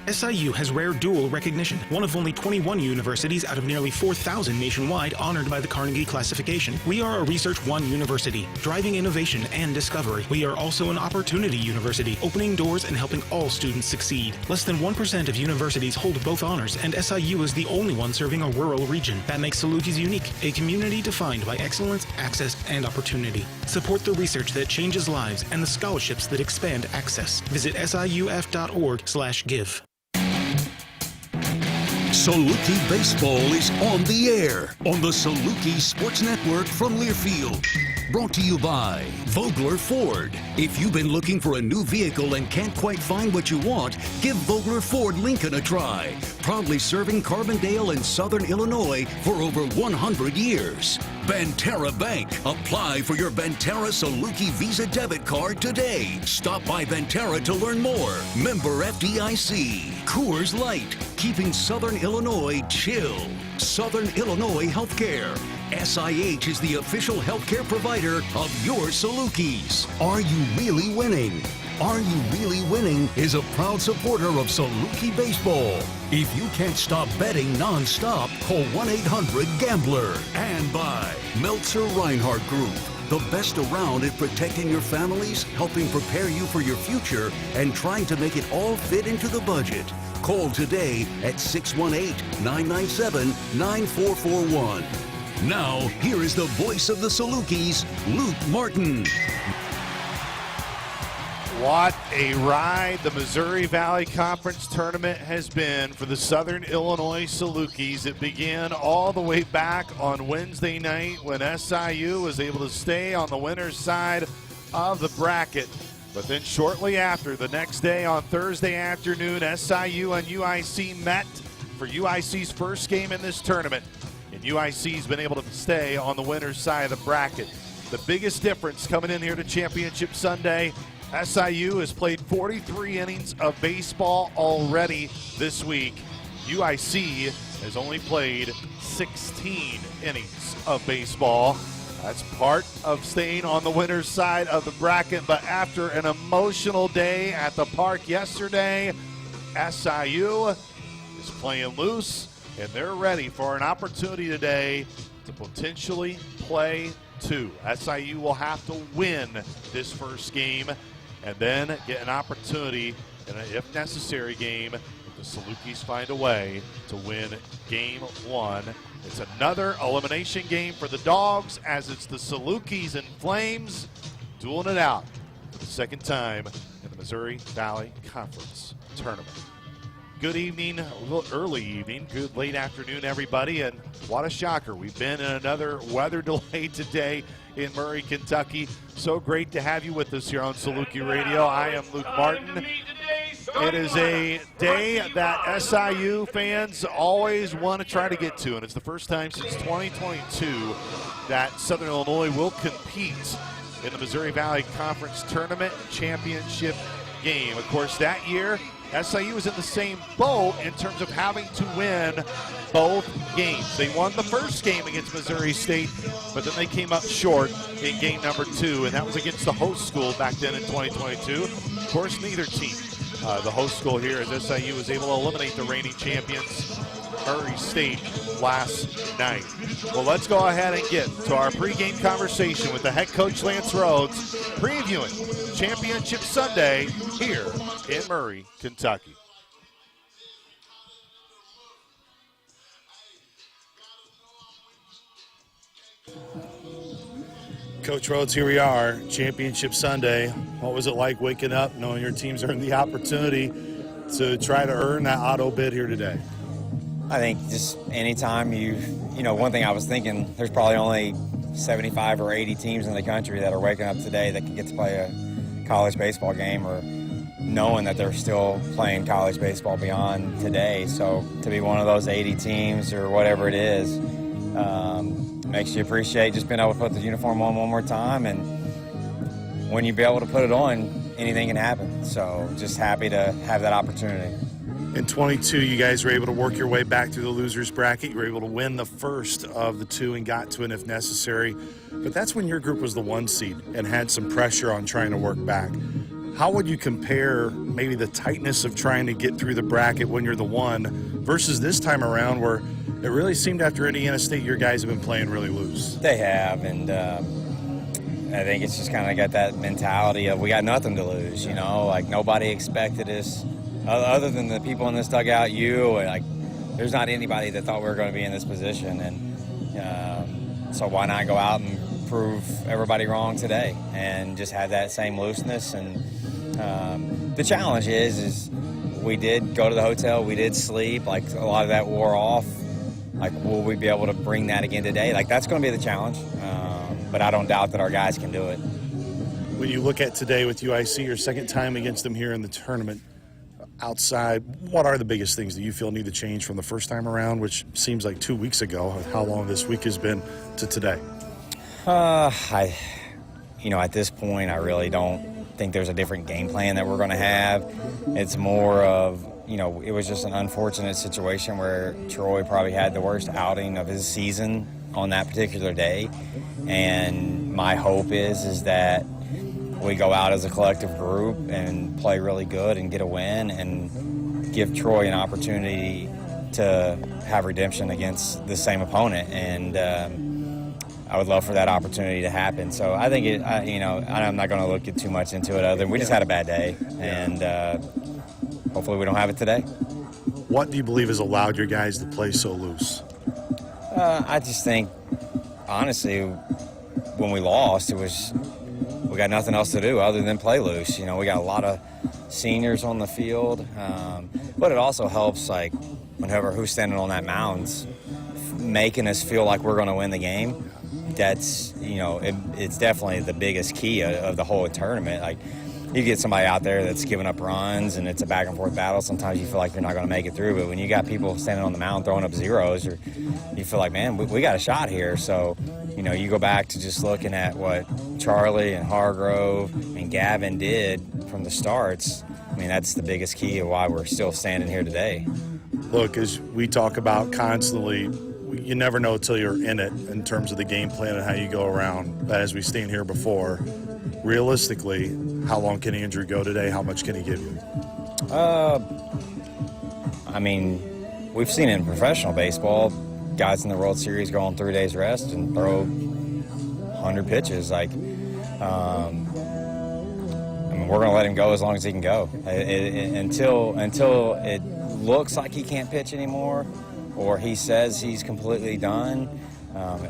SIU has rare dual recognition, one of only 21 universities out of nearly 4,000 nationwide honored by the Carnegie classification. We are a Research One university, driving innovation and discovery. We are also an opportunity university, opening doors and helping all students succeed. Less than 1% of universities hold both honors, and SIU is the only one serving a rural region. That makes Salukis unique, a community defined by excellence, access, and opportunity. Support the research that changes lives and the scholarships that expand access. Visit siuf.org/give. Saluki Baseball is on the air on the Saluki Sports Network from Learfield. Brought to you by Vogler Ford. If you've been looking for a new vehicle and can't quite find what you want, give Vogler Ford Lincoln a try. Proudly serving Carbondale and Southern Illinois for over 100 years. Banterra Bank. Apply for your Banterra Saluki Visa debit card today. Stop by Banterra to learn more. Member FDIC. Coors Light. Keeping Southern Illinois chill. Southern Illinois Healthcare. SIH is the official healthcare provider of your Salukis. Are you really winning? Are You Really Winning is a proud supporter of Saluki Baseball. If you can't stop betting non-stop, call 1-800-GAMBLER. And by Meltzer Reinhardt Group, the best around at protecting your families, helping prepare you for your future, and trying to make it all fit into the budget. Call today at 618-997-9441. Now, here is the voice of the Salukis, Luke Martin. What a ride the Missouri Valley Conference Tournament has been for the Southern Illinois Salukis. It began all the way back on Wednesday night when SIU was able to stay on the winner's side of the bracket. But then shortly after, the next day on Thursday afternoon, SIU and UIC met for UIC's first game in this tournament. And UIC's been able to stay on the winner's side of the bracket. The biggest difference coming in here to Championship Sunday, SIU has played 43 innings of baseball already this week. UIC has only played 16 innings of baseball. That's part of staying on the winner's side of the bracket. But after an emotional day at the park yesterday, SIU is playing loose, and they're ready for an opportunity today to potentially play two. SIU will have to win this first game and then get an opportunity in an if necessary game if the Salukis find a way to win game one. It's another elimination game for the Dogs, as it's the Salukis and Flames dueling it out for the second time in the Missouri Valley Conference Tournament. Good evening, a little early evening, good late afternoon, everybody, and what a shocker. We've been in another weather delay today in Murray, Kentucky. So great to have you with us here on Saluki Radio. I am Luke Martin. It is a day that SIU fans always want to try to get to, and it's the first time since 2022 that Southern Illinois will compete in the Missouri Valley Conference Tournament Championship game. Of course, that year, SIU was in the same boat in terms of having to win both games. They won the first game against Missouri State, but then they came up short in game number 2, and that was against the host school back then in 2022. Of course, neither team, the host school here, as SIU was able to eliminate the reigning champions, Murray State, last night. Well, let's go ahead and get to our pregame conversation with the head coach, Lance Rhodes, previewing Championship Sunday here in Murray, Kentucky. Coach Rhodes, here we are, Championship Sunday. What was it like waking up knowing your teams earned the opportunity to try to earn that auto bid here today? I think just anytime you know, one thing I was thinking, there's probably only 75 or 80 teams in the country that are waking up today that can get to play a college baseball game, or knowing that they're still playing college baseball beyond today. So to be one of those 80 teams or whatever it is, makes you appreciate just being able to put the uniform on one more time. And when you be able to put it on, anything can happen. So just happy to have that opportunity. In 22, you guys were able to work your way back through the loser's bracket. You were able to win the first of the two and got to an if necessary. But that's when your group was the 1 seed and had some pressure on trying to work back. How would you compare maybe the tightness of trying to get through the bracket when you're the one versus this time around where it really seemed after Indiana State your guys have been playing really loose? They have, and I think it's just kind of got that mentality of we got nothing to lose, you know, like nobody expected us other than the people in this dugout, like there's not anybody that thought we were going to be in this position, and so why not go out and prove everybody wrong today and just have that same looseness. And the challenge is we did go to the hotel, we did sleep, like a lot of that wore off. Like, will we be able to bring that again today? Like, that's going to be the challenge, but I don't doubt that our guys can do it. When you look at today with UIC, your second time against them here in the tournament, outside, what are the biggest things that you feel need to change from the first time around, which seems like 2 weeks ago, how long this week has been, to today? At this point, I really don't think there's a different game plan that we're going to have. It's more of, it was just an unfortunate situation where Troy probably had the worst outing of his season on that particular day. And my hope is that we go out as a collective group and play really good and get a win and give Troy an opportunity to have redemption against the same opponent. And I would love for that opportunity to happen. So I think I'm not going to look too much into it other than we just had a bad day, and hopefully we don't have it today. What do you believe has allowed your guys to play so loose? I just think, honestly, when we lost, we got nothing else to do other than play loose. We got a lot of seniors on the field, but it also helps, like, whenever who's standing on that mound's making us feel like we're going to win the game. That's, it's definitely the biggest key of the whole tournament. Like, you get somebody out there that's giving up runs and it's a back and forth battle, sometimes you feel like you're not going to make it through. But when you got people standing on the mound throwing up zeros, you feel like, man, we got a shot here. So, you go back to just looking at what Charlie and Hargrove and Gavin did from the starts. I mean, that's the biggest key of why we're still standing here today. Look, as we talk about constantly, you never know till you're in it in terms of the game plan and how you go around. But as we stand here before, realistically, how long can Andrew go today? How much can he give you? We've seen it in professional baseball. Guys in the World Series go on 3 days rest and throw 100 pitches. Like, we're going to let him go as long as he can go. Until it looks like he can't pitch anymore, or he says he's completely done.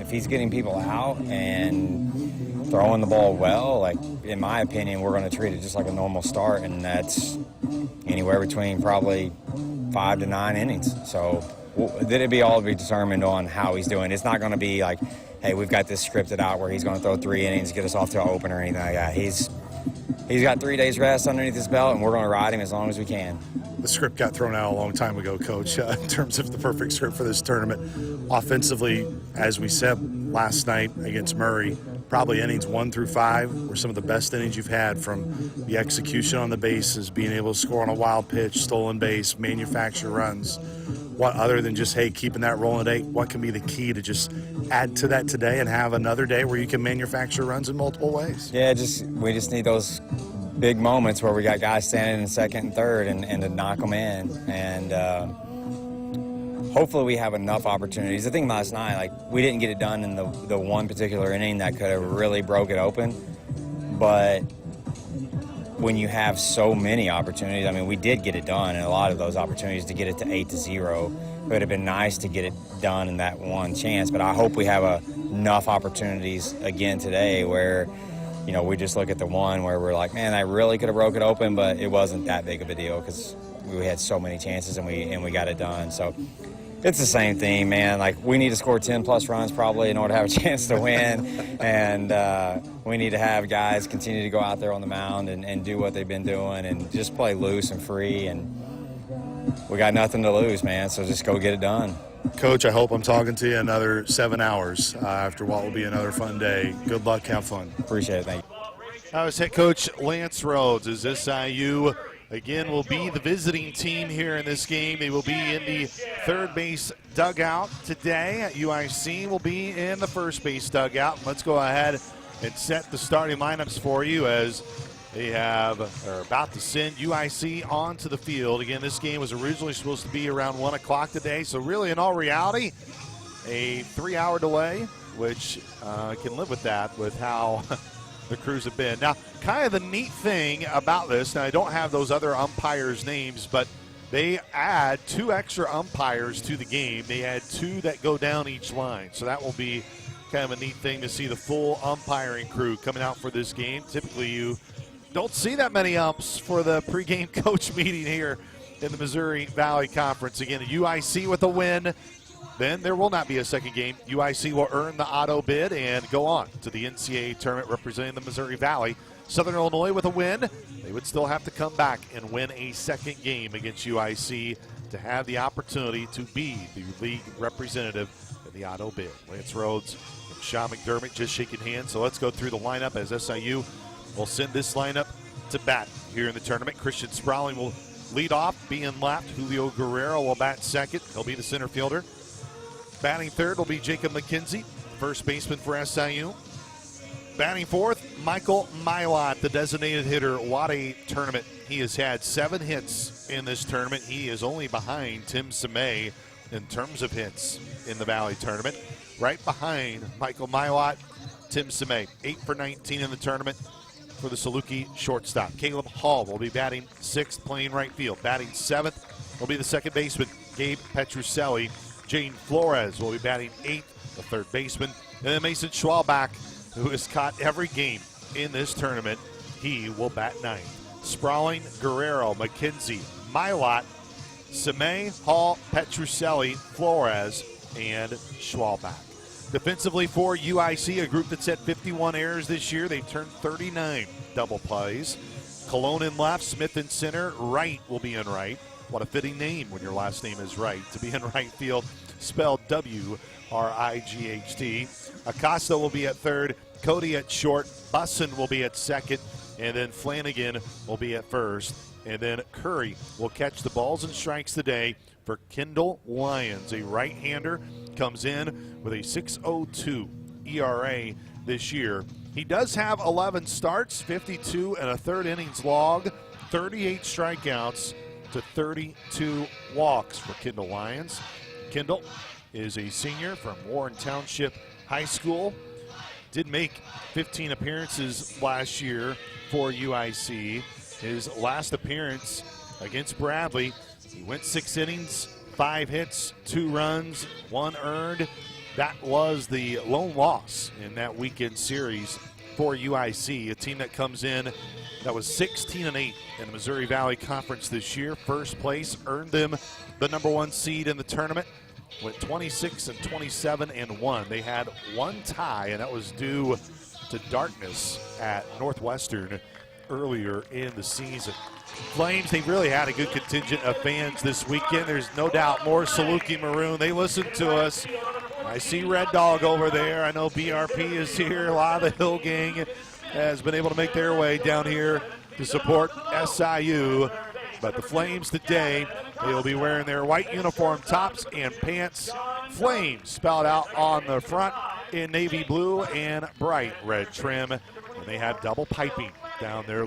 If he's getting people out and throwing the ball well, like, in my opinion, we're going to treat it just like a normal start, and that's anywhere between probably 5 to 9 innings. So it'd be all be determined on how he's doing. It's not going to be like, hey, we've got this scripted out where he's going to throw 3 innings, get us off to an opener or anything like that. He's got 3 days rest underneath his belt, and we're going to ride him as long as we can. The script got thrown out a long time ago, Coach, in terms of the perfect script for this tournament. Offensively, as we said last night against Murray, probably innings 1 through 5 were some of the best innings you've had, from the execution on the bases, being able to score on a wild pitch, stolen base, manufacture runs. What, other than just, hey, keeping that rolling today, what can be the key to just add to that today and have another day where you can manufacture runs in multiple ways? Yeah, we just need those big moments where we got guys standing in second and third and to knock them in. And hopefully we have enough opportunities. The thing last night, like, we didn't get it done in the one particular inning that could have really broke it open. But when you have so many opportunities, we did get it done, and a lot of those opportunities to get it to 8-0. It would have been nice to get it done in that one chance. But I hope we have enough opportunities again today where, we just look at the one where we're like, man, I really could have broke it open, but it wasn't that big of a deal because we had so many chances and we got it done. So it's the same thing, man. Like, we need to score 10-plus runs probably in order to have a chance to win, and we need to have guys continue to go out there on the mound and do what they've been doing and just play loose and free. And we got nothing to lose, man, so just go get it done. Coach, I hope I'm talking to you another 7 hours after what will be another fun day. Good luck. Have fun. Appreciate it. Thank you. That was head coach Lance Rhodes, as SIU again will be the visiting team here in this game. They will be in the third base dugout today. UIC will be in the first base dugout. Let's go ahead and set the starting lineups for you, as They are about to send UIC onto the field. Again, this game was originally supposed to be around 1 o'clock today, so really in all reality, a 3-hour delay, which can live with that with how the crews have been. Now, kind of the neat thing about this, now I don't have those other umpires' names, but they add 2 extra umpires to the game. They add 2 that go down each line, so that will be kind of a neat thing to see the full umpiring crew coming out for this game. Typically, you don't see that many umps for the pregame coach meeting here in the Missouri Valley Conference. Again, UIC with a win. Then there will not be a second game. UIC will earn the auto bid and go on to the NCAA tournament representing the Missouri Valley. Southern Illinois with a win. They would still have to come back and win a second game against UIC to have the opportunity to be the league representative in the auto bid. Lance Rhodes and Sean McDermott just shaking hands. So let's go through the lineup as SIU will send this lineup to bat here in the tournament. Christian Sprawling will lead off, being left. Julio Guerrero will bat second. He'll be the center fielder. Batting third will be Jacob McKenzie, first baseman for SIU. Batting fourth, Michael Milot, the designated hitter. What a tournament. He has had 7 hits in this tournament. He is only behind Tim Semay in terms of hits in the Valley tournament. Right behind Michael Milot, Tim Semay, 8 for 19 in the tournament for the Saluki shortstop. Caleb Hall will be batting 6th, playing right field. Batting 7th will be the second baseman, Gabe Petrucelli. Jane Flores will be batting 8th, the third baseman. And then Mason Schwalbach, who has caught every game in this tournament, he will bat 9th. Sprawling, Guerrero, McKenzie, Milot, Semay, Hall, Petrucelli, Flores, and Schwalbach. Defensively for UIC, a group that's had 51 errors this year. They've turned 39 double plays. Cologne in left, Smith in center, Wright will be in right. What a fitting name when your last name is Wright, to be in right field, spelled W-R-I-G-H-T. Acosta will be at third, Cody at short, Bussin will be at second, and then Flanagan will be at first. And then Curry will catch the balls and strikes today for Kendall Lyons, a right-hander, comes in with a 6.02 ERA this year. He does have 11 starts, 52 and a third innings log, 38 strikeouts to 32 walks for Kendall Lyons. Kendall is a senior from Warren Township High School. Did make 15 appearances last year for UIC. His last appearance against Bradley, he went 6 innings, 5 hits, 2 runs, 1 earned. That was the lone loss in that weekend series for UIC, a team that comes in that was 16-8 in the Missouri Valley Conference this year. First place earned them the #1 seed in the tournament. Went 26-27-1. They had 1 tie, and that was due to darkness at Northwestern earlier in the season. Flames, they really had a good contingent of fans this weekend. There's no doubt more Saluki Maroon. They listened to us. I see Red Dog over there. I know BRP is here. A lot of the Hill Gang has been able to make their way down here to support SIU. But the Flames today, they will be wearing their white uniform tops and pants. Flames spelled out on the front in navy blue and bright red trim. And they have double piping down their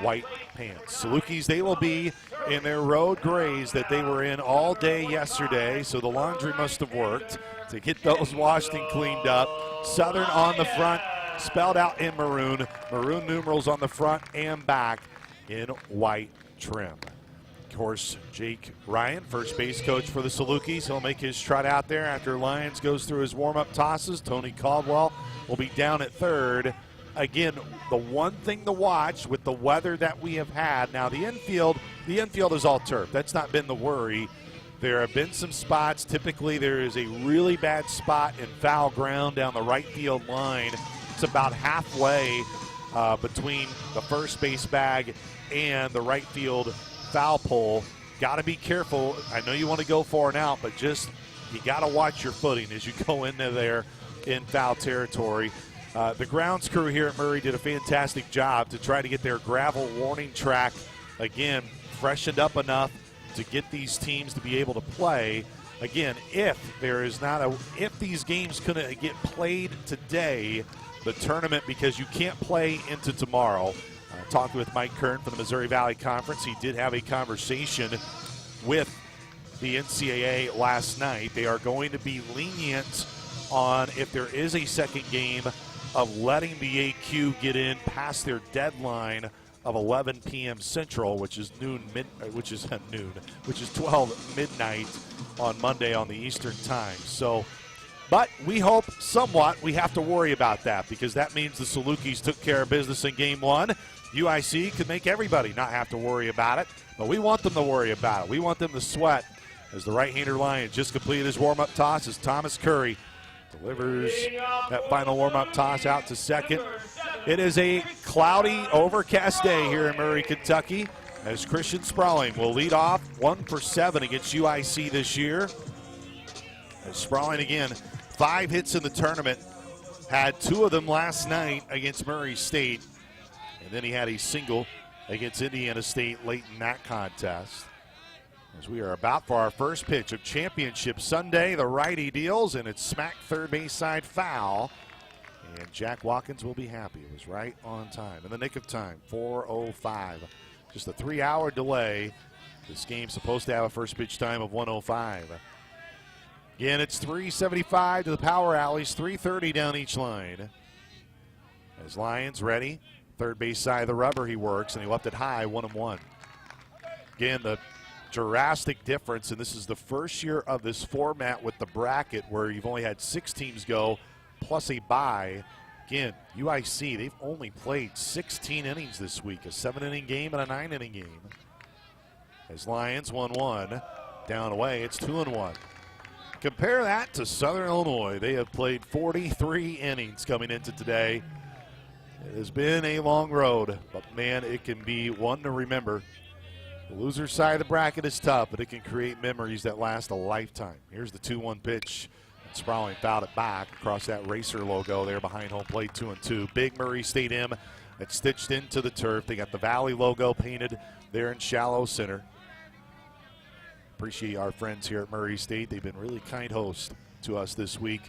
white pants. Salukis, they will be in their road grays that they were in all day yesterday, so the laundry must have worked to get those washed and cleaned up. Southern on the front, spelled out in maroon. Maroon numerals on the front and back in white trim. Of course, Jake Ryan, first base coach for the Salukis. He'll make his trot out there after Lyons goes through his warm-up tosses. Tony Caldwell will be down at third. Again, the one thing to watch with the weather that we have had. Now, the infield is all turf. That's not been the worry. There have been some spots. Typically, there is a really bad spot in foul ground down the right field line. It's about halfway between the first base bag and the right field foul pole. Got to be careful. I know you want to go for and out, but just you got to watch your footing as you go into there in foul territory. The grounds crew here at Murray did a fantastic job to try to get their gravel warning track, again, freshened up enough to get these teams to be able to play. Again, if these games couldn't get played today, the tournament, because you can't play into tomorrow, Talking with Mike Kern from the Missouri Valley Conference. He did have a conversation with the NCAA last night. They are going to be lenient on if there is a second game of letting the AQ get in past their deadline of 11 p.m. Central, which is 12 midnight on Monday on the Eastern Time. So, but we hope somewhat we have to worry about that, because that means the Salukis took care of business in game one. UIC could make everybody not have to worry about it, but we want them to worry about it. We want them to sweat, as the right-hander Lion just completed his warm-up toss as Thomas Curry delivers that final warm-up toss out to second. It is a cloudy, overcast day here in Murray, Kentucky, as Christian Sprawling will lead off 1 for 7 against UIC this year. As Sprawling, again, 5 hits in the tournament, had 2 of them last night against Murray State, and then he had a single against Indiana State late in that contest. As we are about for our first pitch of Championship Sunday, the righty deals, and it's smack third base side foul. And Jack Watkins will be happy. It was right on time, in the nick of time, 4:05. Just a 3-hour delay. This game's supposed to have a first pitch time of 1:05. Again, it's 3:75 to the power alleys, 3:30 down each line. As Lions ready, third base side of the rubber he works, and he left it high, 1-1. Again, the drastic difference, and this is the first year of this format with the bracket where you've only had 6 teams go plus a bye. Again, UIC, they've only played 16 innings this week, a 7-inning game and a 9-inning game. As Lions 1-1, down away, it's 2-1. Compare that to Southern Illinois. They have played 43 innings coming into today. It has been a long road, but man, it can be one to remember. The loser side of the bracket is tough, but it can create memories that last a lifetime. Here's the 2-1 pitch. Sprawling fouled it back across that Racer logo there behind home plate, 2-2. Big Murray State M that's stitched into the turf. They got the Valley logo painted there in shallow center. Appreciate our friends here at Murray State. They've been really kind hosts to us this week.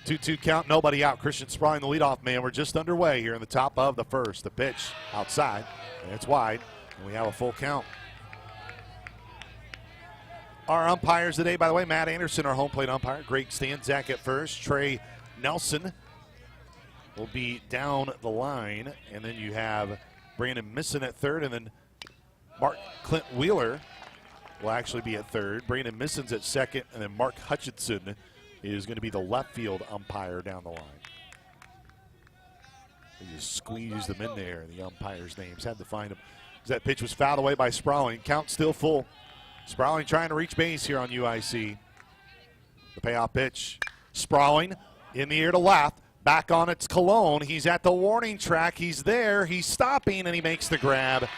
2-2 count, nobody out. Christian Sprawling, the leadoff man. We're just underway here in the top of the first. The pitch outside, and it's wide, and we have a full count. Our umpires today, by the way, Matt Anderson, our home plate umpire. Greg Stanzak at first. Trey Nelson will be down the line. And then you have Brandon Misson at third. And then Mark Clint Wheeler will actually be at third. Brandon Misson's at second. And then Mark Hutchinson is going to be the left field umpire down the line. They just squeezed them in there, the umpires' names. Had to find them. As that pitch was fouled away by Sprawling. Count still full. Sprawling trying to reach base here on UIC. The payoff pitch. Sprawling in the air to left. Back on its Cologne. He's at the warning track. He's there. He's stopping, and he makes the grab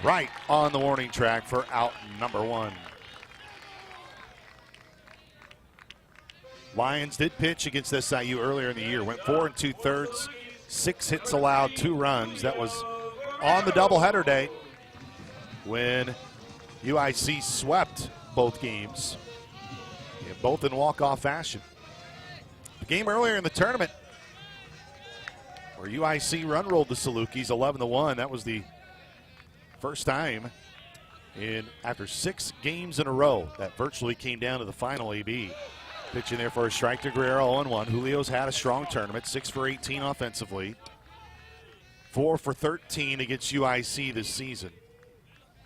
right on the warning track for out number 1. Lions did pitch against SIU earlier in the year. Went 4 2/3. 6 hits allowed, 2 runs. That was on the doubleheader day when UIC swept both games, and both in walk-off fashion. The game earlier in the tournament where UIC run-rolled the Salukis 11-1. That was the first time after 6 games in a row that virtually came down to the final AB. Pitching there for a strike to Guerrero, 0-1. Julio's had a strong tournament, 6 for 18 offensively, 4 for 13 against UIC this season.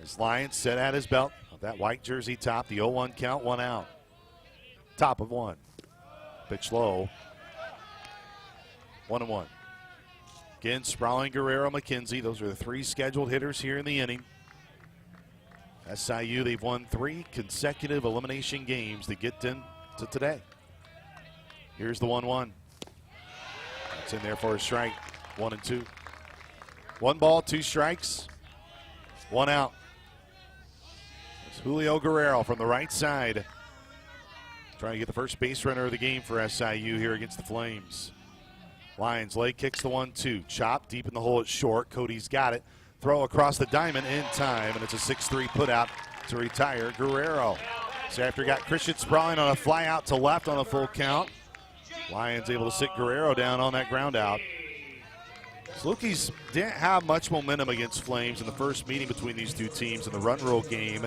As Lions set at his belt of that white jersey top, the 0-1 count, 1 out. Top of 1. Pitch low. 1-1. Again, Sprawling, Guerrero, McKenzie. Those are the 3 scheduled hitters here in the inning. SIU, they've won 3 consecutive elimination games to get them to today. Here's the 1-1. That's in there for a strike. 1-2. 1 ball, 2 strikes, 1 out. It's Julio Guerrero from the right side, trying to get the first base runner of the game for SIU here against the Flames. Lions leg kicks the 1-2. Chop deep in the hole at short. Cody's got it. Throw across the diamond in time, and it's a 6-3 putout to retire Guerrero. So after he got Christian Sprawling on a fly out to left on a full count, Lions able to sit Guerrero down on that ground out. Salukis didn't have much momentum against Flames in the first meeting between these two teams in the run roll game.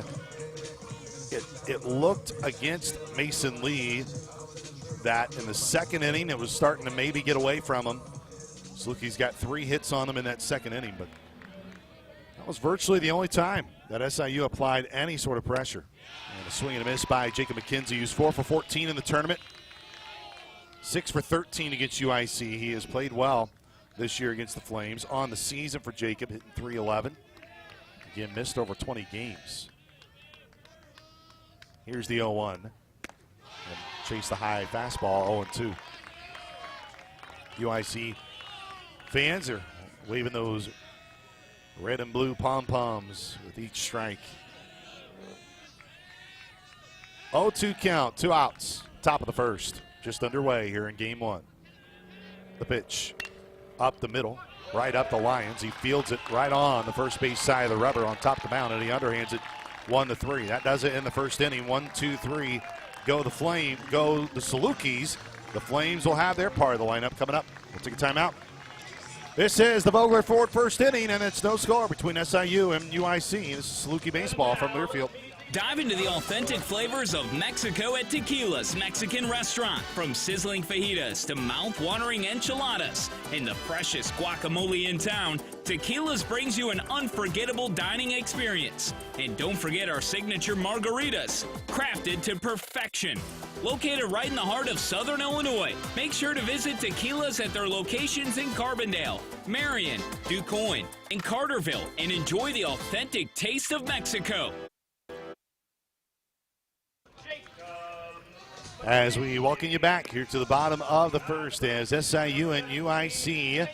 It looked against Mason Lee that in the second inning it was starting to maybe get away from him. Salukis got 3 hits on them in that second inning, but that was virtually the only time that SIU applied any sort of pressure. And a swing and a miss by Jacob McKenzie, who's 4 for 14 in the tournament. 6 for 13 against UIC. He has played well this year against the Flames. On the season for Jacob, hitting .311. Again, missed over 20 games. Here's the 0-1. And chase the high fastball, 0-2. UIC fans are waving those red and blue pom-poms with each strike. 0-2 count, 2 outs, top of the first. Just underway here in game 1. The pitch up the middle, right up the Lions. He fields it right on the first base side of the rubber on top of the mound, and he underhands it 1-3. That does it in the first inning. 1, 2, 3. Go the Salukis. The Flames will have their part of the lineup coming up. We'll take a timeout. This is the Vogler Ford first inning, and it's no score between SIU and UIC. This is Saluki baseball from Learfield. Dive into the authentic flavors of Mexico at Tequila's Mexican Restaurant. From sizzling fajitas to mouth-watering enchiladas and the freshest guacamole in town, Tequila's brings you an unforgettable dining experience. And don't forget our signature margaritas, crafted to perfection. Located right in the heart of Southern Illinois, make sure to visit Tequila's at their locations in Carbondale, Marion, DuQuoin, and Carterville, and enjoy the authentic taste of Mexico. As we welcome you back here to the bottom of the first, as SIU and UIC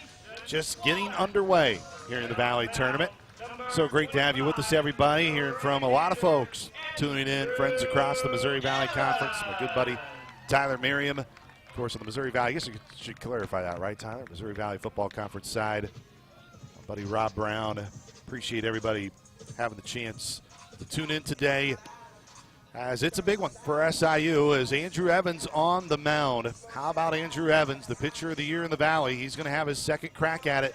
just getting underway here in the Valley Tournament. So great to have you with us, everybody, hearing from a lot of folks tuning in, friends across the Missouri Valley Conference. My good buddy Tyler Merriam, of course, on the Missouri Valley. I guess you should clarify that, right, Tyler? Missouri Valley Football Conference side. My buddy Rob Brown. Appreciate everybody having the chance to tune in today, as it's a big one for SIU, as Andrew Evans on the mound. How about Andrew Evans, the pitcher of the year in the Valley? He's going to have his second crack at it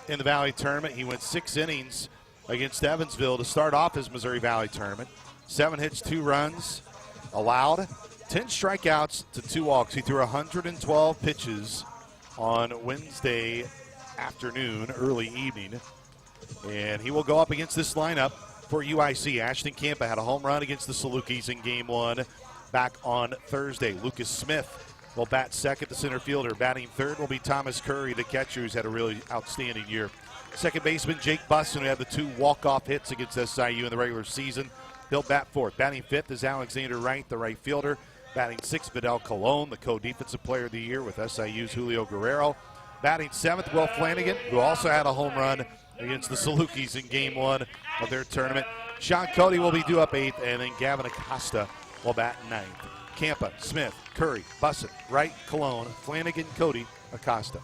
in the Valley Tournament. He went 6 innings against Evansville to start off his Missouri Valley Tournament. 7 hits, 2 runs allowed, 10 strikeouts to 2 walks. He threw 112 pitches on Wednesday afternoon, early evening, and he will go up against this lineup for UIC. Ashton Campa had a home run against the Salukis in game 1 back on Thursday. Lucas Smith will bat second, the center fielder. Batting third will be Thomas Curry, the catcher, who's had a really outstanding year. Second baseman Jake Buston, who had the 2 walk-off hits against SIU in the regular season. He'll bat fourth. Batting fifth is Alexander Wright, the right fielder. Batting sixth, Vidal Colon, the co-defensive player of the year with SIU's Julio Guerrero. Batting seventh, Will Flanagan, who also had a home run against the Salukis in game 1 of their tournament. Sean Cody will be due up 8th, and then Gavin Acosta will bat 9th. Campa, Smith, Curry, Bussett, Wright, Cologne, Flanagan, Cody, Acosta.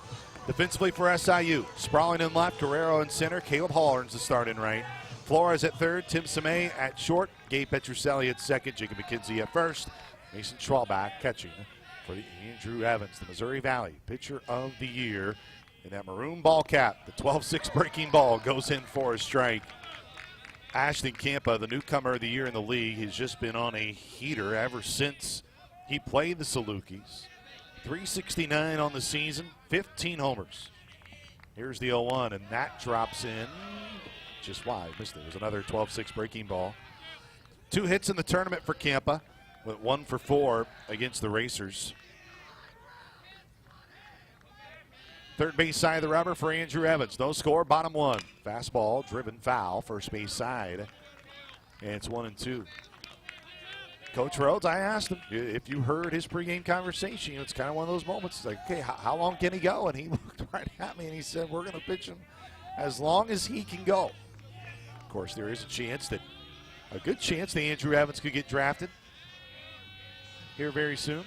Defensively for SIU, sprawling in left, Guerrero in center, Caleb Hall earns the start in right. Flores at third, Tim Samay at short, Gabe Petrucelli at second, Jacob McKenzie at first, Mason Schwalbach catching for Andrew Evans, the Missouri Valley pitcher of the year. And that maroon ball cap, the 12-6 breaking ball, goes in for a strike. Ashton Campa, the newcomer of the year in the league, has just been on a heater ever since he played the Salukis. 369 on the season, 15 homers. Here's the 0-1, and that drops in just wide. Missed it. It was another 12-6 breaking ball. 2 hits in the tournament for Campa, went 1 for 4 against the Racers. Third base side of the rubber for Andrew Evans. No score, bottom 1. Fastball, driven foul, first base side. And it's 1-2. Coach Rhodes, I asked him if you heard his pregame conversation. It's kind of one of those moments. It's like, okay, how long can he go? And he looked right at me and he said, we're going to pitch him as long as he can go. Of course, there is a good chance that Andrew Evans could get drafted here very soon.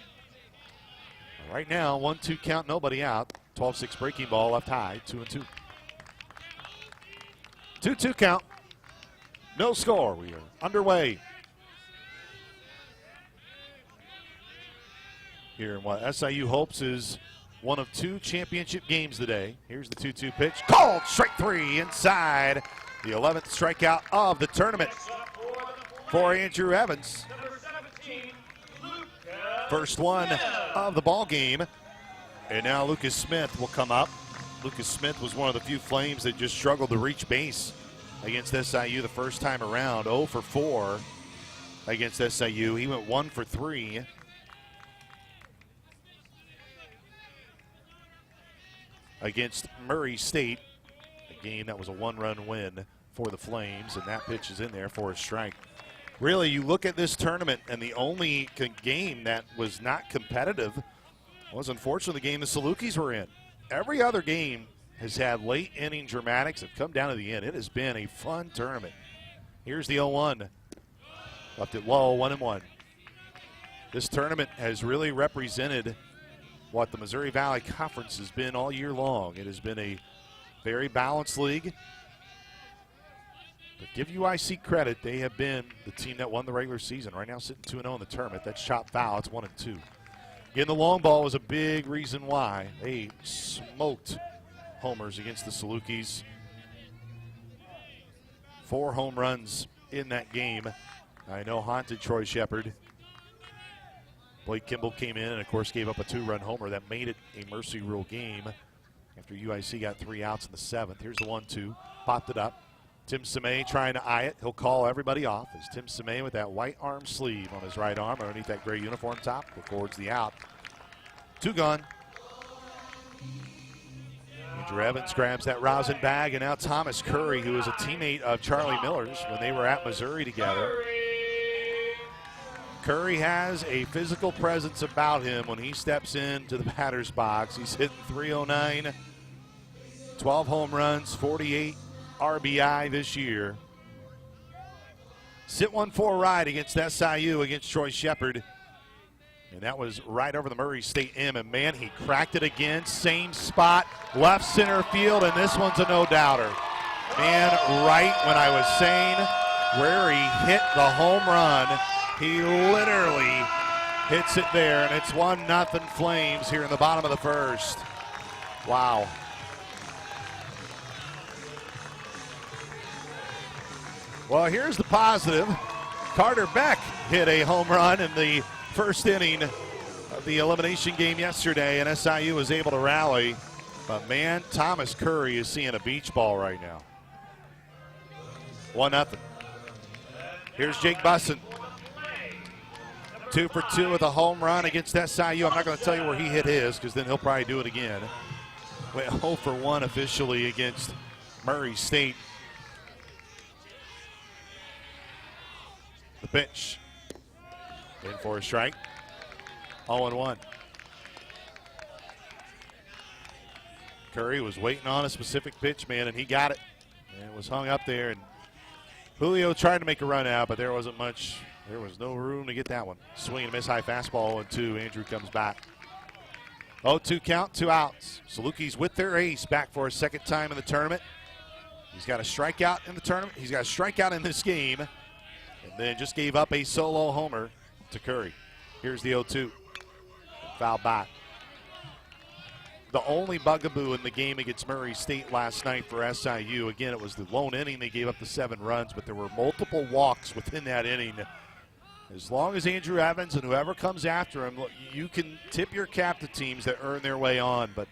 Right now, 1-2 count, nobody out. 12-6 breaking ball left high, 2-2. 2-2 count. No score. We are underway here in what SIU hopes is one of 2 championship games today. Here's the 2-2 pitch. Called strike 3 inside. The 11th strikeout of the tournament for Andrew Evans. First one of the ball game. And now Lucas Smith will come up. Lucas Smith was one of the few Flames that just struggled to reach base against SIU the first time around. 0 for 4 against SIU. He went 1 for 3. Against Murray State, a game that was a 1-run win for the Flames, and that pitch is in there for a strike. Really, you look at this tournament, and the only game that was not competitive was, unfortunately, the game the Salukis were in. Every other game has had late inning dramatics that come down to the end. It has been a fun tournament. Here's the 0-1. Left it low, 1-1. This tournament has really represented what the Missouri Valley Conference has been all year long. It has been a very balanced league. But give UIC credit, they have been the team that won the regular season. Right now sitting 2-0 in the tournament. That's chop foul, it's 1-2. Again, the long ball was a big reason why. They smoked homers against the Salukis. 4 home runs in that game. I know haunted Troy Shepard. Blake Kimball came in and, of course, gave up a 2-run homer that made it a mercy rule game after UIC got 3 outs in the 7th. Here's the 1-2. Popped it up. Tim Semay trying to eye it. He'll call everybody off as Tim Semay with that white arm sleeve on his right arm underneath that gray uniform top records the out. 2 gone. Andrew Evans grabs that rosin bag, and now Thomas Curry, who is a teammate of Charlie Miller's when they were at Missouri together. Curry has a physical presence about him when he steps into the batter's box. He's hitting .309, 12 home runs, 48 RBI this year. Sit 1-4 ride against SIU against Troy Shepard. And that was right over the Murray State M. And man, he cracked it again. Same spot, left center field, and this one's a no-doubter. Man, right when I was saying where he hit the home run, he literally hits it there, and it's 1-0 Flames here in the bottom of the first. Wow. Well, here's the positive. Carter Beck hit a home run in the first inning of the elimination game yesterday, and SIU was able to rally. But, man, Thomas Curry is seeing a beach ball right now. 1-0. Here's Jake Bussin. 2 for 2 with a home run against SIU. I'm not going to tell you where he hit his because then he'll probably do it again. Went 0 for 1 officially against Murray State. The pitch. In for a strike. 0-1. Curry was waiting on a specific pitch, man, and he got it. And it was hung up there. And Julio tried to make a run out, but there wasn't much. There was no room to get that one. Swing and miss high fastball, 0-2. Andrew comes back. 0-2 count, 2 outs. Salukis with their ace back for a second time in the tournament. He's got a strikeout in the tournament. He's got a strikeout in this game. And then just gave up a solo homer to Curry. Here's the 0-2. Foul back. The only bugaboo in the game against Murray State last night for SIU, again, it was the lone inning. They gave up the 7 runs, but there were multiple walks within that inning. As long as Andrew Evans and whoever comes after him, you can tip your cap to teams that earn their way on, but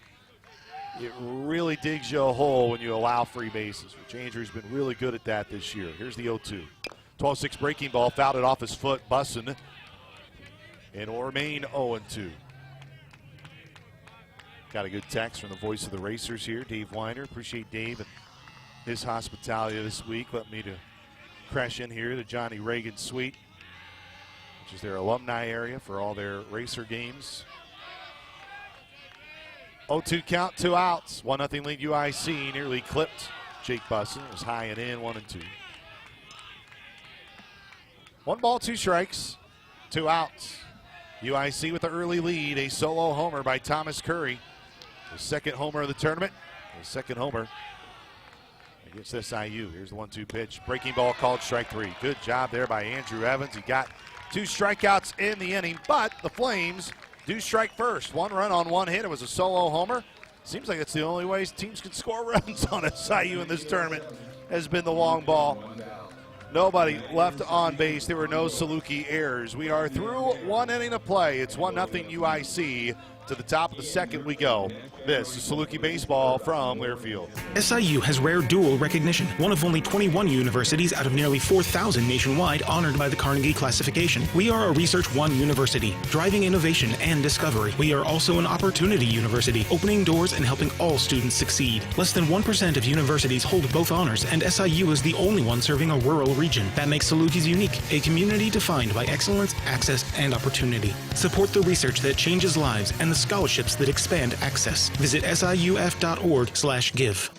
it really digs you a hole when you allow free bases, which Andrew's been really good at that this year. Here's the 0-2. 12-6 breaking ball, fouled it off his foot. Bussin, and will remain 0-2. Got a good text from the voice of the Racers here, Dave Weiner. Appreciate Dave and his hospitality this week. Let me to crash in here to Johnny Reagan Suite, which is their alumni area for all their Racer games. 0-2 count, 2 outs. 1-0 lead UIC. Nearly clipped Jake Bussin. It was high and in, 1-2. 1 ball, 2 strikes, 2 outs. UIC with the early lead. A solo homer by Thomas Curry. The second homer of the tournament. The second homer against SIU. Here's the 1-2 pitch. Breaking ball called strike 3. Good job there by Andrew Evans. He got 2 strikeouts in the inning, but the Flames do strike first. 1 run on 1 hit. It was a solo homer. Seems like it's the only way teams can score runs on SIU in this tournament has been the long ball. Nobody left on base. There were no Saluki errors. We are through 1 inning of play. It's 1-0 UIC. To the top of the second we go. This is Saluki baseball from Learfield. SIU has rare dual recognition, one of only 21 universities out of nearly 4,000 nationwide honored by the Carnegie classification. We are a Research 1 university, driving innovation and discovery. We are also an opportunity university, opening doors and helping all students succeed. Less than 1% of universities hold both honors, and SIU is the only one serving a rural region. That makes Salukis unique, a community defined by excellence, access, and opportunity. Support the research that changes lives and the scholarships that expand access. Visit siuf.org/give.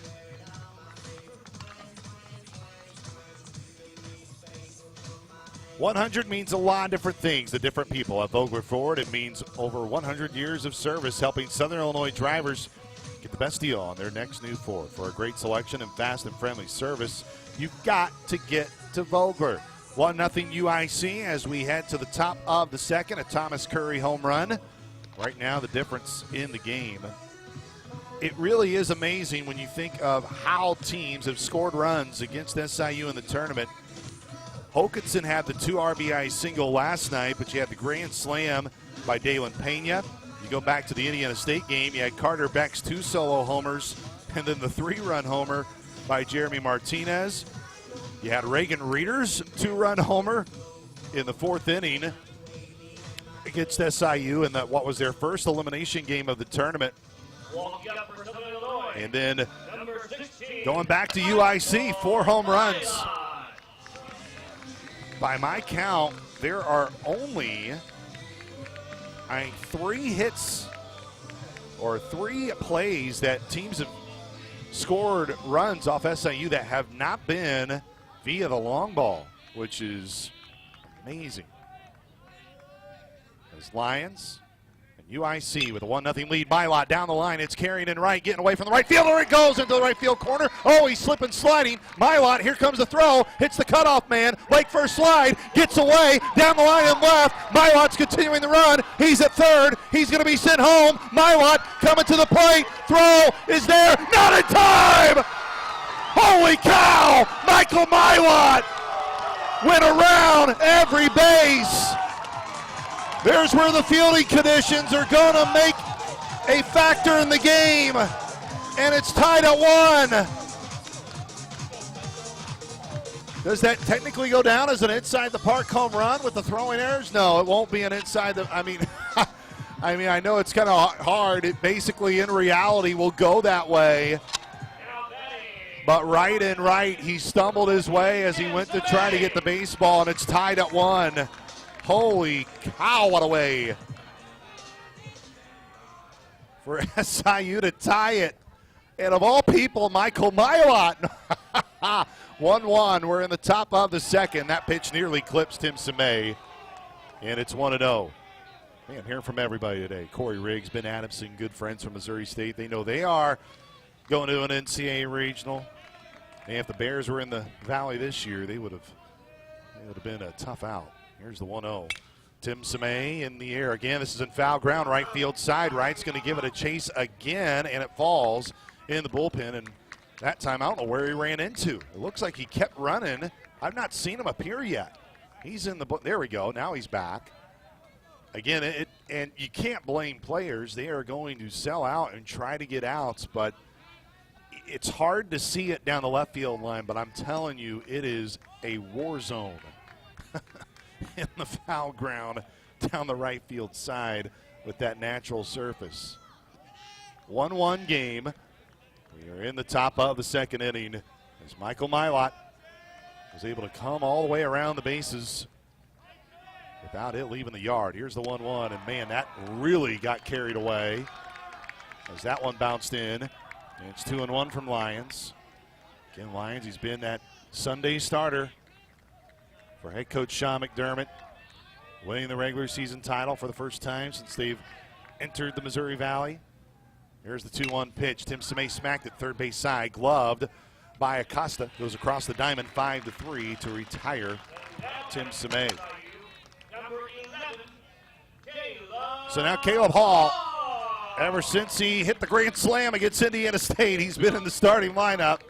$100 means a lot of different things to different people. At Vogler Ford, it means over 100 years of service helping Southern Illinois drivers get the best deal on their next new Ford. For a great selection and fast and friendly service, you've got to get to Vogler. 1-0 UIC as we head to the top of the second. A Thomas Curry home run. Right now, the difference in the game. It really is amazing when you think of how teams have scored runs against SIU in the tournament. Hokanson had the 2 RBI single last night, but you had the grand slam by Dalen Pena. You go back to the Indiana State game, you had Carter Beck's 2 solo homers, and then the 3-run homer by Jeremy Martinez. You had Reagan Reeder's 2-run homer in the 4th inning against SIU in that what was their first elimination game of the tournament. And then going back to UIC, 4 home runs. By my count, there are only 3 hits or 3 plays that teams have scored runs off SIU that have not been via the long ball, which is amazing. As Lions and UIC with a 1-0 lead. Mylott down the line. It's carrying in right, getting away from the right fielder. It goes into the right field corner. Oh, he's slipping, sliding. Mylott, here comes the throw. Hits the cutoff man. Lake first slide. Gets away. Down the line and left. Mylott's continuing the run. He's at third. He's going to be sent home. Mylott coming to the plate. Throw is there. Not in time. Holy cow. Michael Mylott went around every base. There's where the fielding conditions are going to make a factor in the game. And it's tied at 1. Does that technically go down as an inside the park home run with the throwing errors? No, it won't be an inside the, I mean, I know it's kind of hard. It basically in reality will go that way. But right and right, he stumbled his way as he went to try to get the baseball, and it's tied at 1. Holy cow, what a way for SIU to tie it. And of all people, Michael Mylott. 1-1, we're in the top of the second. That pitch nearly clips Tim Semay, and it's 1-0. Man, I'm hearing from everybody today. Corey Riggs, Ben Adamson, good friends from Missouri State. They know they are going to an NCAA regional. And if the Bears were in the Valley this year, it would have been a tough out. Here's the 1-0. Tim Semay in the air again. This is in foul ground, right field side. Right's going to give it a chase again, and it falls in the bullpen. And that time, I don't know where he ran into. It looks like he kept running. I've not seen him appear yet. He's in the there we go. Now he's back. Again, and you can't blame players. They are going to sell out and try to get outs, but it's hard to see it down the left field line. But I'm telling you, it is a war zone. In the foul ground down the right field side with that natural surface. 1-1 game. We are in the top of the second inning as Michael Mylott was able to come all the way around the bases without it leaving the yard. Here's the 1-1, and man, that really got carried away as that one bounced in. And it's 2-1 from Lyons. Again, Lyons, he's been that Sunday starter for head coach Sean McDermott, winning the regular season title for the first time since they've entered the Missouri Valley. Here's the 2-1 pitch. Tim Semay smacked it third base side, gloved by Acosta. Goes across the diamond 5-3 to retire Tim Semay. Number 11, Kayla So now Caleb Hall, ever since he hit the grand slam against Indiana State, he's been in the starting lineup.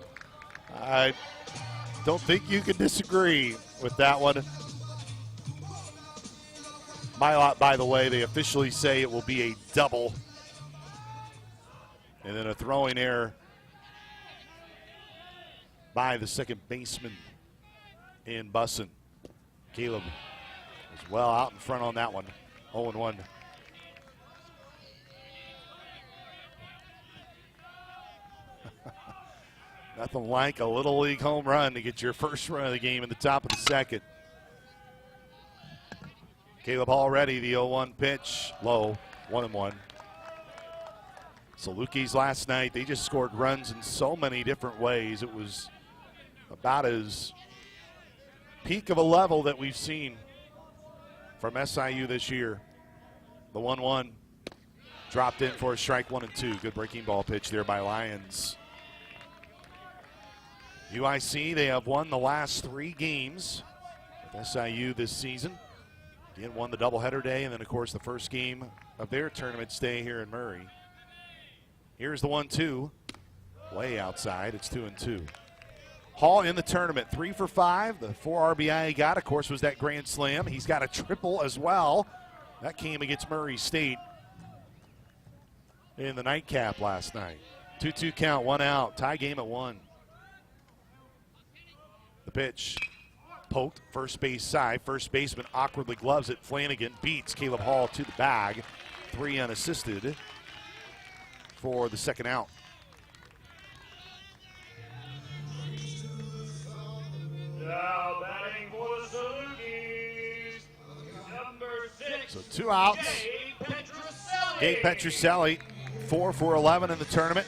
I don't think you can disagree with that one. Mylot, by the way, they officially say it will be a double. And then a throwing error by the second baseman in Bussin. Caleb is well out in front on that one. 0-1. Nothing like a Little League home run to get your first run of the game in the top of the second. Caleb Hall ready, the 0-1 pitch, low, 1-1. Salukis last night, they just scored runs in so many different ways. It was about as peak of a level that we've seen from SIU this year. The 1-1 dropped in for a strike, 1-2. Good breaking ball pitch there by Lyons. UIC, they have won the last 3 games with SIU this season. Again, won the doubleheader day, and then, of course, the first game of their tournament stay here in Murray. Here's the 1-2, way outside. It's 2-2. Hall in the tournament, 3 for 5. The 4 RBI he got, of course, was that grand slam. He's got a triple as well. That came against Murray State in the nightcap last night. 2-2 count, 1 out. Tie game at 1. The pitch, poked, first base side. First baseman awkwardly gloves it. Flanagan beats Caleb Hall to the bag. 3 unassisted for the second out. Now batting for the Salukis, number 6. So 2 outs. Gabe Petrucelli, 4 for 11 in the tournament.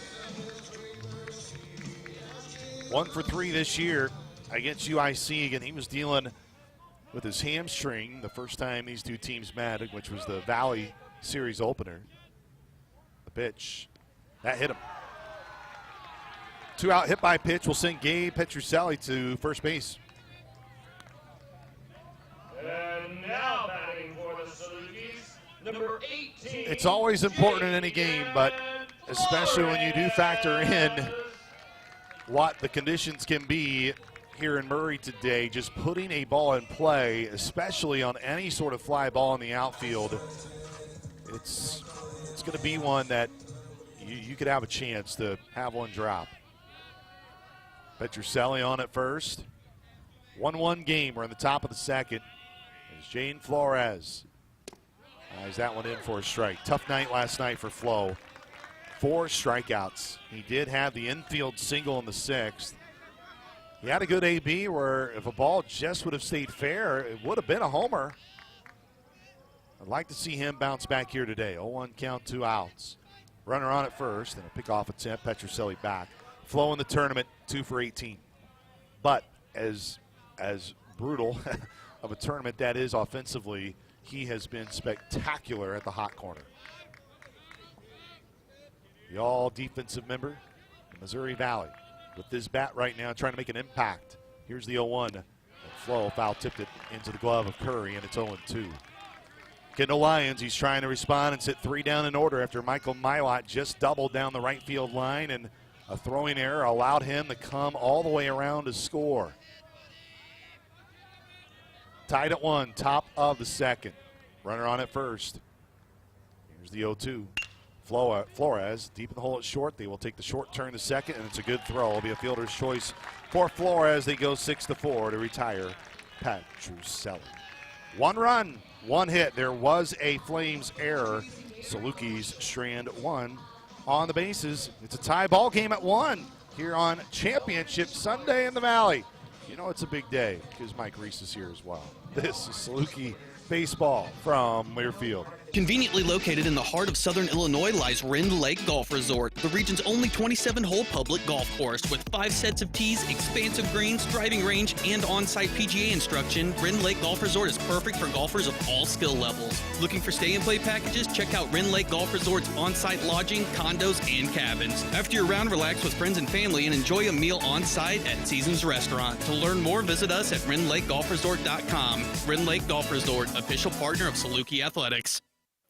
1 for 3 this year against UIC. Again, he was dealing with his hamstring the first time these two teams met, which was the Valley Series opener. The pitch, that hit him. 2 out hit by pitch will send Gabe Petrucelli to first base. And now batting for the Salukis, number 18. It's always important in any game, but especially when you do factor in what the conditions can be here in Murray today, just putting a ball in play, especially on any sort of fly ball in the outfield, it's going to be one that you could have a chance to have one drop. Petrucelli on at first. 1-1 game. We're in the top of the second. As Jane Flores eyes that one in for a strike. Tough night last night for Flo. 4 strikeouts. He did have the infield single in the 6th. He had a good AB where if a ball just would have stayed fair, it would have been a homer. I'd like to see him bounce back here today. 0-1 count, 2 outs. Runner on at first, and a pickoff attempt. Petrucelli back. Flo in the tournament, 2 for 18. But as brutal of a tournament that is offensively, he has been spectacular at the hot corner. The all defensive member, Missouri Valley, with this bat right now trying to make an impact. Here's the 0-1. And Flo foul tipped it into the glove of Curry, and it's 0-2. Kendall Lyons, he's trying to respond and sit 3 down in order after Michael Mylot just doubled down the right field line, and a throwing error allowed him to come all the way around to score. Tied at 1, top of the second. Runner on at first. Here's the 0-2. Flores deep in the hole at short. They will take the short turn to second, and it's a good throw. It'll be a fielder's choice for Flores. They go 6-4 to retire Petrucelli. 1 run, 1 hit. There was a Flames error. Salukis strand 1 on the bases. It's a tie ball game at 1 here on Championship Sunday in the Valley. You know it's a big day because Mike Reese is here as well. This is Saluki baseball from Learfield. Conveniently located in the heart of southern Illinois lies Rend Lake Golf Resort, the region's only 27-hole public golf course with 5 sets of tees, expansive greens, driving range, and on-site PGA instruction. Rend Lake Golf Resort is perfect for golfers of all skill levels. Looking for stay-and-play packages? Check out Rend Lake Golf Resort's on-site lodging, condos, and cabins. After your round, relax with friends and family and enjoy a meal on-site at Seasons Restaurant. To learn more, visit us at RendLakeGolfResort.com. Rend Lake Golf Resort, official partner of Saluki Athletics.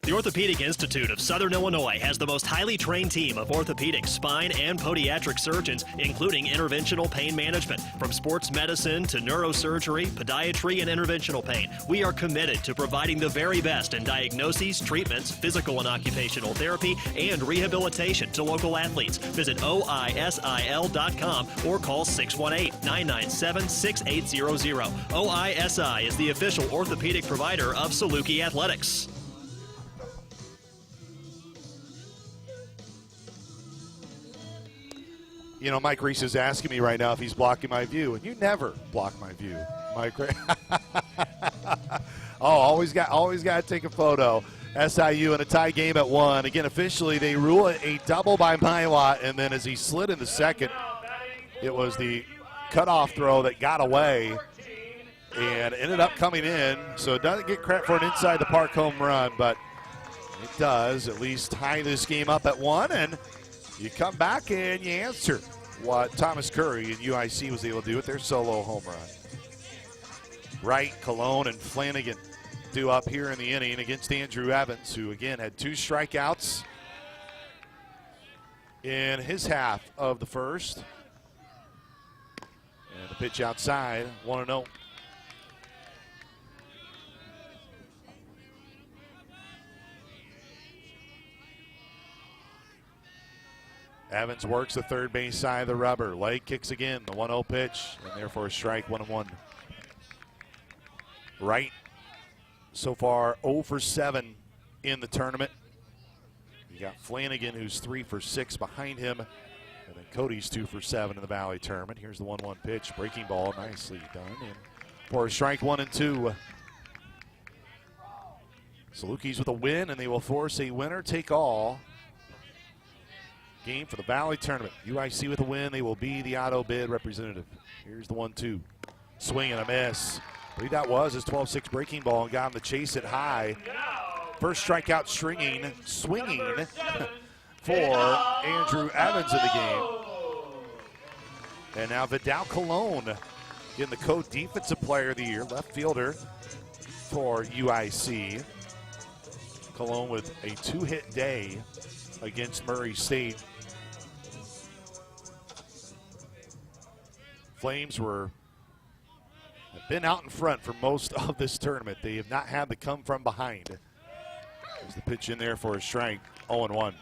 The Orthopedic Institute of Southern Illinois has the most highly trained team of orthopedic, spine, and podiatric surgeons, including interventional pain management. From sports medicine to neurosurgery, podiatry, and interventional pain, we are committed to providing the very best in diagnoses, treatments, physical and occupational therapy, and rehabilitation to local athletes. Visit oisil.com or call 618-997-6800. OISI is the official orthopedic provider of Saluki Athletics. You know, Mike Reese is asking me right now if he's blocking my view, and you never block my view, Mike. always got to take a photo. SIU in a tie game at 1. Again, officially they rule it a double by Mylott, and then as he slid in the second, it was the cutoff throw that got away and ended up coming in. So it doesn't get credit for an inside the park home run, but it does at least tie this game up at 1, and you come back and you answer what Thomas Curry and UIC was able to do with their solo home run. Wright, Cologne, and Flanagan due up here in the inning against Andrew Evans, who again had 2 strikeouts in his half of the first. And the pitch outside, 1-0. Evans works the third base side of the rubber. Leg kicks again, the 1-0 pitch, and therefore a strike, 1-1. Wright, so far 0 for 7 in the tournament. You got Flanagan, who's 3 for 6 behind him, and then Cody's 2 for 7 in the Valley tournament. Here's the 1-1 pitch, breaking ball, nicely done, and for a strike, 1-2. Salukis with a win, and they will force a winner-take-all game for the Valley tournament. UIC with a win, they will be the auto bid representative. Here's the 1-2. Swing and a miss. I believe that was his 12-6 breaking ball and got him to chase it high. First strikeout swinging for Andrew Evans in the game. And now Vidal Cologne getting the co-defensive player of the year, left fielder for UIC. Cologne with a 2-hit day against Murray State. Flames have been out in front for most of this tournament. They have not had to come from behind. There's the pitch in there for a strike, 0-1.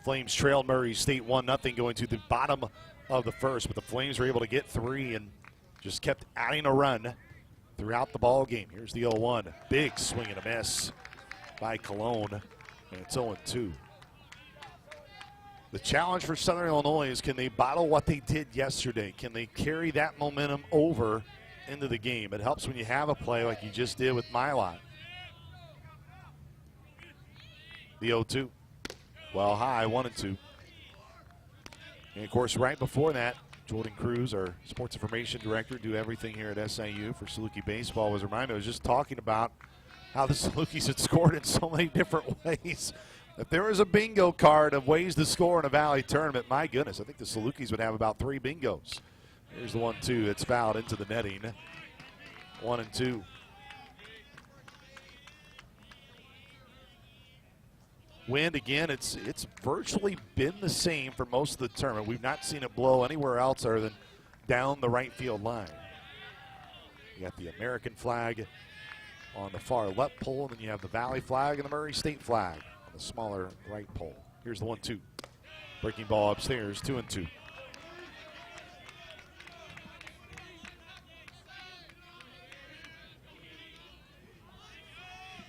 Flames trailed Murray State 1-0 going to the bottom of the first, but the Flames were able to get 3 and just kept adding a run throughout the ball game. Here's the 0-1. Big swing and a miss by Cologne, and it's 0-2. The challenge for Southern Illinois is, can they bottle what they did yesterday? Can they carry that momentum over into the game? It helps when you have a play like you just did with Mylott. The 0-2. Well high, 1-2. And of course, right before that, Jordan Cruz, our sports information director, do everything here at SIU for Saluki baseball, was reminded. I was just talking about how the Salukis had scored in so many different ways. If there was a bingo card of ways to score in a Valley tournament, my goodness, I think the Salukis would have about 3 bingos. Here's the 1-2 that's fouled into the netting. 1-2. Wind again, it's virtually been the same for most of the tournament. We've not seen it blow anywhere else other than down the right field line. You got the American flag on the far left pole, and then you have the Valley flag and the Murray State flag on the smaller right pole. Here's the 1-2. Breaking ball upstairs, 2-2.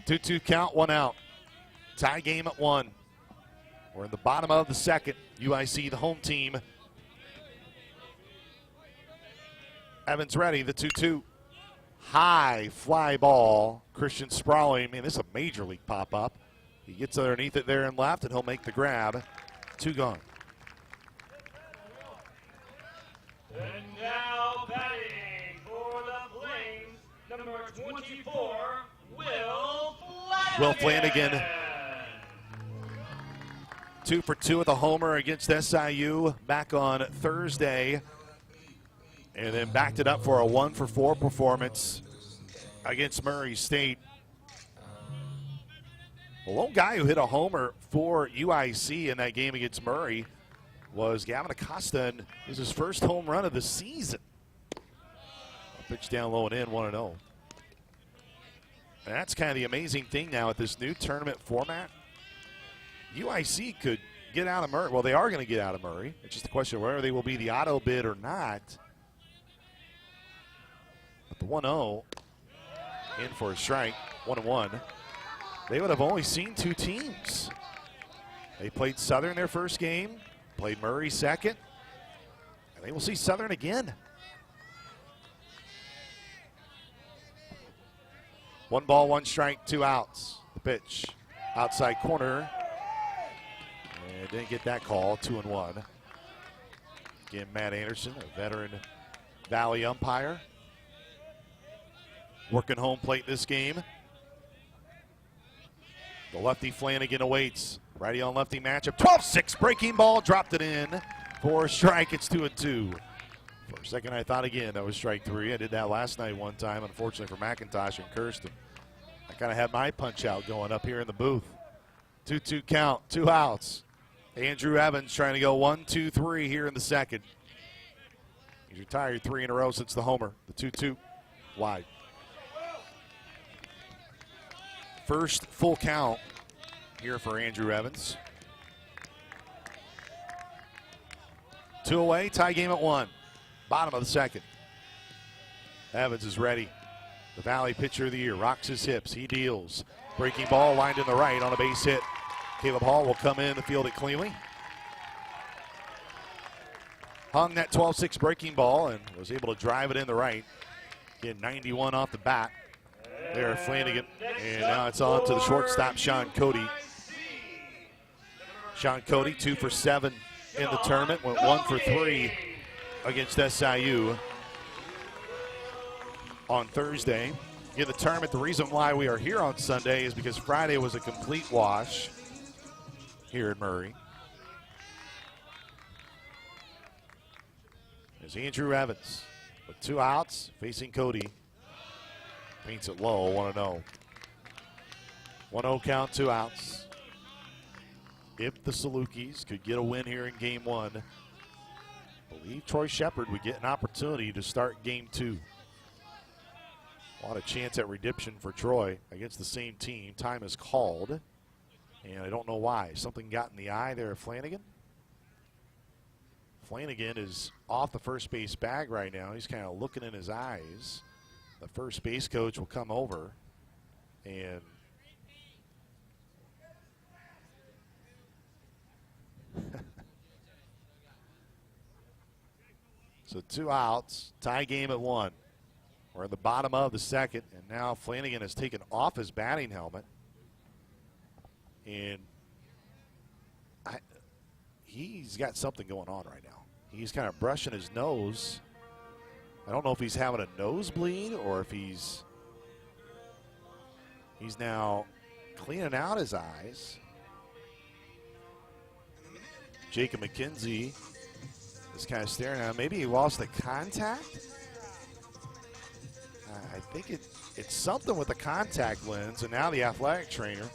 Two count, 1 out. Tie game at 1. We're in the bottom of the second. UIC, the home team. Evans ready, the 2-2. High fly ball. Christian Sprawley, man, this is a major league pop-up. He gets underneath it there and left, and he'll make the grab. 2 gone. And now batting for the Flames, number 24, Will Flanagan. 2 for 2 with a homer against SIU back on Thursday. and then backed it up for a 1-for-4 performance against Murray State. The lone guy who hit a homer for UIC in that game against Murray was Gavin Acosta, and it was his first home run of the season. Pitch down low and in, 1-0. And that's kind of the amazing thing now with this new tournament format. UIC could get out of Murray. Well, they are going to get out of Murray. It's just a question of whether they will be the auto bid or not. But the 1-0 in for a strike, 1-1. They would have only seen two teams. They played Southern their first game, played Murray second, and they will see Southern again. 1 ball, 1 strike, 2 outs. The pitch, outside corner. And didn't get that call, 2-1. Again, Matt Anderson, a veteran Valley umpire. Working home plate this game. The lefty Flanagan awaits. Righty on lefty matchup. 12-6 breaking ball, dropped it in for a strike. It's 2-2. For a second, I thought again that was strike 3. I did that last night one time, unfortunately for McIntosh and Kirsten. I kind of had my punch out going up here in the booth. 2-2 count, 2 outs. Andrew Evans trying to go 1-2-3 here in the second. He's retired 3 in a row since the homer. The 2-2 wide. First full count here for Andrew Evans. 2 away, tie game at 1. Bottom of the second. Evans is ready. The Valley pitcher of the year rocks his hips. He deals. Breaking ball lined in the right on a base hit. Caleb Hall will come in the field it cleanly. Hung that 12-6 breaking ball and was able to drive it in the right. Again, 91 off the bat. There, Flanagan. And now it's on to the shortstop, Sean Cody. Sean Cody, 2 for 7 in the tournament. Went 1 for 3 against SIU on Thursday. In the tournament, the reason why we are here on Sunday is because Friday was a complete wash here in Murray. There's Andrew Evans with 2 outs facing Cody. Paints it low, 1-0. 1-0 count, 2 outs. If the Salukis could get a win here in game 1, I believe Troy Shepard would get an opportunity to start game 2. A lot of chance at redemption for Troy against the same team. Time is called, and I don't know why. Something got in the eye there of Flanagan. Flanagan is off the first base bag right now. He's kind of looking in his eyes. The first base coach will come over and so 2 outs, tie game at 1. We're at the bottom of the second, and now Flanagan has taken off his batting helmet. And he's got something going on right now. He's kind of brushing his nose. I don't know if he's having a nosebleed or if he's now cleaning out his eyes. Jacob McKenzie is kind of staring at him. Maybe he lost the contact. I think it's something with the contact lens, and now the athletic trainer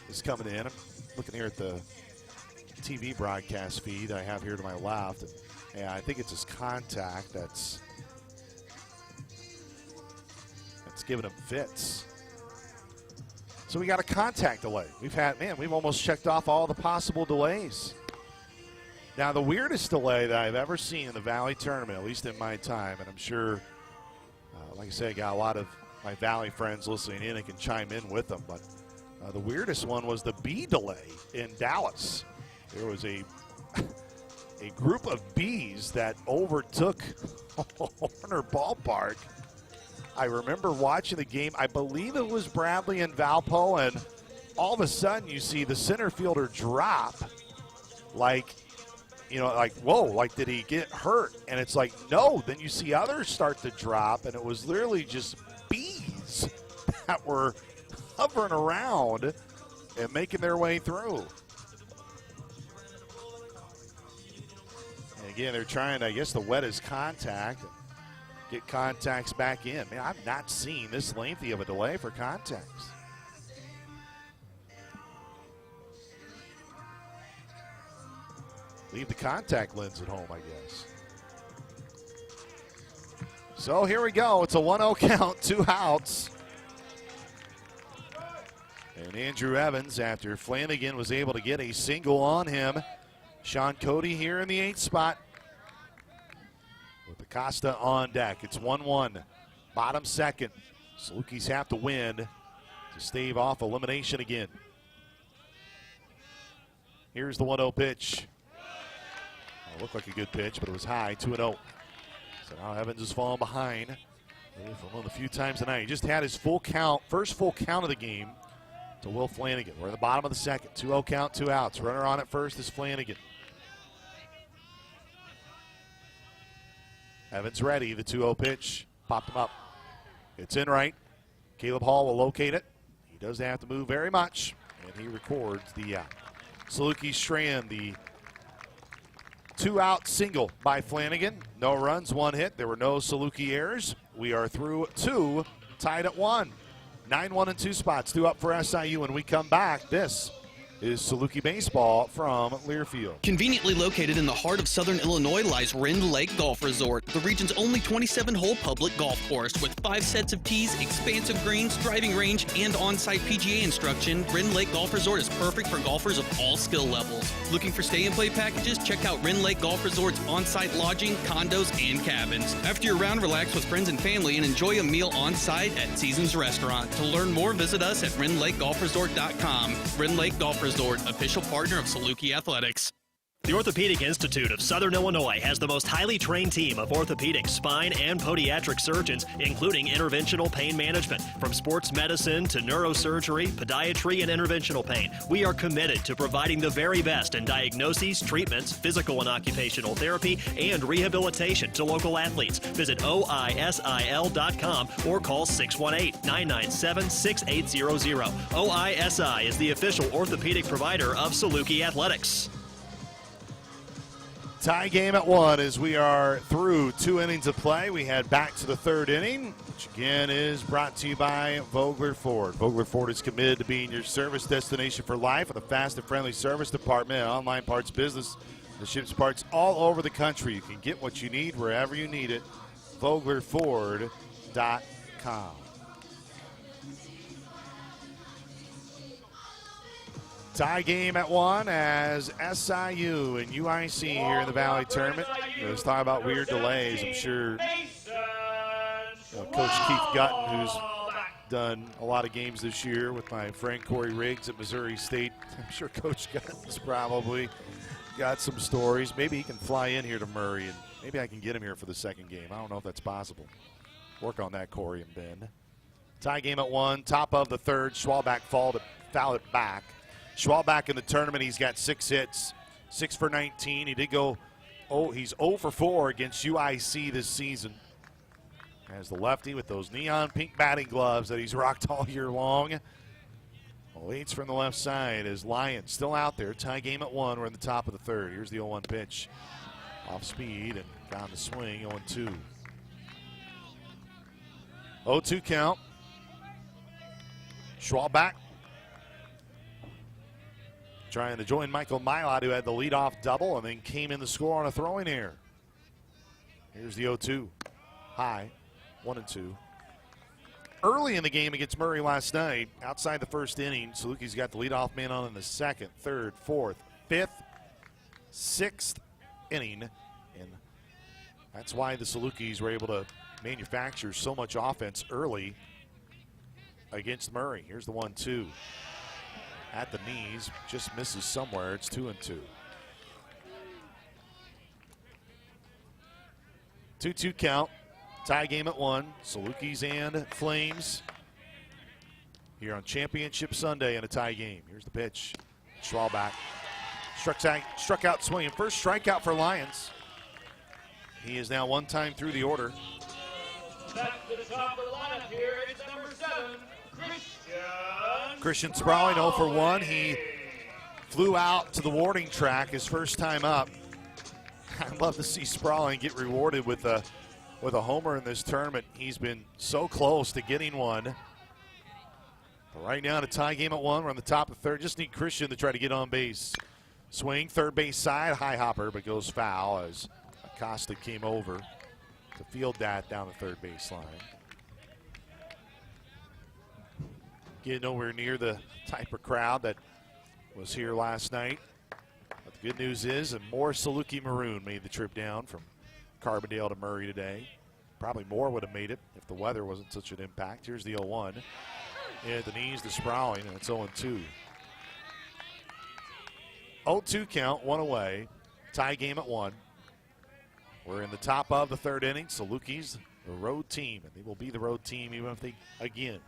is coming in. I'm looking here at the TV broadcast feed I have here to my left. And, yeah, I think it's his contact that's giving him fits. So we got a contact delay. We've almost checked off all the possible delays. Now, the weirdest delay that I've ever seen in the Valley tournament, at least in my time, and I'm sure, like I said, I got a lot of my Valley friends listening in and can chime in with them, but the weirdest one was the bee delay in Dallas. There was a group of bees that overtook Horner Ballpark. I remember watching the game. I believe it was Bradley and Valpo, and all of a sudden you see the center fielder drop like, whoa, like, did he get hurt? And it's like, no. Then you see others start to drop, and it was literally just bees that were hovering around and making their way through. And again, they're trying to, I guess, to wet his contact. get contacts back in. Man, I've not seen this lengthy of a delay for contacts. Leave the contact lens at home, I guess. So here we go. It's a 1-0 count, 2 outs. And Andrew Evans, after Flanagan was able to get a single on him. Sean Cody here in the 8th spot with Acosta on deck. It's 1-1, bottom second. Salukis have to win to stave off elimination again. Here's the 1-0 pitch. It looked like a good pitch, but it was high, 2-0. So now Evans is falling behind. For one of the few times tonight. He just had his full count, first full count of the game to Will Flanagan. We're in the bottom of the second. 2-0 count, 2 outs. Runner on at first is Flanagan. Evans ready. The 2-0 pitch. Popped him up. It's in right. Caleb Hall will locate it. He doesn't have to move very much. And he records the out. Saluki Strand, the 2-out single by Flanagan. No runs, 1 hit. There were no Saluki errors. We are through 2, tied at 1. 9-1 and 2 spots, 2 up for SIU. When we come back, this is Saluki baseball from Learfield. Conveniently located in the heart of southern Illinois lies Rend Lake Golf Resort, the region's only 27-hole public golf course with 5 sets of tees, expansive greens, driving range, and on-site PGA instruction. Rend Lake Golf Resort is perfect for golfers of all skill levels. Looking for stay-and-play packages? Check out Rend Lake Golf Resort's on-site lodging, condos, and cabins. After your round, relax with friends and family and enjoy a meal on-site at Seasons Restaurant. To learn more, visit us at RendLakeGolfResort.com. Rend Lake Golf Resort, official partner of Saluki Athletics. The Orthopedic Institute of Southern Illinois has the most highly trained team of orthopedic, spine, and podiatric surgeons, including interventional pain management. From sports medicine to neurosurgery, podiatry, and interventional pain, we are committed to providing the very best in diagnoses, treatments, physical and occupational therapy, and rehabilitation to local athletes. Visit OISIL.com or call 618-997-6800. OISI is the official orthopedic provider of Saluki Athletics. Tie game at 1 as we are through 2 innings of play. We head back to the 3rd inning, which again is brought to you by Vogler Ford. Vogler Ford is committed to being your service destination for life with a fast and friendly service department and online parts business that ships parts all over the country. You can get what you need wherever you need it. VoglerFord.com. Tie game at 1 as SIU and UIC here in the Valley Tournament. Let's talk about weird delays. I'm sure Coach Keith Gutton, who's done a lot of games this year with my friend Corey Riggs at Missouri State, I'm sure Coach Gutton's probably got some stories. Maybe he can fly in here to Murray, and maybe I can get him here for the second game. I don't know if that's possible. Work on that, Corey and Ben. Tie game at 1, top of the 3rd. Schwalbach fouled it back. Schwalbach in the tournament, he's got 6 hits, 6 for 19. He did go, he's 0 for 4 against UIC this season. As the lefty with those neon pink batting gloves that he's rocked all year long. Leads from the left side as Lyons still out there. Tie game at 1. We're in the top of the 3rd. Here's the 0-1 pitch. Off speed and down the swing, 0-2. 0-2 count. Schwalbach trying to join Michael Milot, who had the leadoff double and then came in the score on a throwing error. Here's the 0-2. High, 1-2. Early in the game against Murray last night, outside the 1st inning, Saluki's got the leadoff man on in the 2nd, 3rd, 4th, 5th, 6th inning. And that's why the Salukis were able to manufacture so much offense early against Murray. Here's the 1-2. At the knees, just misses somewhere. It's 2-2. 2-2 count. Tie game at 1. Salukis and Flames here on Championship Sunday in a tie game. Here's the pitch. Schwalbach struck out swinging. First strikeout for Lyons. He is now 1 time through the order. Back to the top of the lineup here. It's number 7, Christian Sprawling 0 for 1. He flew out to the warning track his first time up. I'd love to see Sprawling get rewarded with a with a homer in this tournament. He's been so close to getting one. But right now, in a tie game at 1, we're on the top of third. Just need Christian to try to get on base. Swing, third base side, high hopper, but goes foul as Acosta came over to field that down the third base line. Getting nowhere near the type of crowd that was here last night. But the good news is, and more Saluki Maroon made the trip down from Carbondale to Murray today. Probably more would have made it if the weather wasn't such an impact. Here's the 0-1. At the knees to Sprouling, and it's 0-2. 0-2 count, 1 away. Tie game at 1. We're in the top of the third inning. Salukis, the road team, and they will be the road team even if they, again,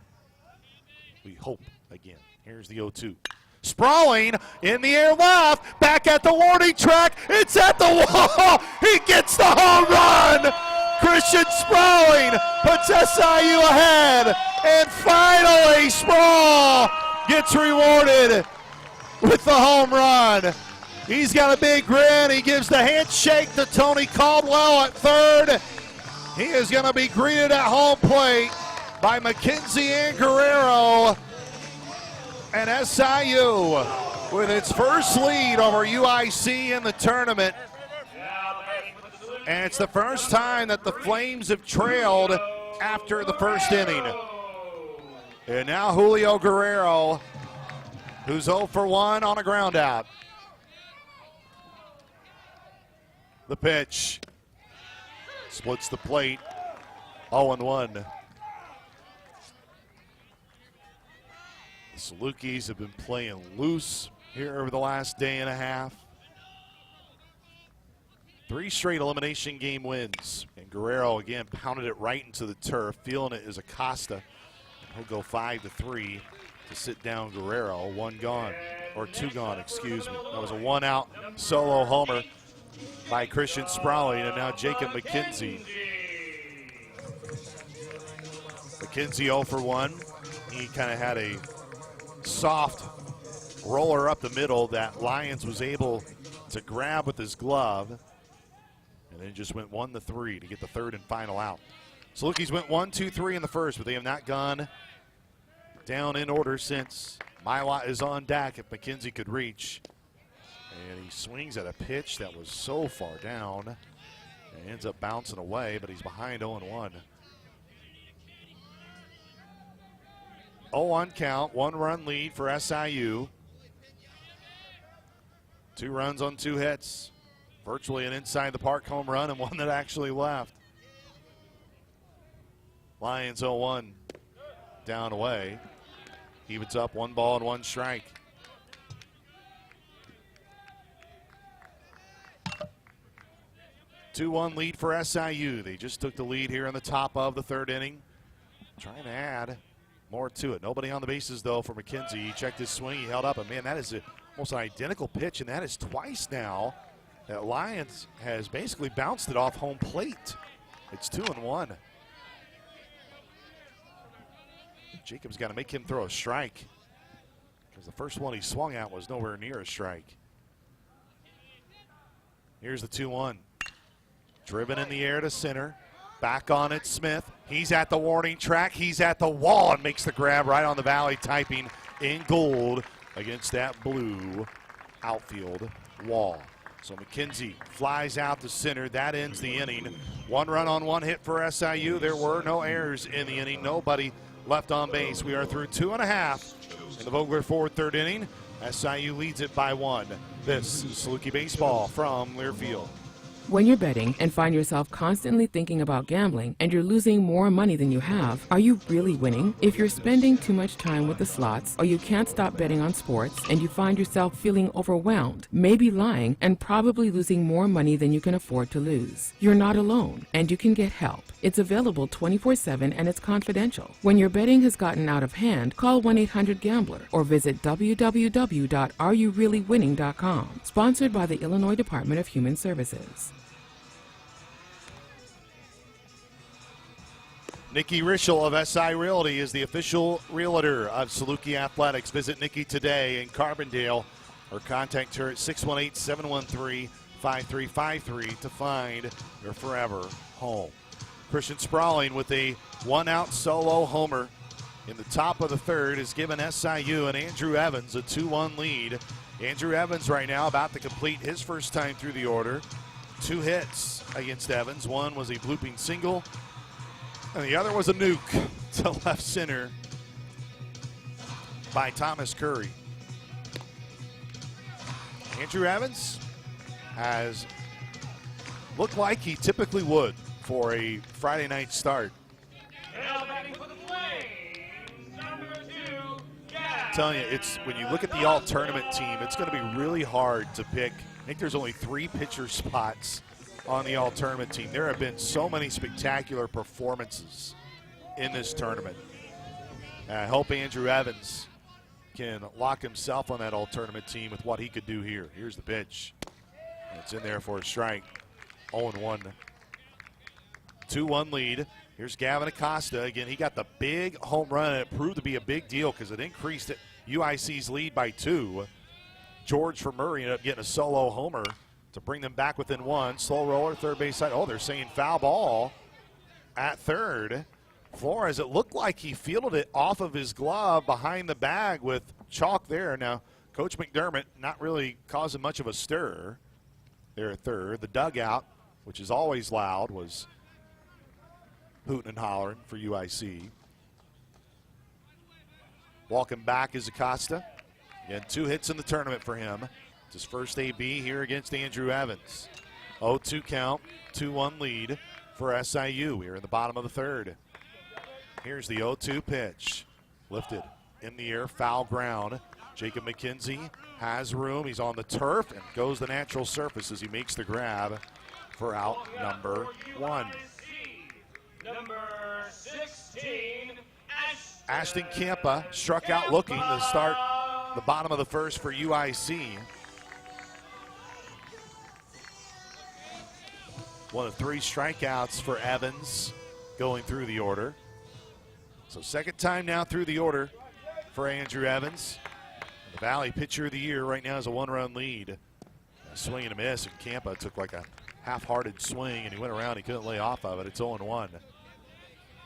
we hope again. Here's the 0-2. Sprawling in the air left, back at the warning track. It's at the wall. He gets the home run. Christian Sprawling puts SIU ahead. And finally, Sprawl gets rewarded with the home run. He's got a big grin. He gives the handshake to Tony Caldwell at third. He is going to be greeted at home plate by McKenzie and Guerrero. And SIU with its first lead over UIC in the tournament. And it's the first time that the Flames have trailed after the first inning. And now Julio Guerrero, who's 0 for 1 on a ground out. The pitch splits the plate, 0-1. The Salukis have been playing loose here over the last day and a half. 3 straight elimination game wins. And Guerrero again pounded it right into the turf. Feeling it is Acosta. He'll go 5-3 to sit down Guerrero. 1 gone, or 2 gone, excuse me. That was a 1-out solo homer by Christian Sprawling, and now Jacob McKenzie. McKenzie 0 for 1. He kind of had a soft roller up the middle that Lyons was able to grab with his glove, and then just went 1-3 to get the third and final out. Salukis went 1-2-3 in the first, but they have not gone down in order since. Mylott is on deck if McKenzie could reach. And he swings at a pitch that was so far down and ends up bouncing away, but he's behind 0-1. 0-1 count, 1-run lead for SIU. 2 runs on 2 hits. Virtually an inside the park home run and one that actually left. Lions 0-1 down away. Evens up 1 ball and 1 strike. Two-1 lead for SIU. They just took the lead here in the top of the third inning. Trying to add more to it. Nobody on the bases, though, for McKenzie. He checked his swing. He held up. And, man, that is almost an identical pitch, and that is twice now that Lyons has basically bounced it off home plate. It's 2-1. Jacob's got to make him throw a strike because the first one he swung at was nowhere near a strike. Here's the 2-1. Driven in the air to center. Back on it, Smith. He's at the warning track. He's at the wall and makes the grab right on the Valley, typing in gold against that blue outfield wall. So McKenzie flies out to center. That ends the inning. 1 run on 1 hit for SIU. There were no errors in the inning. Nobody left on base. We are through 2.5 in the Vogler Ford third inning. SIU leads it by 1. This is Saluki Baseball from Learfield. When you're betting and find yourself constantly thinking about gambling and you're losing more money than you have, are you really winning? If you're spending too much time with the slots or you can't stop betting on sports and you find yourself feeling overwhelmed, maybe lying, and probably losing more money than you can afford to lose, you're not alone and you can get help. It's available 24/7 and it's confidential. When your betting has gotten out of hand, call 1-800-GAMBLER or visit www.areyoureallywinning.com. Sponsored by the Illinois Department of Human Services. Nikki Rischel of SI Realty is the official realtor of Saluki Athletics. Visit Nikki today in Carbondale or contact her at 618-713-5353 to find your forever home. Christian Sprawling with a one-out solo homer in the top of the third has given SIU and Andrew Evans a 2-1 lead. Andrew Evans right now about to complete his first time through the order. 2 hits against Evans. One was a blooping single, and the other was a nuke to left center by Thomas Curry. Andrew Evans has looked like he typically would for a Friday night start. Now batting for the Flames, number 2, I'm telling you, it's when you look at the all-tournament team, it's going to be really hard to pick. I think there's only 3 pitcher spots on the all-tournament team. There have been so many spectacular performances in this tournament. I hope Andrew Evans can lock himself on that all-tournament team with what he could do here. Here's the pitch. It's in there for a strike. 0-1. 2-1 lead. Here's Gavin Acosta. Again, he got the big home run, and it proved to be a big deal because it increased UIC's lead by 2. George for Murray ended up getting a solo homer to bring them back within 1. Slow roller, third base side. Oh, they're saying foul ball at third. Flores, it looked like he fielded it off of his glove behind the bag with chalk there. Now, Coach McDermott not really causing much of a stir there at third. The dugout, which is always loud, was hooting and hollering for UIC. Walking back is Acosta. Again, 2 hits in the tournament for him. It's his first AB here against Andrew Evans. 0-2 count, 2-1 lead for SIU. We're in the bottom of the third. Here's the 0-2 pitch. Lifted in the air, foul ground. Jacob McKenzie has room. He's on the turf and goes the natural surface as he makes the grab for out number 1. number 16, Ashton Campa struck out looking to start the bottom of the first for UIC. One of 3 strikeouts for Evans going through the order. So second time now through the order for Andrew Evans. The Valley Pitcher of the Year right now is a 1-run lead. A swing and a miss, and Campa took like a half-hearted swing, and he went around. He couldn't lay off of it. It's 0-1.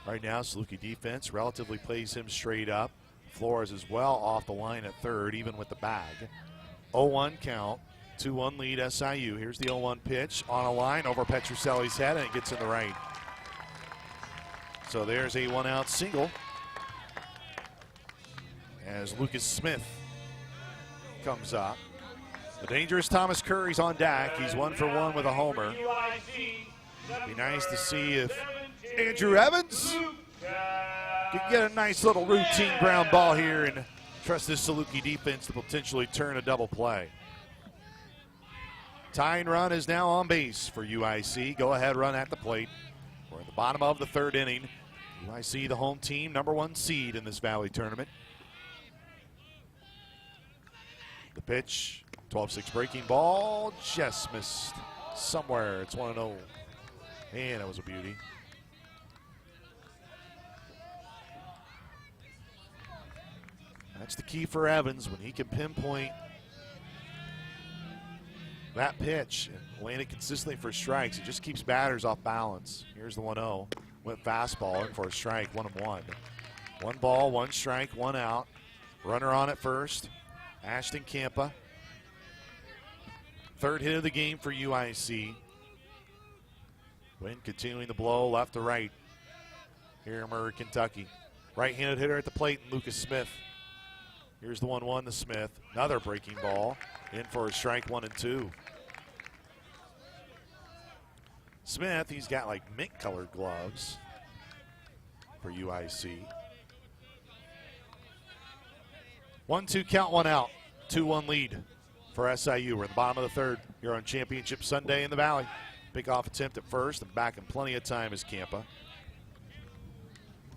Right now, Saluki defense relatively plays him straight up. Flores is well off the line at third, even with the bag. 0-1 count, 2-1 lead SIU. Here's the 0-1 pitch on a line over Petrucelli's head, and it gets in the right. So there's a 1-out single as Lucas Smith comes up. The dangerous Thomas Curry's on deck. He's 1 for 1 with a homer. Be nice to see if Andrew Evans can get a nice little routine ground ball here and trust this Saluki defense to potentially turn a double play. Tying run is now on base for UIC. Go ahead run at the plate. We're at the bottom of the third inning. UIC, the home team, number 1 seed in this Valley tournament. The pitch, 12-6 breaking ball, just missed somewhere. It's 1-0. And that was a beauty. That's the key for Evans when he can pinpoint that pitch and land it consistently for strikes. It just keeps batters off balance. Here's the 1-0. Went fastball in for a strike, 1-1. 1 ball, 1 strike, 1 out. Runner on at first. Ashton Campa. Third hit of the game for UIC. Wind continuing to blow left to right here in Murray, Kentucky. Right-handed hitter at the plate, Lucas Smith. Here's the 1-1 to Smith. Another breaking ball in for a strike, 1-2. Smith, he's got like mint-colored gloves for UIC. 1-2 count, 1 out. 2-1 lead for SIU. We're in the bottom of the third here on Championship Sunday in the Valley. Pick-off attempt at first and back in plenty of time is Campa.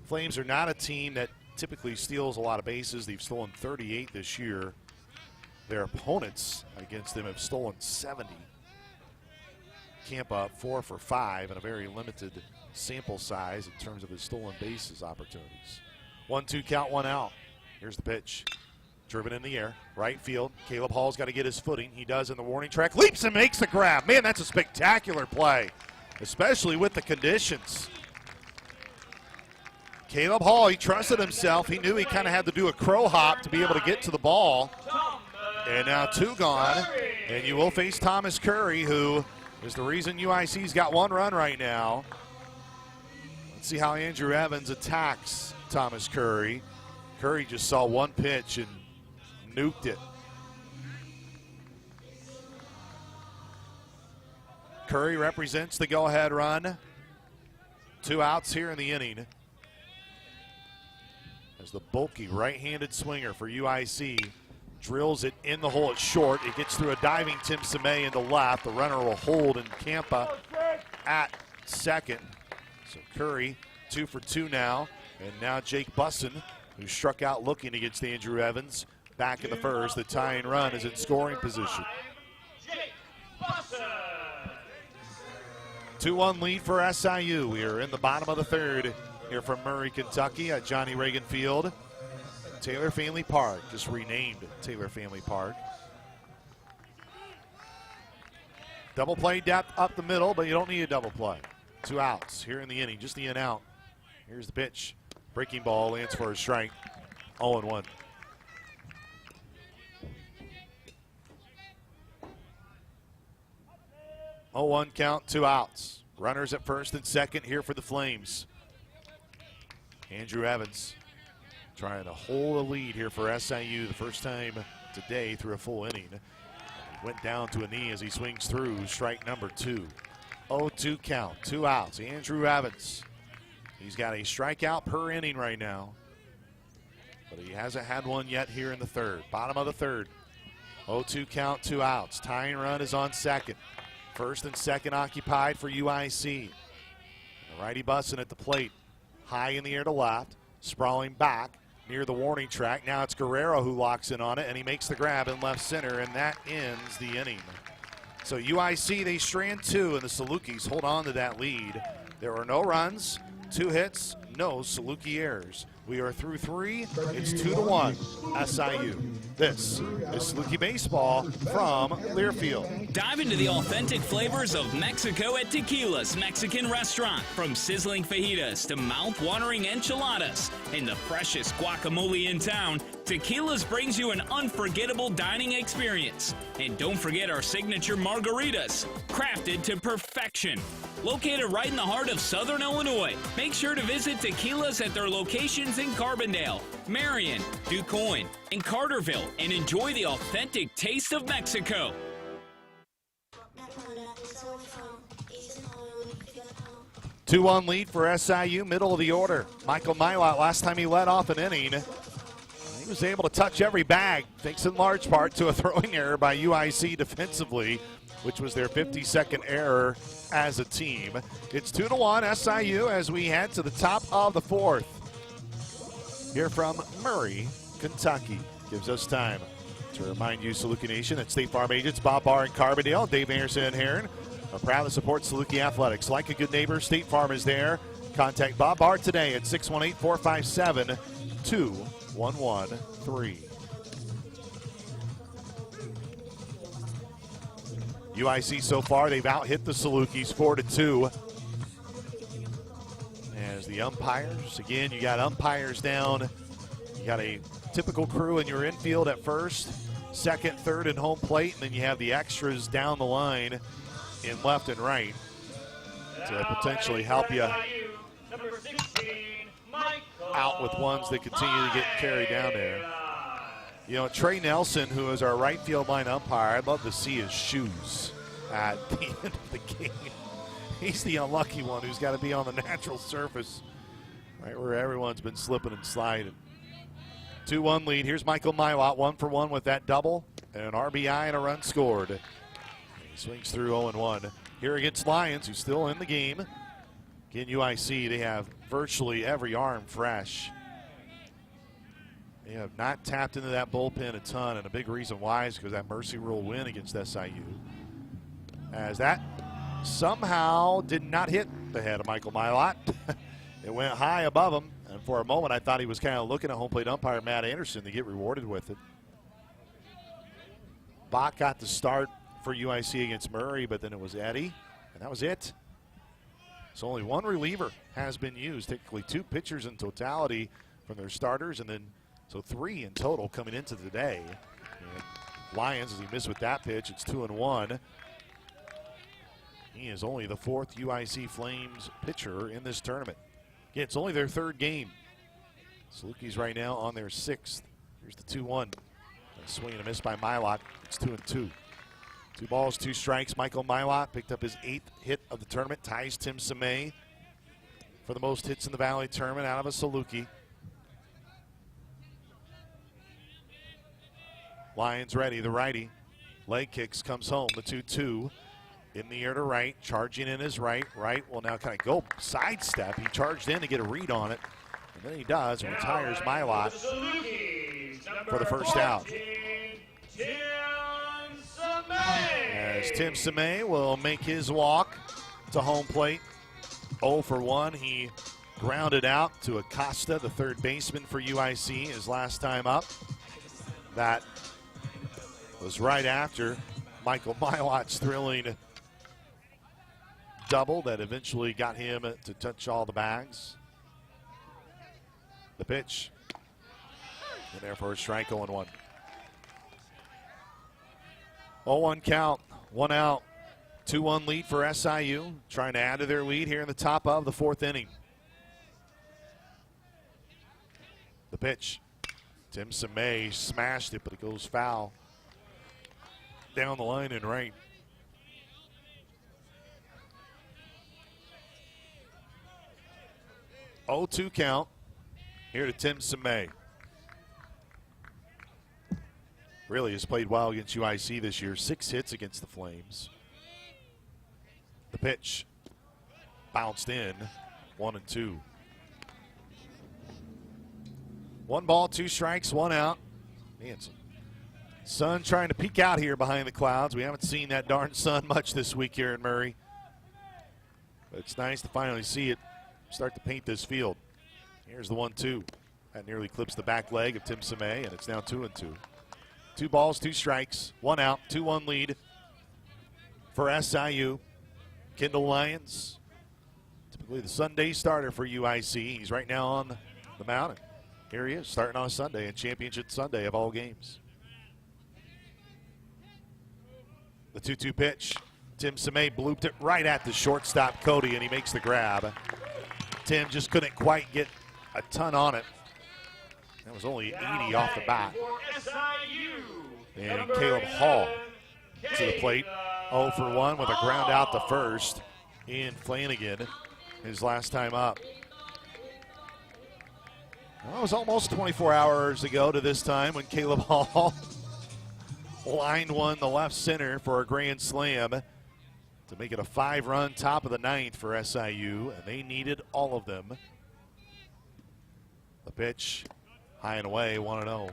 Flames are not a team that typically steals a lot of bases. They've stolen 38 this year. Their opponents against them have stolen 70. Campa 4 for 5 in a very limited sample size in terms of his stolen bases opportunities. 1-2 count, 1 out. Here's the pitch. Driven in the air, right field. Caleb Hall's got to get his footing. He does in the warning track. Leaps and makes the grab. Man, that's a spectacular play, especially with the conditions. Caleb Hall, he trusted himself. He knew he kind of had to do a crow hop to be able to get to the ball. And now 2 gone. And you will face Thomas Curry, who is the reason UIC's got 1 run right now. Let's see how Andrew Evans attacks Thomas Curry. Curry just saw 1 pitch and nuked it. Curry represents the go-ahead run. 2 outs here in the inning. As the bulky right-handed swinger for UIC drills it in the hole at short. It gets through a diving Tim Samay into left. The runner will hold, and Campa at second. So Curry 2 for 2 now. And now Jake Busson, who struck out looking against Andrew Evans, back in the first. The tying run is in scoring position. 2-1 lead for SIU. We are in the bottom of the third here from Murray, Kentucky at Johnny Reagan Field. Taylor Family Park, just renamed Taylor Family Park. Double play depth up the middle, but you don't need a double play. 2 outs here in the inning, just the in out. Here's the pitch. Breaking ball lands for a strike. 0-1. Oh, 0-1 count, 2 outs. Runners at first and second here for the Flames. Andrew Evans trying to hold a lead here for SIU the first time today through a full inning. He went down to a knee as he swings through strike number 2. 0-2 count, 2 outs. Andrew Evans, he's got a strikeout per inning right now, but he hasn't had one yet here in the third. Bottom of the third. 0-2 count, 2 outs. Tying run is on second. First and second occupied for UIC. The righty Bussin at the plate. High in the air to left. Sprawling back near the warning track. Now it's Guerrero who locks in on it, and he makes the grab in left center, and that ends the inning. So UIC, they strand 2, and the Salukis hold on to that lead. There are no runs, 2 hits, no Saluki errors. We are through 3. It's 2-1 SIU. This is Saluki Baseball from Learfield. Dive into the authentic flavors of Mexico at Tequila's Mexican Restaurant. From sizzling fajitas to mouth-watering enchiladas and the freshest guacamole in town, Tequila's brings you an unforgettable dining experience. And don't forget our signature margaritas, crafted to perfection. Located right in the heart of Southern Illinois, make sure to visit Tequila's at their locations in Carbondale, Marion, DuQuoin, and Carterville, and enjoy the authentic taste of Mexico. 2-1 lead for SIU, middle of the order. Michael Milot, last time he led off an inning, he was able to touch every bag, thanks in large part to a throwing error by UIC defensively, which was their 52nd error as a team. It's 2-1 SIU as we head to the top of the fourth. Here from Murray, Kentucky. Gives us time to remind you, Saluki Nation, that State Farm agents Bob Barr and Carbondale, Dave Anderson and Heron are proud to support Saluki Athletics. Like a good neighbor, State Farm is there. Contact Bob Barr today at 618-457-2113. UIC so far, they've out-hit the Salukis 4-2. As the umpires, again, you got umpires down. You got a typical crew in your infield at first, second, third, and home plate, and then you have the extras down the line in left and right to potentially help you out with ones that continue to get carried down there. You know, Trey Nelson, who is our right field line umpire, I'd love to see his shoes at the end of the game. He's the unlucky one who's got to be on the natural surface, right where everyone's been slipping and sliding. 2-1 lead. Here's Michael Milot, 1 for 1 with that double, and an RBI and a run scored. He swings through 0-1. Here against Lions, who's still in the game. Again, UIC, they have virtually every arm fresh. They have not tapped into that bullpen a ton, and a big reason why is because that mercy rule win against SIU. As that somehow did not hit the head of Michael Milot. It went high above him, and for a moment I thought he was kind of looking at home plate umpire Matt Anderson to get rewarded with it. Bach got the start for UIC against Murray, but then it was Eddie, and that was it. So only one reliever has been used. Technically 2 pitchers in totality from their starters, and then so 3 in total coming into the day. And Lyons, as he missed with that pitch, it's 2-1. He is only the 4th UIC Flames pitcher in this tournament. Again, it's only their 3rd game. Salukis right now on their 6th. Here's the 2-1. A swing and a miss by Milot. It's 2-2. 2 balls, 2 strikes. Michael Milot picked up his 8th hit of the tournament. Ties Tim Samay for the most hits in the Valley tournament out of a Saluki. Lyons ready, the righty. Leg kicks, comes home. The 2-2 in the air to right. Charging in his right. Right will now kind of go sidestep. He charged in to get a read on it. And then he does and retires Milot for the first out. As Tim Samay will make his walk to home plate. 0 for 1. He grounded out to Acosta, the 3rd baseman for UIC, his last time up. That was right after Michael Milot's thrilling double that eventually got him to touch all the bags. The pitch. And there for a strike, 0-1. 0-1 count, 1 out. 2-1 lead for SIU, trying to add to their lead here in the top of the 4th inning. The pitch. Tim Samay smashed it, but it goes foul. Down the line and right. Oh, 2 count. Here to Tim Samay. Really has played well against UIC this year. 6 hits against the Flames. The pitch. Bounced in. 1-2. 1 ball, 2 strikes, 1 out. Man, sun trying to peek out here behind the clouds. We haven't seen that darn sun much this week here in Murray. But it's nice to finally see it start to paint this field. Here's the 1-2. That nearly clips the back leg of Tim Samay, and it's now 2-2. 2 balls, 2 strikes, 1 out, 2-1 lead for SIU. Kendall Lyons, typically the Sunday starter for UIC. He's right now on the mound. Here he is, starting on a Sunday, and Championship Sunday of all games. The 2-2 pitch. Tim Samay blooped it right at the shortstop, Cody, and he makes the grab. Tim just couldn't quite get a ton on it. That was only 80 off the bat. And Caleb Hall to the plate. 0 for 1 with a ground out to first. Ian Flanagan, his last time up. Well, it was almost 24 hours ago to this time when Caleb Hall lined one to left center for a grand slam to make it a 5-run top of the 9th for SIU, and they needed all of them. The pitch, high and away, 1-0.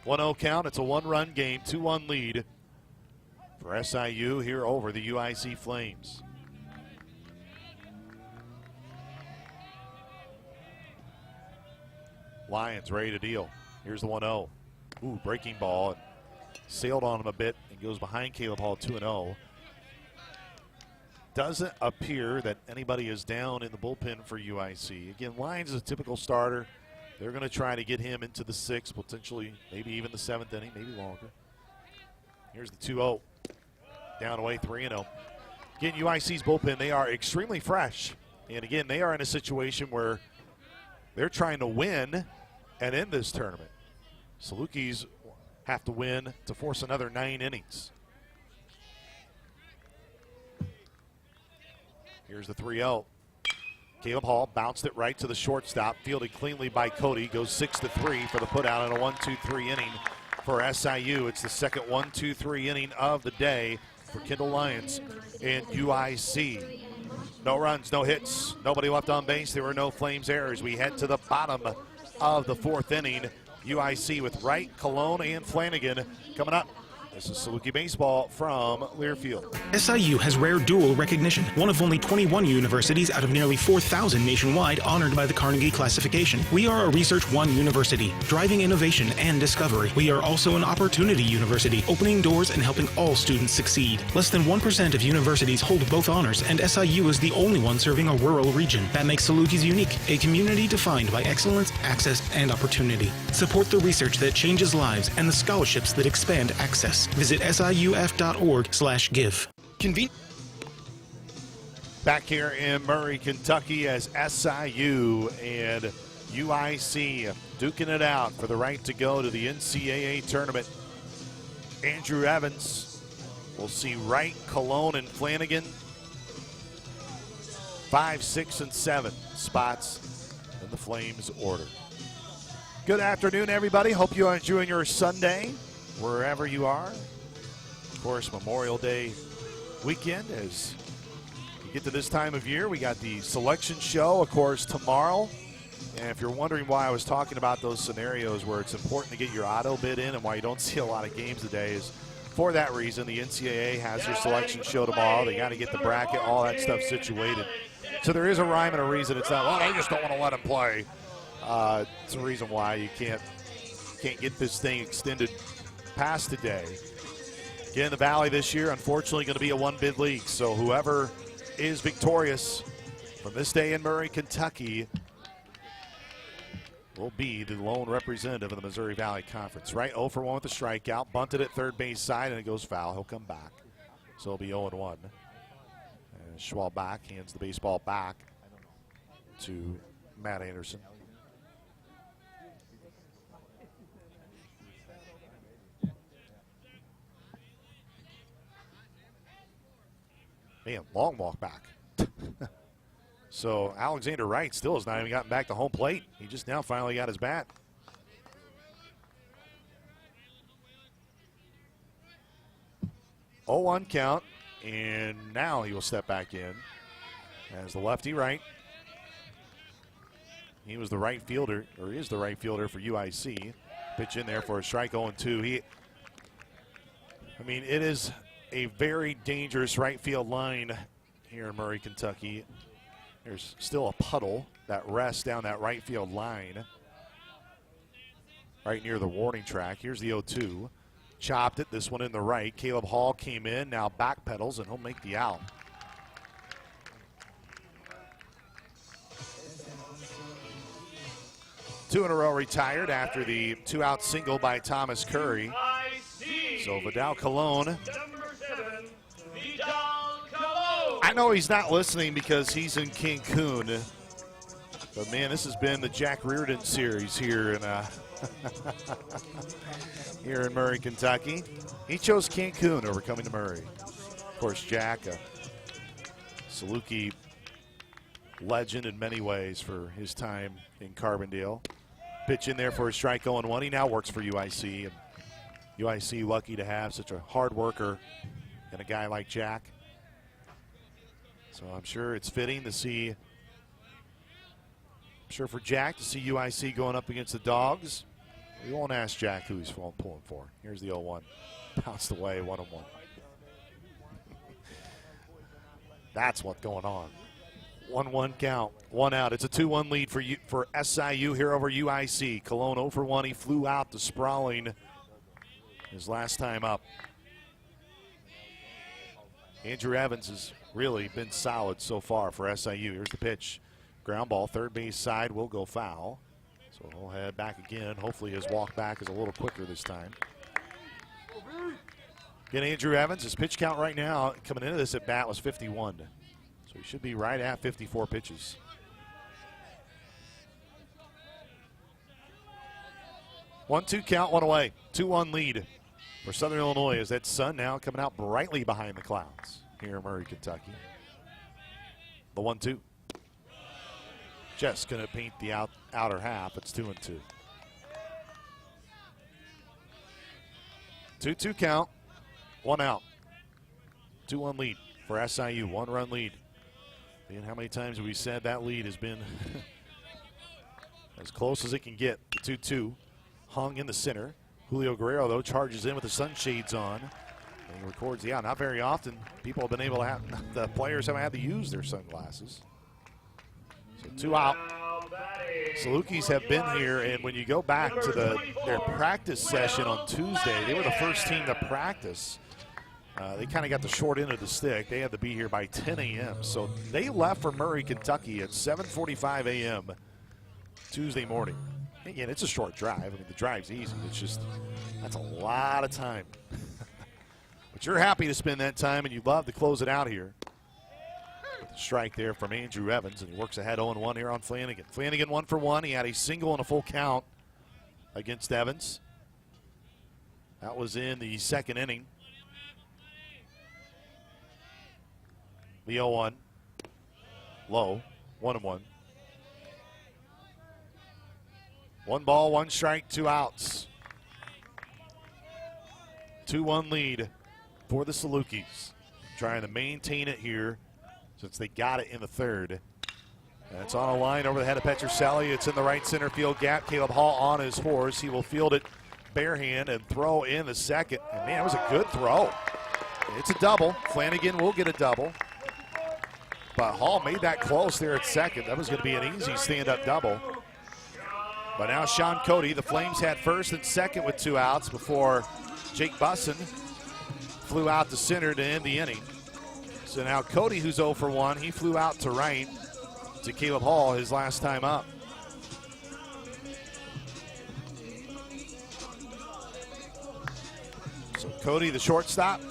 1-0 count, it's a 1-run game, 2-1 lead for SIU here over the UIC Flames. Lions ready to deal. Here's the 1-0. Ooh, breaking ball. Sailed on him a bit and goes behind Caleb Hall, 2-0. Doesn't appear that anybody is down in the bullpen for UIC. Again, Lyons is a typical starter. They're going to try to get him into the 6th, potentially maybe even the 7th inning, maybe longer. Here's the 2-0. Down away, 3-0. Again, UIC's bullpen, they are extremely fresh. And again, they are in a situation where they're trying to win and end this tournament. Salukis have to win to force another 9 innings. Here's the 3-0. Caleb Hall bounced it right to the shortstop, fielded cleanly by Cody, goes 6-3 for the putout in a 1-2-3 inning for SIU. It's the second 1-2-3 inning of the day for Kendall Lyons and UIC. No runs, no hits, nobody left on base. There were no Flames errors. We head to the bottom of the 4th inning. UIC with Wright, Cologne, and Flanagan coming up This is Saluki baseball from Learfield. SIU has rare dual recognition, one of only 21 universities out of nearly 4,000 nationwide honored by the Carnegie classification. We are a Research One university, driving innovation and discovery. We are also an opportunity university, opening doors and helping all students succeed. Less than 1% of universities hold both honors, and SIU is the only one serving a rural region. That makes Salukis unique, a community defined by excellence, access, and opportunity. Support the research that changes lives and the scholarships that expand access. Visit siuf.org/give. Back here in Murray, Kentucky, as SIU and UIC duking it out for the right to go to the NCAA tournament. Andrew Evans will see Wright, Cologne, and Flanagan. 5, 6, and 7 spots in the Flames order. Good afternoon, everybody. Hope you are enjoying your Sunday wherever you are. Of course, Memorial Day weekend. As we get to this time of year, we got the selection show, of course, tomorrow. And if you're wondering why I was talking about those scenarios where it's important to get your auto bid in and why you don't see a lot of games today, is for that reason. The NCAA has their selection show tomorrow. They got to get the bracket, all that stuff situated. So there is a rhyme and a reason. It's not, well, they just don't want to let him play. It's a reason why you can't get this thing extended past today. Again, the Valley this year, unfortunately, going to be a one-bid league. So whoever is victorious from this day in Murray, Kentucky, will be the lone representative of the Missouri Valley Conference. Right, 0 for 1 with the strikeout, bunted at third base side, and it goes foul. He'll come back. So it'll be 0-1. And Schwalbach hands the baseball back to Matt Anderson. Man, long walk back. So Alexander Wright still has not even gotten back to home plate. He just now finally got his bat. Oh, 1 count, and now he will step back in as the lefty right. He was the right fielder, or is the right fielder for UIC. Pitch in there for a strike, 0-2. It is a very dangerous right field line here in Murray, Kentucky. There's still a puddle that rests down that right field line right near the warning track. Here's the 0-2. Chopped it, this one in the right. Caleb Hall came in, now backpedals, and he'll make the out. Two in a row retired after the 2-out single by Thomas Curry. So Vidal Colon. I know he's not listening because he's in Cancun. But, man, this has been the Jack Reardon series here in here in Murray, Kentucky. He chose Cancun over coming to Murray. Of course, Jack, a Saluki legend in many ways for his time in Carbondale. Pitch in there for a strike, 0-1. He now works for UIC. And UIC lucky to have such a hard worker and a guy like Jack. So I'm sure it's fitting to see, I'm sure for Jack to see UIC going up against the Dogs. We won't ask Jack who he's pulling for. Here's the 0-1. Bounced away, 1-1. That's what's going on. 1-1 count, 1 out. It's a 2-1 lead for SIU here over UIC. Cologne 0 for 1. He flew out to sprawling his last time up. Andrew Evans has really been solid so far for SIU. Here's the pitch. Ground ball, third base side will go foul. So he'll head back again. Hopefully his walk back is a little quicker this time. Again, Andrew Evans, his pitch count right now coming into this at bat was 51. So he should be right at 54 pitches. One-two count, 1 away. 2-1 lead for Southern Illinois as that sun now coming out brightly behind the clouds here in Murray, Kentucky. The 1-2. Just going to paint the outer half. It's 2-2. 2-2 count, 1 out. 2-1 lead for SIU, 1-run lead. And how many times have we said that lead has been as close as it can get? The 2-2 hung in the center. Julio Guerrero, though, charges in with the sunshades on. And he records the out. Not very often people have been able to have, the players haven't had to use their sunglasses. So 2 out. Salukis have been here, and when you go back to their practice session on Tuesday, they were the first team to practice. They kind of got the short end of the stick. They had to be here by 10 a.m. So they left for Murray, Kentucky at 7:45 a.m. Tuesday morning. Again, it's a short drive. I mean, the drive's easy. It's just, that's a lot of time. But you're happy to spend that time, and you'd love to close it out here. With a strike there from Andrew Evans, and he works ahead 0-1 here on Flanagan. Flanagan 1 for 1. He had a single and a full count against Evans. That was in the second inning. The 0-1. Low. 1-1. 1 ball, 1 strike, 2 outs. 2-1 lead for the Salukis. Trying to maintain it here since they got it in the third. And it's on a line over the head of Petroselli. It's in the right center field gap. Caleb Hall on his horse. He will field it bare hand and throw in the second. And man, it was a good throw. It's a double. Flanagan will get a double. But Hall made that close there at second. That was going to be an easy stand-up double. But now Sean Cody, the Flames had first and second with 2 outs before Jake Busson flew out to center to end the inning. So now Cody, who's 0 for 1, he flew out to right to Caleb Hall his last time up. So Cody, the shortstop.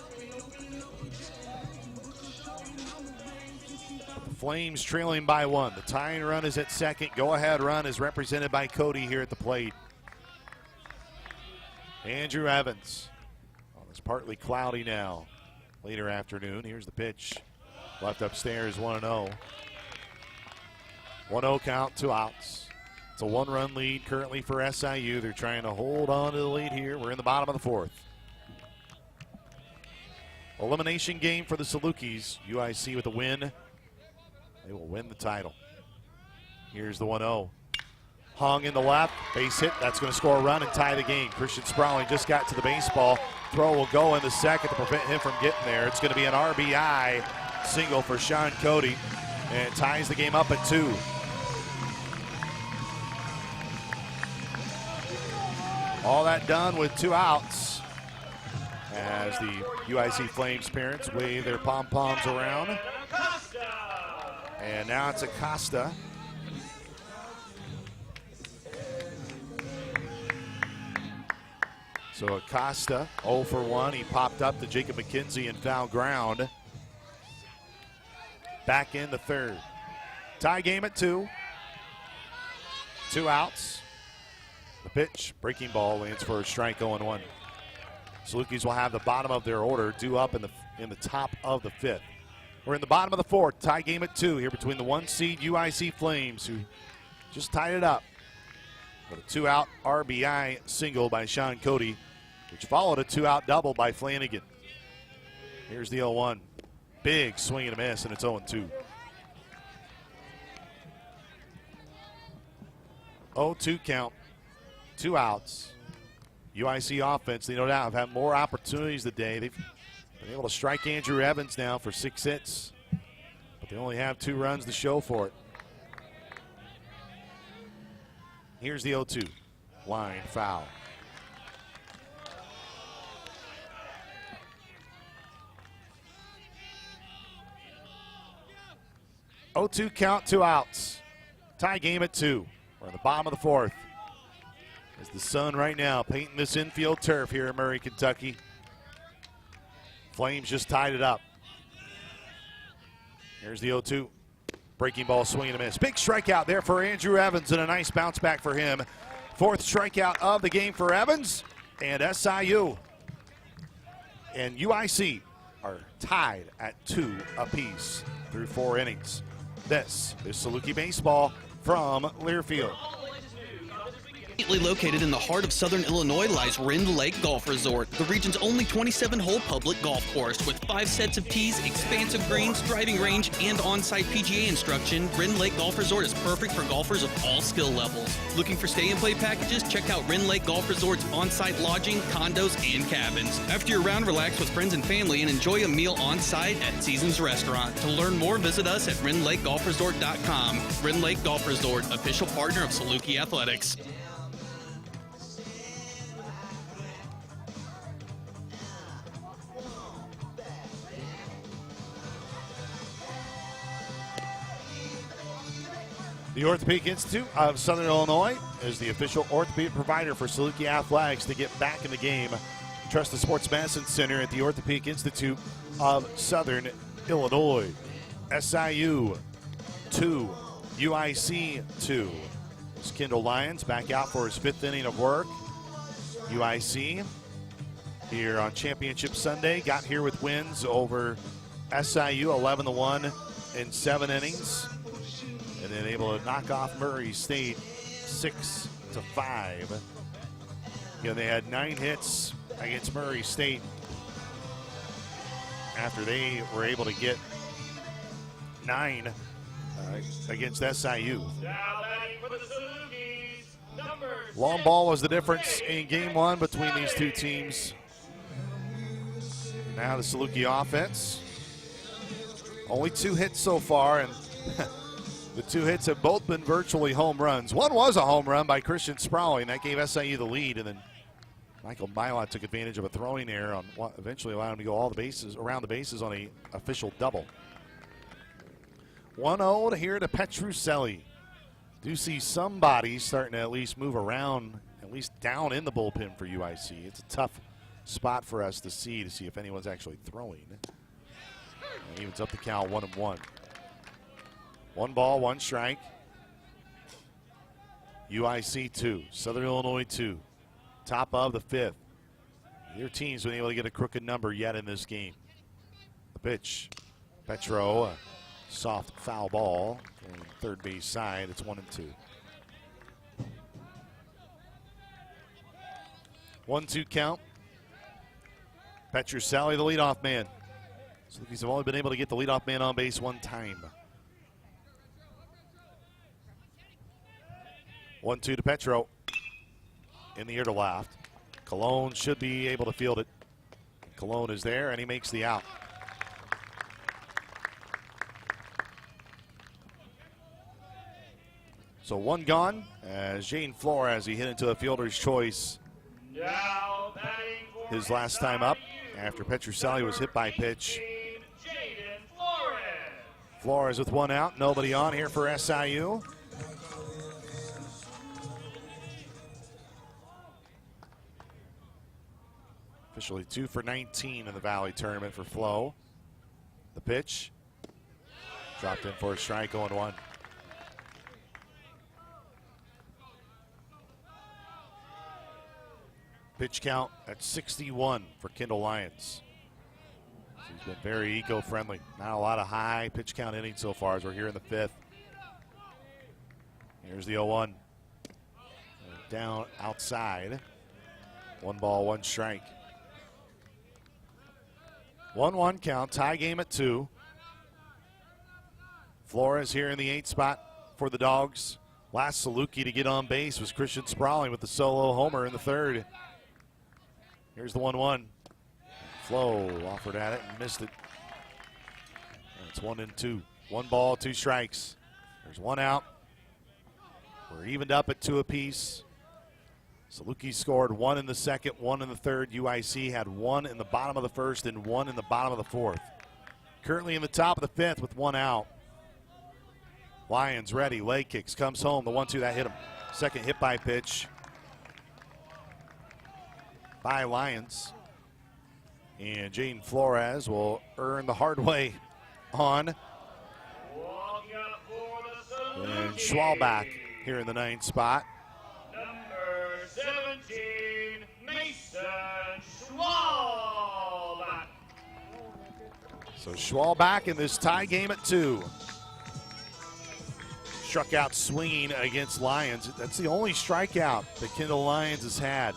Flames trailing by 1. The tying run is at second. Go-ahead run is represented by Cody here at the plate. Andrew Evans. Oh, it's partly cloudy now. Later afternoon. Here's the pitch. Left upstairs, 1-0. 1-0 count, 2 outs. It's a 1-run lead currently for SIU. They're trying to hold on to the lead here. We're in the bottom of the 4th. Elimination game for the Salukis. UIC with a win. They will win the title. Here's the 1-0. Hung in the left, base hit. That's going to score a run and tie the game. Christian Sprawling just got to the baseball. Throw will go in the second to prevent him from getting there. It's going to be an RBI single for Sean Cody, and it ties the game up at 2. All that done with 2 outs as the UIC Flames parents wave their pom-poms around. And now it's Acosta. So Acosta, 0 for 1. He popped up to Jacob McKenzie in foul ground. Back in the third. Tie game at 2. 2 outs. The pitch, breaking ball, lands for a strike, 0-1. Salukis will have the bottom of their order due up in the top of the 5th. We're in the bottom of the 4th. Tie game at 2 here between the 1 seed UIC Flames, who just tied it up with a 2-out RBI single by Sean Cody, which followed a 2-out double by Flanagan. Here's the 0-1. Big swing and a miss, and it's 0-2. 0-2 count. 2 outs. UIC offense, they no doubt have had more opportunities today. They've been able to strike Andrew Evans now for 6 hits, but they only have 2 runs to show for it. Here's the 0-2. Line foul. Oh, 2 count, 2 outs. Tie game at 2. We're in the bottom of the 4th. As the sun right now painting this infield turf here in Murray, Kentucky. Flames just tied it up. Here's the 0-2. Breaking ball, swing and a miss. Big strikeout there for Andrew Evans, and a nice bounce back for him. 4th strikeout of the game for Evans, and SIU and UIC are tied at 2 apiece through 4 innings. This is Saluki Baseball from Learfield. Located in the heart of southern Illinois lies Rend Lake Golf Resort, the region's only 27-hole public golf course with 5 sets of tees, expansive greens, driving range, and on-site PGA instruction. Rend Lake Golf Resort is perfect for golfers of all skill levels. Looking for stay-and-play packages? Check out Rend Lake Golf Resort's on-site lodging, condos, and cabins. After your round, relax with friends and family and enjoy a meal on-site at Seasons Restaurant. To learn more, visit us at RendLakeGolfResort.com. Rend Lake Golf Resort, official partner of Saluki Athletics. The Orthopedic Institute of Southern Illinois is the official orthopedic provider for Saluki Athletics. To get back in the game, trust the Sports Medicine Center at the Orthopedic Institute of Southern Illinois. SIU 2, UIC 2. It's Kendall Lyons back out for his 5th inning of work. UIC here on Championship Sunday got here with wins over SIU 11-1 in 7 innings. And then able to knock off Murray State 6-5. You know, they had 9 hits against Murray State after they were able to get 9 against SIU. Long ball was the difference in game 1 between these two teams. Now the Saluki offense. Only 2 hits so far, and the 2 hits have both been virtually home runs. One was a home run by Christian Sprawley, and that gave SIU the lead. And then Michael Milot took advantage of a throwing error on what eventually allowed him to go all the bases around the bases on a official double. 1-0 here to Petrucelli. Do see somebody starting to at least move around, at least down in the bullpen for UIC. It's a tough spot for us to see if anyone's actually throwing. And evens up the count 1-1. 1 ball, 1 strike. UIC 2, Southern Illinois 2. Top of the 5th. Neither team's been able to get a crooked number yet in this game. The pitch, Petro, a soft foul ball on third base side. It's 1-2. 1-2 count. Petrucelli, the leadoff man. Salukis have only been able to get the leadoff man on base 1 time. 1-2 to Petro. In the air to left. Cologne should be able to field it. Cologne is there, and he makes the out. So 1 gone as Jane Flores, he hit into a fielder's choice his last time up after Petrucelli was hit by pitch. Flores with 1 out, nobody on here for SIU. Officially 2 for 19 in the Valley Tournament for Flo. The pitch. Dropped in for a strike, 0-1. Pitch count at 61 for Kendall Lyons. So he's been very eco-friendly. Not a lot of high pitch count innings so far as we're here in the 5th. Here's the 0-1. Down outside. 1 ball, 1 strike. 1-1 count, tie game at 2. Flores here in the 8th spot for the Dogs. Last Saluki to get on base was Christian Sprawling with the solo homer in the 3rd. Here's the 1-1. Flo offered at it and missed it. And it's 1-2. 1 ball, 2 strikes. There's 1 out. We're evened up at 2 apiece. Saluki scored 1 in the 2nd, 1 in the 3rd. UIC had 1 in the bottom of the 1st and 1 in the bottom of the 4th. Currently in the top of the 5th with 1 out. Lyons ready, leg kicks, comes home. The 1-2 that hit him. Second hit by pitch by Lyons. And Jane Flores will earn the hard way on. And Schwalbach here in the 9th spot. Number 17, Mason Schwalbach. So Schwalbach in this tie game at 2. struck out swinging against Lyons. That's the only strikeout that Kendall Lyons has had.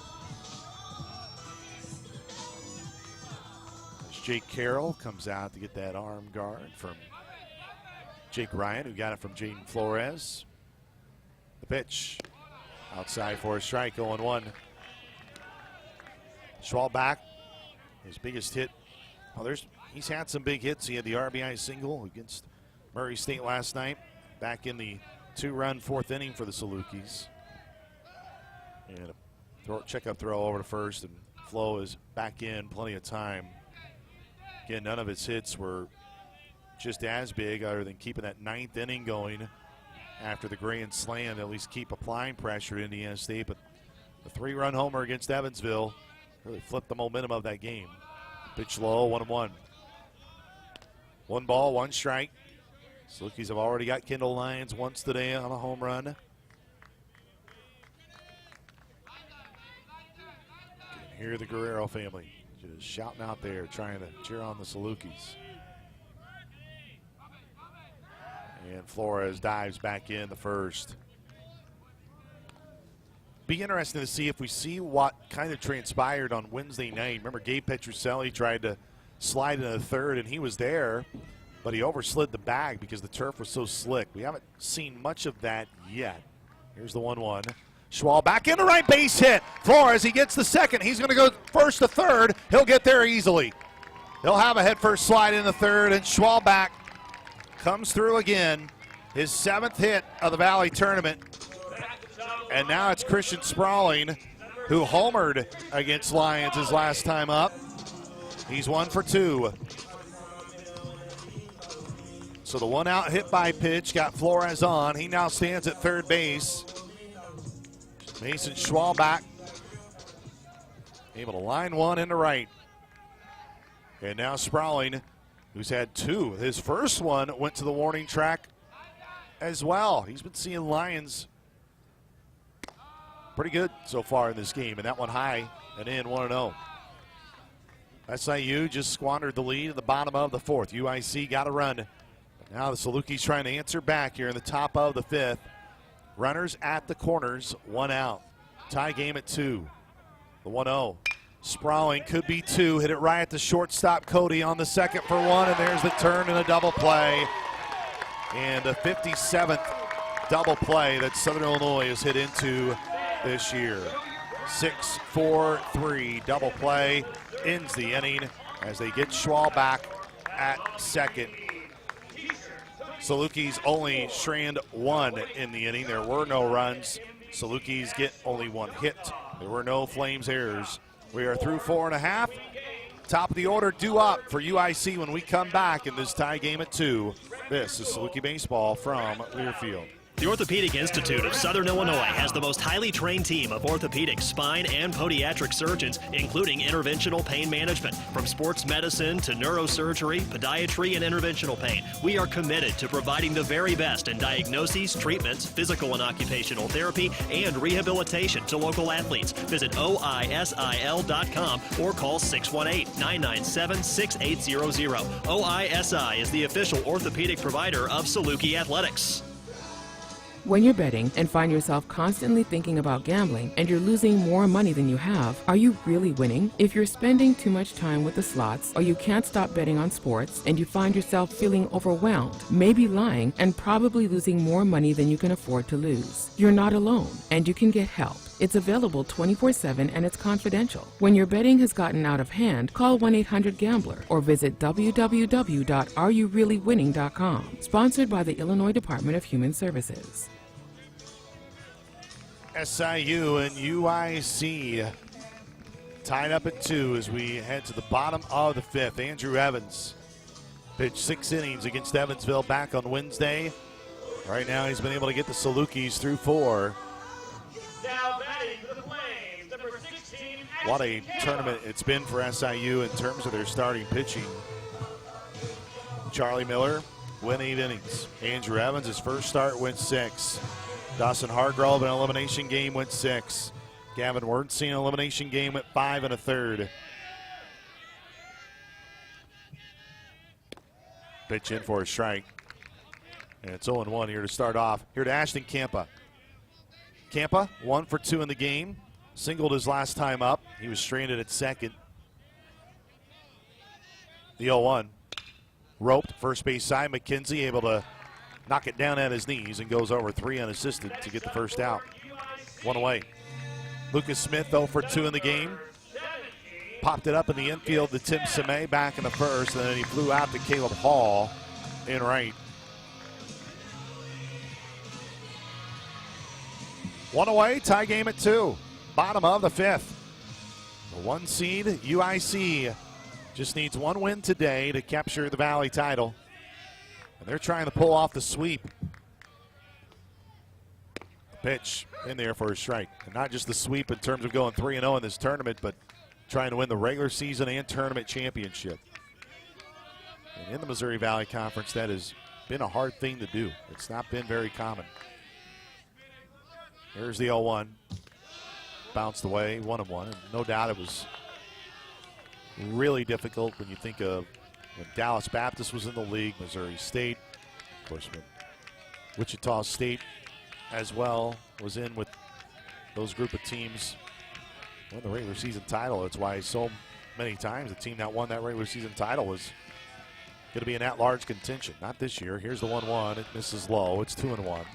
As Jake Carroll comes out to get that arm guard from Jake Ryan, who got it from Jaden Flores. The pitch outside for a strike, 0-1. Schwal back. His biggest hit. Oh, he's had some big hits. He had the RBI single against Murray State last night. Back in the 2-run 4th inning for the Salukis. And a checkup throw over to first, and Flo is back in, plenty of time. Again, none of his hits were just as big, other than keeping that 9th inning going after the grand slam, at least keep applying pressure at Indiana State. But the 3-run homer against Evansville really flipped the momentum of that game. Pitch low, 1-1. 1 ball, 1 strike. Salukis have already got Kendall Lyons once today on a home run. You can hear the Guerrero family just shouting out there, trying to cheer on the Salukis. And Flores dives back in the first. Be interesting to see if we see what kind of transpired on Wednesday night. Remember, Gabe Petrucelli tried to slide into the third, and he was there, but he overslid the bag because the turf was so slick. We haven't seen much of that yet. Here's the 1-1. Schwal back into right base hit. Flores, he gets the second. He's going to go first to third. He'll get there easily. He'll have a head-first slide in the third, and Schwal back comes through again. His 7th hit of the Valley Tournament. And now it's Christian Sprawling, who homered against Lyons his last time up. He's 1 for 2. So the 1-out hit by pitch got Flores on. He now stands at third base. Mason Schwal back, able to line one into right. And now Sprawling, who's had 2. His first one went to the warning track as well. He's been seeing Lyons pretty good so far in this game, and that one high and in, 1-0. SIU just squandered the lead at the bottom of the 4th. UIC got a run. But now the Salukis trying to answer back here in the top of the 5th. Runners at the corners, 1 out. Tie game at 2. The 1-0. Sprawling could be 2. Hit it right at the shortstop, Cody, on the second for 1, and there's the turn and a double play. And the 57th double play that Southern Illinois has hit into this year. 6-4-3 double play ends the inning as they get Schwal back at second. Salukis only strand 1 in the inning. There were no runs. Salukis get only 1 hit. There were no Flames errors. We are through 4.5. Top of the order due up for UIC when we come back in this tie game at 2. This is Saluki Baseball from Learfield. The Orthopedic Institute of Southern Illinois has the most highly trained team of orthopedic, spine, and podiatric surgeons, including interventional pain management. From sports medicine to neurosurgery, podiatry, and interventional pain, we are committed to providing the very best in diagnoses, treatments, physical and occupational therapy, and rehabilitation to local athletes. Visit OISIL.com or call 618-997-6800. OISI is the official orthopedic provider of Saluki Athletics. When you're betting and find yourself constantly thinking about gambling and you're losing more money than you have, are you really winning? If you're spending too much time with the slots or you can't stop betting on sports and you find yourself feeling overwhelmed, maybe lying, and probably losing more money than you can afford to lose, you're not alone and you can get help. It's available 24/7 and it's confidential. When your betting has gotten out of hand, call 1-800-GAMBLER or visit www.areyoureallywinning.com. Sponsored by the Illinois Department of Human Services. SIU and UIC tied up at 2 as we head to the bottom of the 5th. Andrew Evans pitched 6 innings against Evansville back on Wednesday. Right now he's been able to get the Salukis through 4. Now batting for the Flames, number 16. What a tournament it's been for SIU in terms of their starting pitching. Charlie Miller went 8 innings. Andrew Evans, his first start, went 6. Dawson Hargrove, an elimination game, went 6. Gavin Wernstein, an elimination game, went 5 1/3. Pitch in for a strike. And it's 0-1 here to start off. Here to Ashton Campa. Campa, 1 for 2 in the game. Singled his last time up. He was stranded at second. The 0-1. Roped, first base side. McKenzie able to knock it down at his knees and goes over 3 unassisted to get the first out. 1 away. Lucas Smith 0 for 2 in the game. Popped it up in the infield to Tim Semay back in the first, and then he flew out to Caleb Hall in right. 1 away, tie game at 2. Bottom of the 5th. The 1 seed, UIC, just needs 1 win today to capture the Valley title. And they're trying to pull off the sweep. The pitch in there for a strike. And not just the sweep in terms of going 3-0 in this tournament, but trying to win the regular season and tournament championship. And in the Missouri Valley Conference, that has been a hard thing to do. It's not been very common. Here's the 0-1. Bounced away, 1-1. And no doubt it was really difficult when you think of when Dallas Baptist was in the league, Missouri State, of course, when Wichita State as well was in with those group of teams. Won the regular season title. That's why so many times the team that won that regular season title was going to be in at-large contention. Not this year. Here's the 1-1. It misses low. It's 2-1.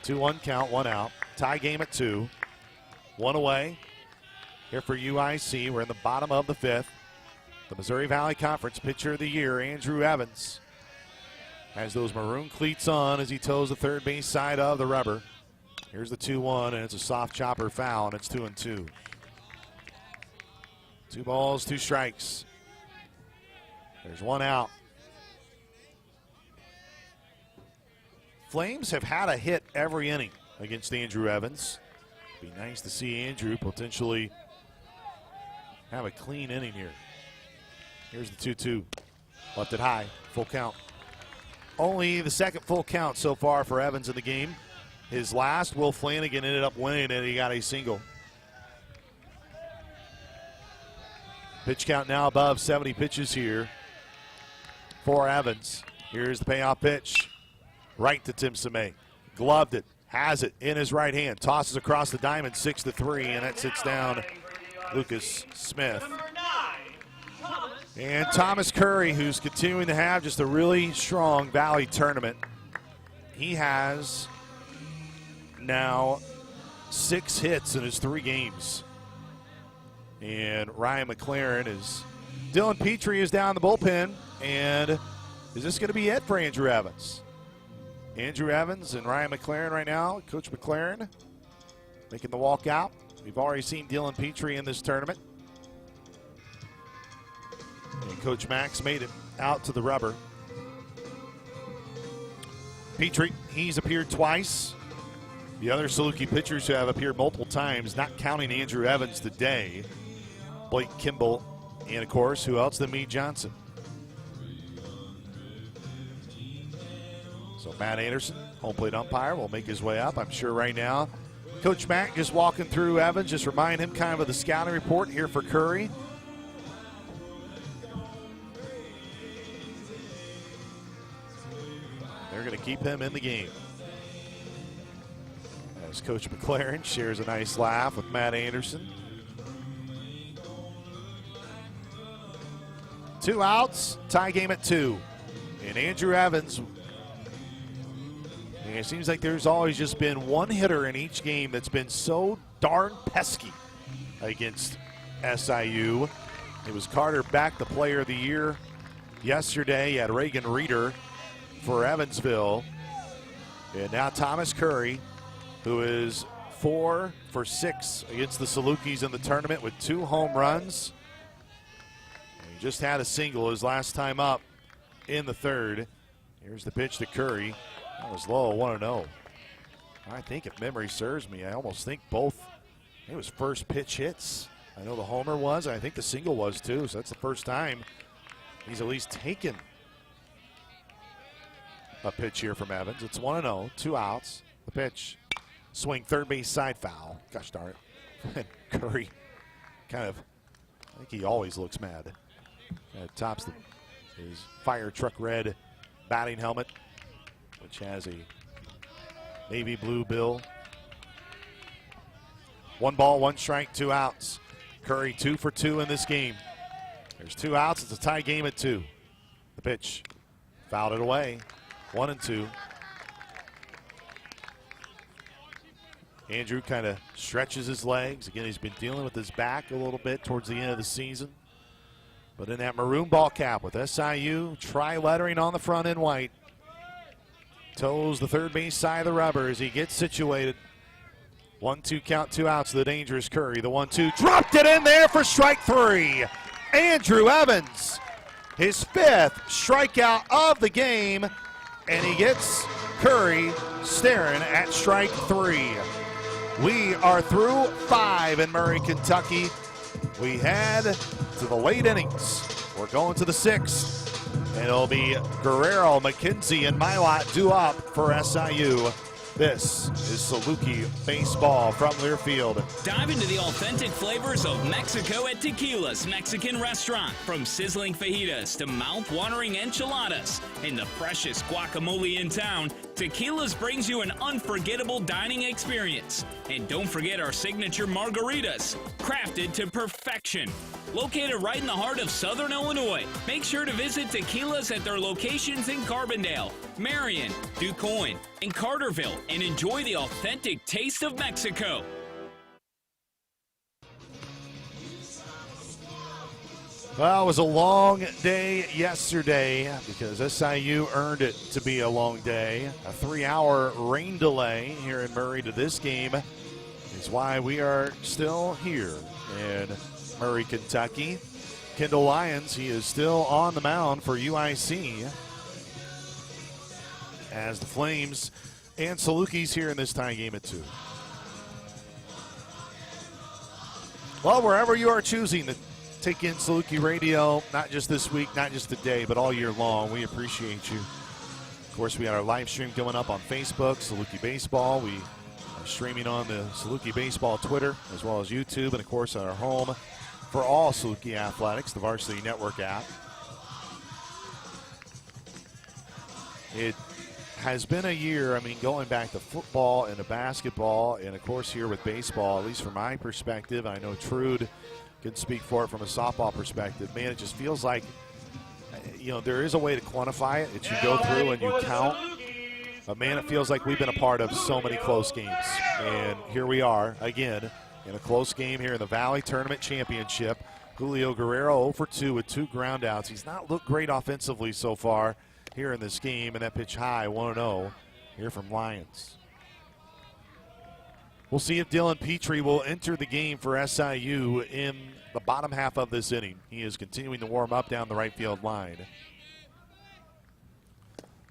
2-1 count, 1 out. Tie game at 2. 1 away. Here for UIC. We're in the bottom of the 5th. The Missouri Valley Conference Pitcher of the Year, Andrew Evans, has those maroon cleats on as he toes the third base side of the rubber. Here's the 2-1, and it's a soft chopper foul, and it's 2-2. 2 balls, 2 strikes. There's 1 out. Flames have had a hit every inning against Andrew Evans. Be nice to see Andrew potentially have a clean inning here. Here's the 2-2. Left it high, full count. Only the second full count so far for Evans in the game. His last, Will Flanagan ended up winning and he got a single. Pitch count now above 70 pitches here for Evans. Here's the payoff pitch. Right to Tim Semay. Gloved it, has it in his right hand. Tosses across the diamond, 6-3, and that sits down Lucas Smith. And Thomas Curry, who's continuing to have just a really strong Valley tournament. He has now 6 hits in his 3 games. And Ryan McLaren is, Dylan Petrie is down the bullpen. And is this going to be it for Andrew Evans? Andrew Evans and Ryan McLaren right now. Coach McLaren making the walk out. We've already seen Dylan Petrie in this tournament. And Coach Max made it out to the rubber. Petrie, he's appeared twice. The other Saluki pitchers who have appeared multiple times, not counting Andrew Evans today. Blake Kimball, and of course, who else than Meade Johnson? So Matt Anderson, home plate umpire, will make his way up, I'm sure right now. Coach Mack just walking through Evans, just remind him kind of the scouting report here for Curry. They're going to keep him in the game. As Coach McLaren shares a nice laugh with Matt Anderson. 2 outs, tie game at 2. And Andrew Evans, and it seems like there's always just been one hitter in each game that's been so darn pesky against SIU. It was Carter Beck, the player of the year yesterday. You had Reagan Reeder for Evansville. And now Thomas Curry, who is 4 for 6 against the Salukis in the tournament with 2 home runs. He just had a single his last time up in the 3rd. Here's the pitch to Curry. That was low, 1-0. I think if memory serves me, I almost think both, it was first pitch hits. I know the homer was, and I think the single was too, so that's the first time he's at least taken a pitch here from Evans. It's 1-0, 2 outs. The pitch, swing, third base side, foul. Gosh darn it. Curry kind of, I think he always looks mad. Kind of tops his fire truck red batting helmet. which has a navy blue bill. 1 ball, 1 strike, 2 outs. Curry 2 for 2 in this game. There's 2 outs. It's a tie game at 2. The pitch. Fouled it away. 1-2. Andrew kind of stretches his legs. Again, he's been dealing with his back a little bit towards the end of the season. But in that maroon ball cap with SIU, tri-lettering on the front in white. Toes the third base side of the rubber as he gets situated. 1-2 count, 2 outs to the dangerous Curry. The 1-2 dropped it in there for strike 3. Andrew Evans, his 5th strikeout of the game, and he gets Curry staring at strike 3. We are through 5 in Murray, Kentucky. We head to the late innings. We're going to the 6th, and it'll be Guerrero, McKenzie, and Milot due up for SIU. This is Saluki baseball from Learfield. Dive into the authentic flavors of Mexico at Tequila's Mexican Restaurant. From sizzling fajitas to mouth-watering enchiladas and the freshest guacamole in town, Tequila's brings you an unforgettable dining experience. And don't forget our signature margaritas, crafted to perfection. Located right in the heart of Southern Illinois, make sure to visit Tequila's at their locations in Carbondale, Marion, DuQuoin, and Carterville, and enjoy the authentic taste of Mexico. Well, it was a long day yesterday because SIU earned it to be a long day. A 3-hour rain delay here in Murray to this game is why we are still here in Murray, Kentucky. Kendall Lyons, he is still on the mound for UIC as the Flames and Salukis here in this tie game at 2. Well, wherever you are choosing to take in Saluki Radio, not just this week, not just today, but all year long, we appreciate you. Of course, we got our live stream going up on Facebook, Saluki Baseball. We are streaming on the Saluki Baseball Twitter as well as YouTube, and of course on our home for all Saluki athletics, the Varsity Network app. It has been a year, I mean, going back to football and to basketball, and of course here with baseball, at least from my perspective. I know Trude can speak for it from a softball perspective. Man, it just feels like, you know, there is a way to quantify it. That you go through and you count. But man, it feels like we've been a part of so many close games. And here we are again in a close game here in the Valley Tournament Championship. Julio Guerrero 0 for 2 with 2 groundouts. He's not looked great offensively so far here in this game. And that pitch high, 1-0 here from Lyons. We'll see if Dylan Petrie will enter the game for SIU in the bottom half of this inning. He is continuing to warm up down the right field line.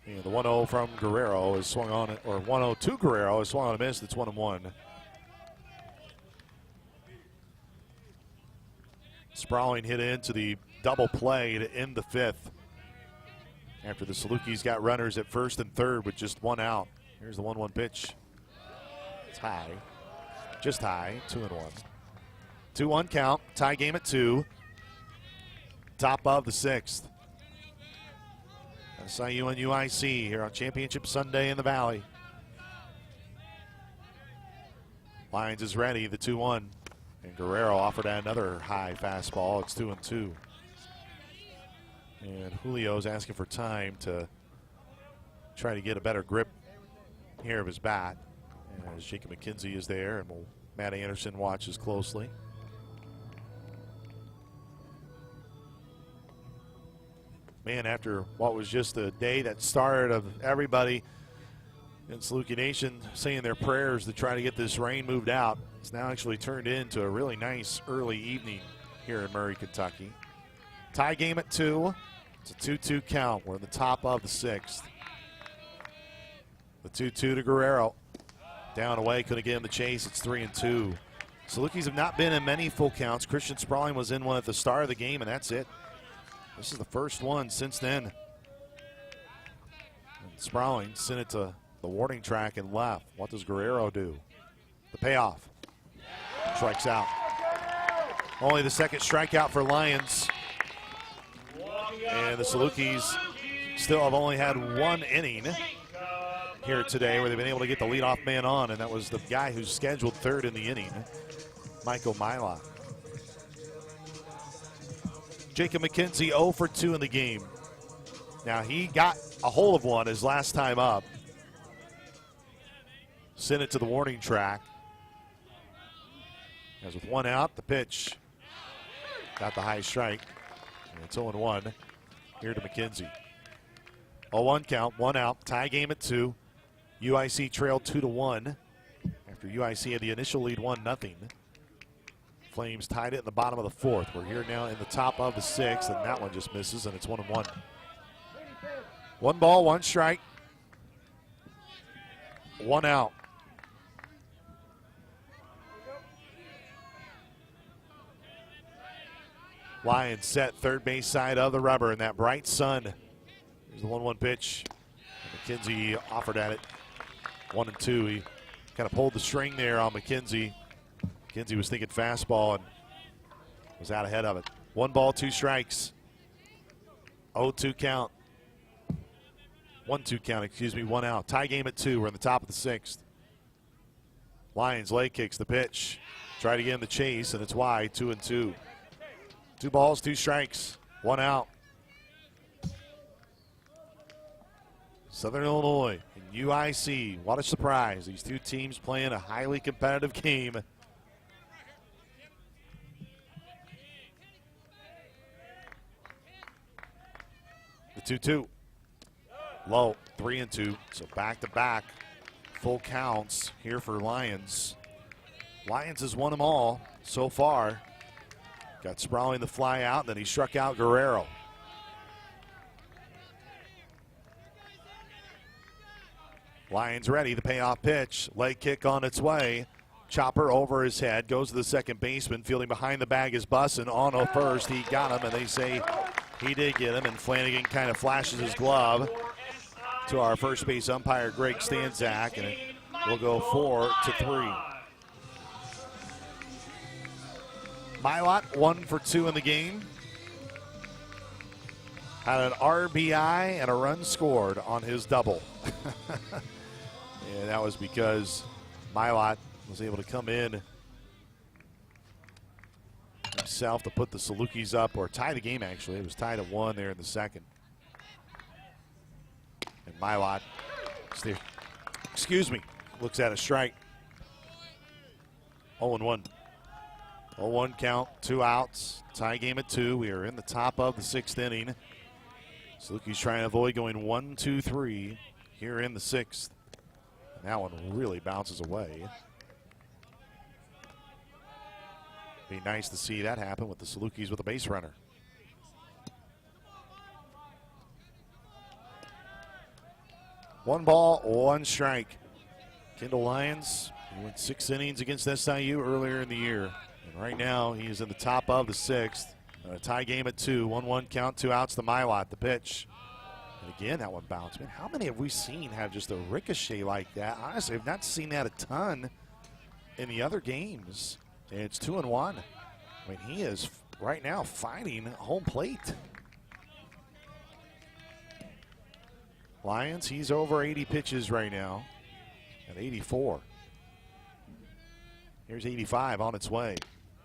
And the 1-0 from Guerrero is swung on it, or 1-0 to Guerrero is swung on a miss. It's 1-1. Sprawling hit into the double play to end the 5th. After the Salukis got runners at first and third with just 1 out. Here's the 1-1 pitch. It's high. Just high. 2-1. 2-1 count. Tie game at 2. Top of the 6th. SIU and UIC here on Championship Sunday in the Valley. Lyons is ready. The 2-1. And Guerrero offered another high fastball. It's 2-2. And Julio's asking for time to try to get a better grip here of his bat. As Jacob McKenzie is there, and Matt Anderson watches closely. Man, after what was just a day that started of everybody in Saluki Nation saying their prayers to try to get this rain moved out, it's now actually turned into a really nice early evening here in Murray, Kentucky. Tie game at 2. It's a 2-2 count. We're in the top of the 6th. The 2-2 to Guerrero. Down away, couldn't get him the chase. It's 3-2. Salukis have not been in many full counts. Christian Sprawling was in one at the start of the game, and that's it. This is the first one since then. And Sprawling sent it to the warning track and left. What does Guerrero do? The payoff. Strikes out. Only the 2nd strikeout for Lyons. And the Salukis still have only had 1 inning here today where they've been able to get the leadoff man on, and that was the guy who's scheduled third in the inning, Michael Milot. Jacob McKenzie 0 for 2 in the game. Now he got a hold of one his last time up. Sent it to the warning track. As with one out, the pitch got the high strike. And it's 0-1 here to McKenzie. 0-1 count, 1 out, tie game at 2. UIC trailed 2-1 after UIC had the initial lead 1-0. Flames tied it in the bottom of the 4th. We're here now in the top of the 6th, and that one just misses, and it's 1-1. 1 ball, 1 strike, 1 out. Lions set third base side of the rubber in that bright sun. Here's the 1-1 pitch. McKenzie offered at it. 1-2. He kind of pulled the string there on McKenzie. McKenzie was thinking fastball and was out ahead of it. 1 ball, 2 strikes. 0-2 count. 1-2 count, excuse me, 1 out. Tie game at 2. We're in the top of the 6th. Lions leg kicks the pitch. Try to get in the chase, and it's wide, 2-2. 2 balls, 2 strikes, 1 out. Southern Illinois and UIC. What a surprise. These two teams playing a highly competitive game. The 2-2. Low, 3-2. So back-to-back full counts here for Lions. Lions has won them all so far. Got Sprawling the fly out, and then he struck out Guerrero. Lions ready, the payoff pitch. Leg kick on its way. Chopper over his head, goes to the second baseman. Fielding behind the bag is Bussin. On a first, he got him, and they say he did get him, and Flanagan kind of flashes his glove to our first base umpire, Greg Stanzak, and it will go 4-3. Milot 1 for 2 in the game. Had an RBI and a run scored on his double. And that was because Milot was able to come in himself to put the Salukis up, or tie the game actually. It was tied at 1 there in the second. And Milot, looks at a strike. 0-1. 0-1 count, 2 outs, tie game at 2. We are in the top of the 6th inning. Salukis trying to avoid going 1-2-3 here in the 6th. And that one really bounces away. Be nice to see that happen with the Salukis with a base runner. One ball, 1 strike. Kendall Lyons, he went 6 innings against SIU earlier in the year. And right now, he is in the top of the 6th. A tie game at 2. 1-1 count, 2 outs to Milot, the pitch. And again, that one bounced. Man, how many have we seen have just a ricochet like that? Honestly, I've not seen that a ton in the other games. And it's 2-1. I mean, he is right now fighting home plate. Lions, he's over 80 pitches right now at 84. Here's 85 on its way.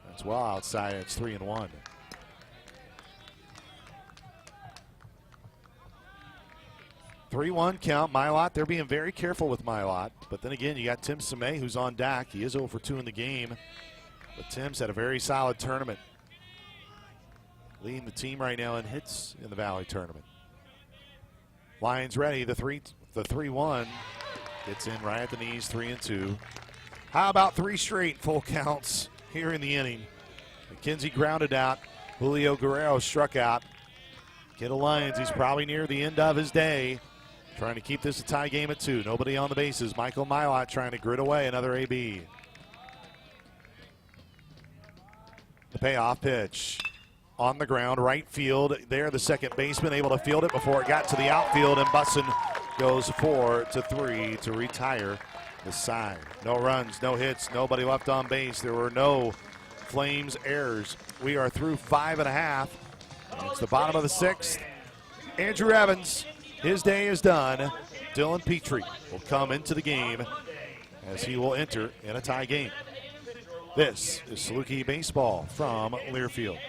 That's well outside. It's 3-1. Three-1 count. Milot, they're being very careful with Milot. But then again, you got Tim Samay, who's on deck. He is 0 for 2 in the game. But Tim's had a very solid tournament. Leading the team right now in hits in the Valley tournament. Lions ready. The 3-1 gets in right at the knees, 3-2. How about 3 straight full counts here in the inning? McKenzie grounded out. Julio Guerrero struck out. Kendall Lyons, he's probably near the end of his day. Trying to keep this a tie game at 2. Nobody on the bases. Michael Milot trying to grit away another AB. The payoff pitch on the ground, right field. There, the second baseman able to field it before it got to the outfield, and Bussin goes 4-3 to retire the side. No runs, no hits, nobody left on base. There were no Flames errors. We are through 5.5. It's the bottom of the 6th. Andrew Evans, his day is done. Dylan Petrie will come into the game as he will enter in a tie game. This is Saluki Baseball from Learfield.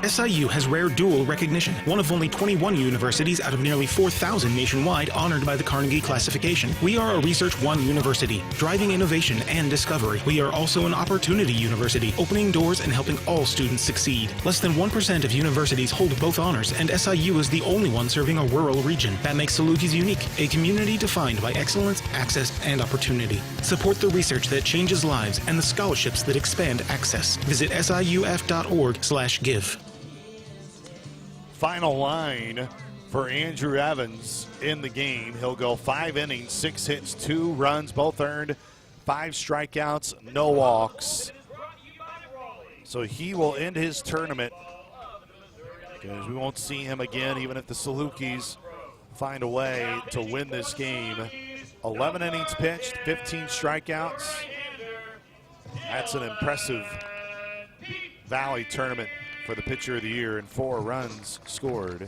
SIU has rare dual recognition, one of only 21 universities out of nearly 4,000 nationwide honored by the Carnegie classification. We are a Research 1 university, driving innovation and discovery. We are also an opportunity university, opening doors and helping all students succeed. Less than 1% of universities hold both honors, and SIU is the only one serving a rural region. That makes Salukis unique, a community defined by excellence, access, and opportunity. Support the research that changes lives and the scholarships that expand access. Visit siuf.org/give. Final line for Andrew Evans in the game. He'll go 5 innings, 6 hits, 2 runs, both earned, 5 strikeouts, no walks. So he will end his tournament because we won't see him again even if the Salukis find a way to win this game. 11 innings pitched, 15 strikeouts. That's an impressive Valley tournament for the pitcher of the year, and 4 runs scored.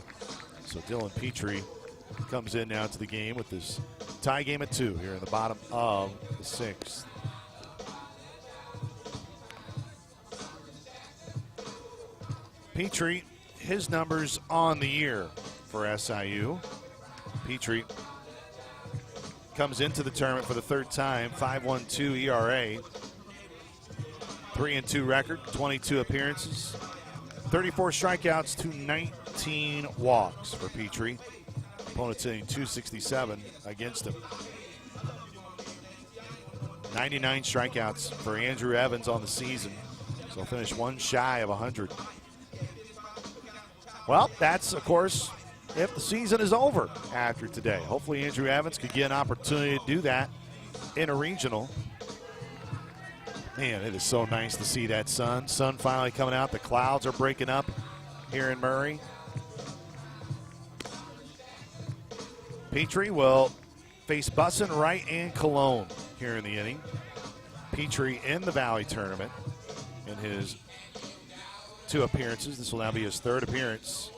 So Dylan Petrie comes in now to the game with this tie game at 2 here in the bottom of the 6th. Petrie, his numbers on the year for SIU. Petrie comes into the tournament for the 3rd time, 5.12 ERA, 3-2 record, 22 appearances, 34 strikeouts to 19 walks for Petrie. Opponents hitting .267 against him. 99 strikeouts for Andrew Evans on the season. So he'll finish 1 shy of 100. Well, that's, of course, if the season is over after today. Hopefully Andrew Evans could get an opportunity to do that in a regional. Man, it is so nice to see that sun. Sun finally coming out. The clouds are breaking up here in Murray. Petrie will face Bussin, Wright, and Cologne here in the inning. Petrie in the Valley tournament in his 2 appearances. This will now be his 3rd appearance.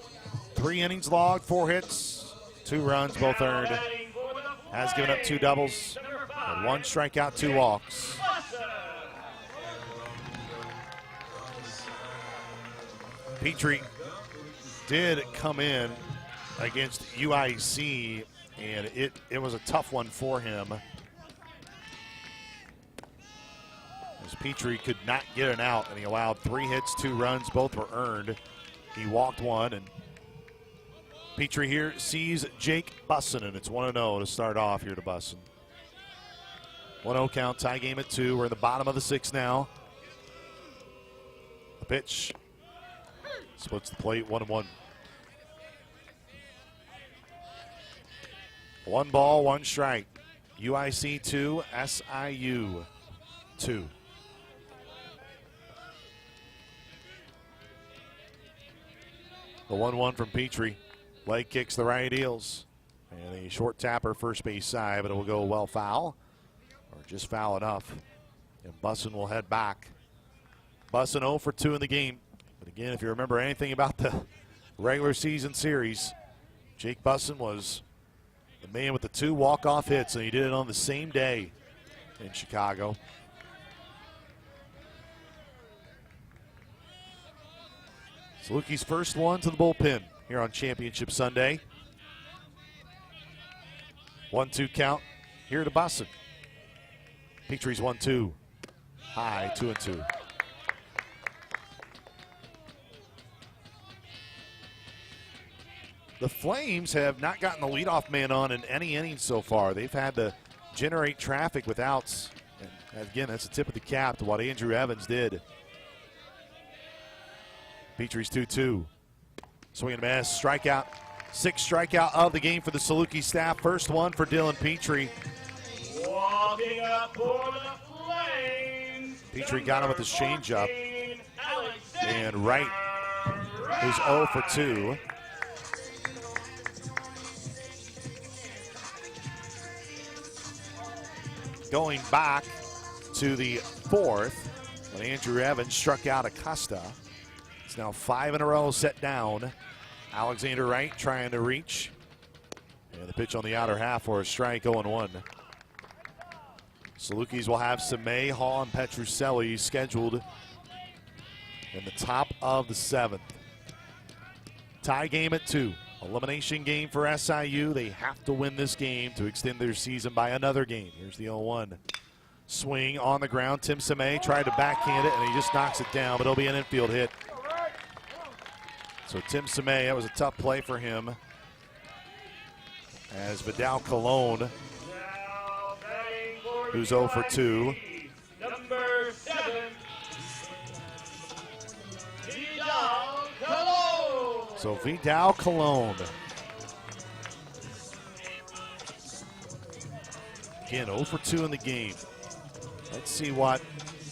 3 innings logged, 4 hits, 2 runs, both earned. Has given up 2 doubles and 1 strikeout, 2 walks. Petrie did come in against UIC, and it was a tough one for him, as Petrie could not get an out, and he allowed 3 hits, 2 runs, both were earned. He walked 1, and Petrie here sees Jake Bussin, and it's 1-0 to start off here to Bussin. 1-0 count, tie game at 2. We're in the bottom of the 6th now. The pitch. Splits the plate, 1-1. 1 ball, 1 strike. UIC 2, SIU 2. The 1-1 from Petrie. Leg kicks the right heels. And a short tapper first base side, but it will go well foul, or just foul enough. And Bussin will head back. Bussin 0 for 2 in the game. But again, if you remember anything about the regular season series, Jake Bussin was the man with the 2 walk-off hits, and he did it on the same day in Chicago. Saluki's first one to the bullpen here on Championship Sunday. 1-2 count here to Bussin. Petrie's 1-2. High, 2-2. The Flames have not gotten the leadoff man on in any inning so far. They've had to generate traffic with outs. And again, that's a tip of the cap to what Andrew Evans did. Petrie's 2-2. Swing and a miss. Strikeout. 6th strikeout of the game for the Saluki staff. First one for Dylan Petrie. Walking up for the Flames. Petrie got him with his changeup. And Wright is 0 for 2. Going back to the 4th, when Andrew Evans struck out Acosta. It's now 5 in a row set down. Alexander Wright trying to reach. And the pitch on the outer half for a strike, 0-1. Salukis will have Samay, Hall, and Petrucelli scheduled in the top of the 7th. Tie game at 2. Elimination game for SIU. They have to win this game to extend their season by another game. Here's the 0-1. Swing on the ground. Tim Samay tried to backhand it, and he just knocks it down, but it'll be an infield hit. So Tim Samay, that was a tough play for him. As Vidal Colon, who's 0 for 2. Number 7, Vidal Colon. So Vidal Colon. Again, 0 for 2 in the game. Let's see what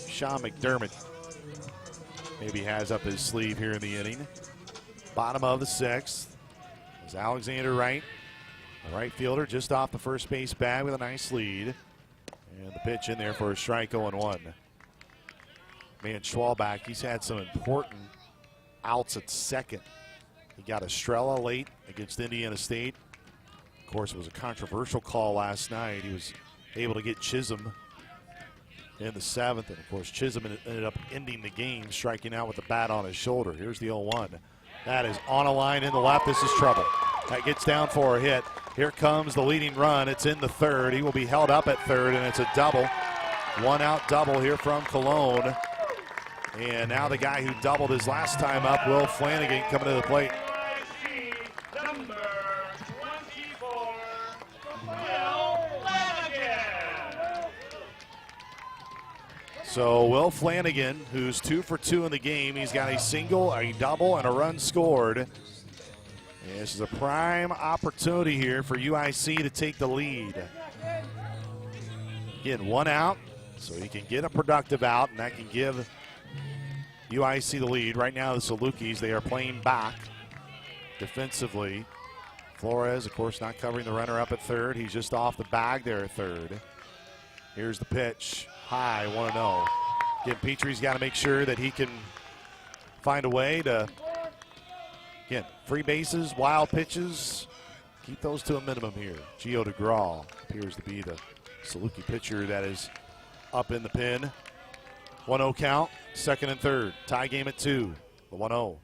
Sean McDermott maybe has up his sleeve here in the inning. Bottom of the 6th is Alexander Wright. The right fielder just off the first base bag with a nice lead. And the pitch in there for a strike, 0-1. Man, Schwalbach, he's had some important outs at second. He got Estrella late against Indiana State. Of course, it was a controversial call last night. He was able to get Chisholm in the 7th. And, of course, Chisholm ended up ending the game, striking out with the bat on his shoulder. Here's the 0-1. That is on a line in the left. This is trouble. That gets down for a hit. Here comes the leading run. It's in the 3rd. He will be held up at 3rd, and it's a double. 1-out double here from Cologne. And now the guy who doubled his last time up, Will Flanagan, coming to the plate. Number 24, Will Flanagan. So Will Flanagan, who's 2 for 2 in the game, he's got a single, a double, and a run scored. And this is a prime opportunity here for UIC to take the lead. Again, 1 out, so he can get a productive out, and that can give UIC the lead. Right now, the Salukis, they are playing back defensively. Flores, of course, not covering the runner up at 3rd. He's just off the bag there at 3rd. Here's the pitch. High, 1-0. Again, Petrie's got to make sure that he can find a way to, again, free bases, wild pitches, keep those to a minimum here. Gio DeGraw appears to be the Saluki pitcher that is up in the pen. 1-0 count, 2nd and 3rd. Tie game at 2. The 1-0.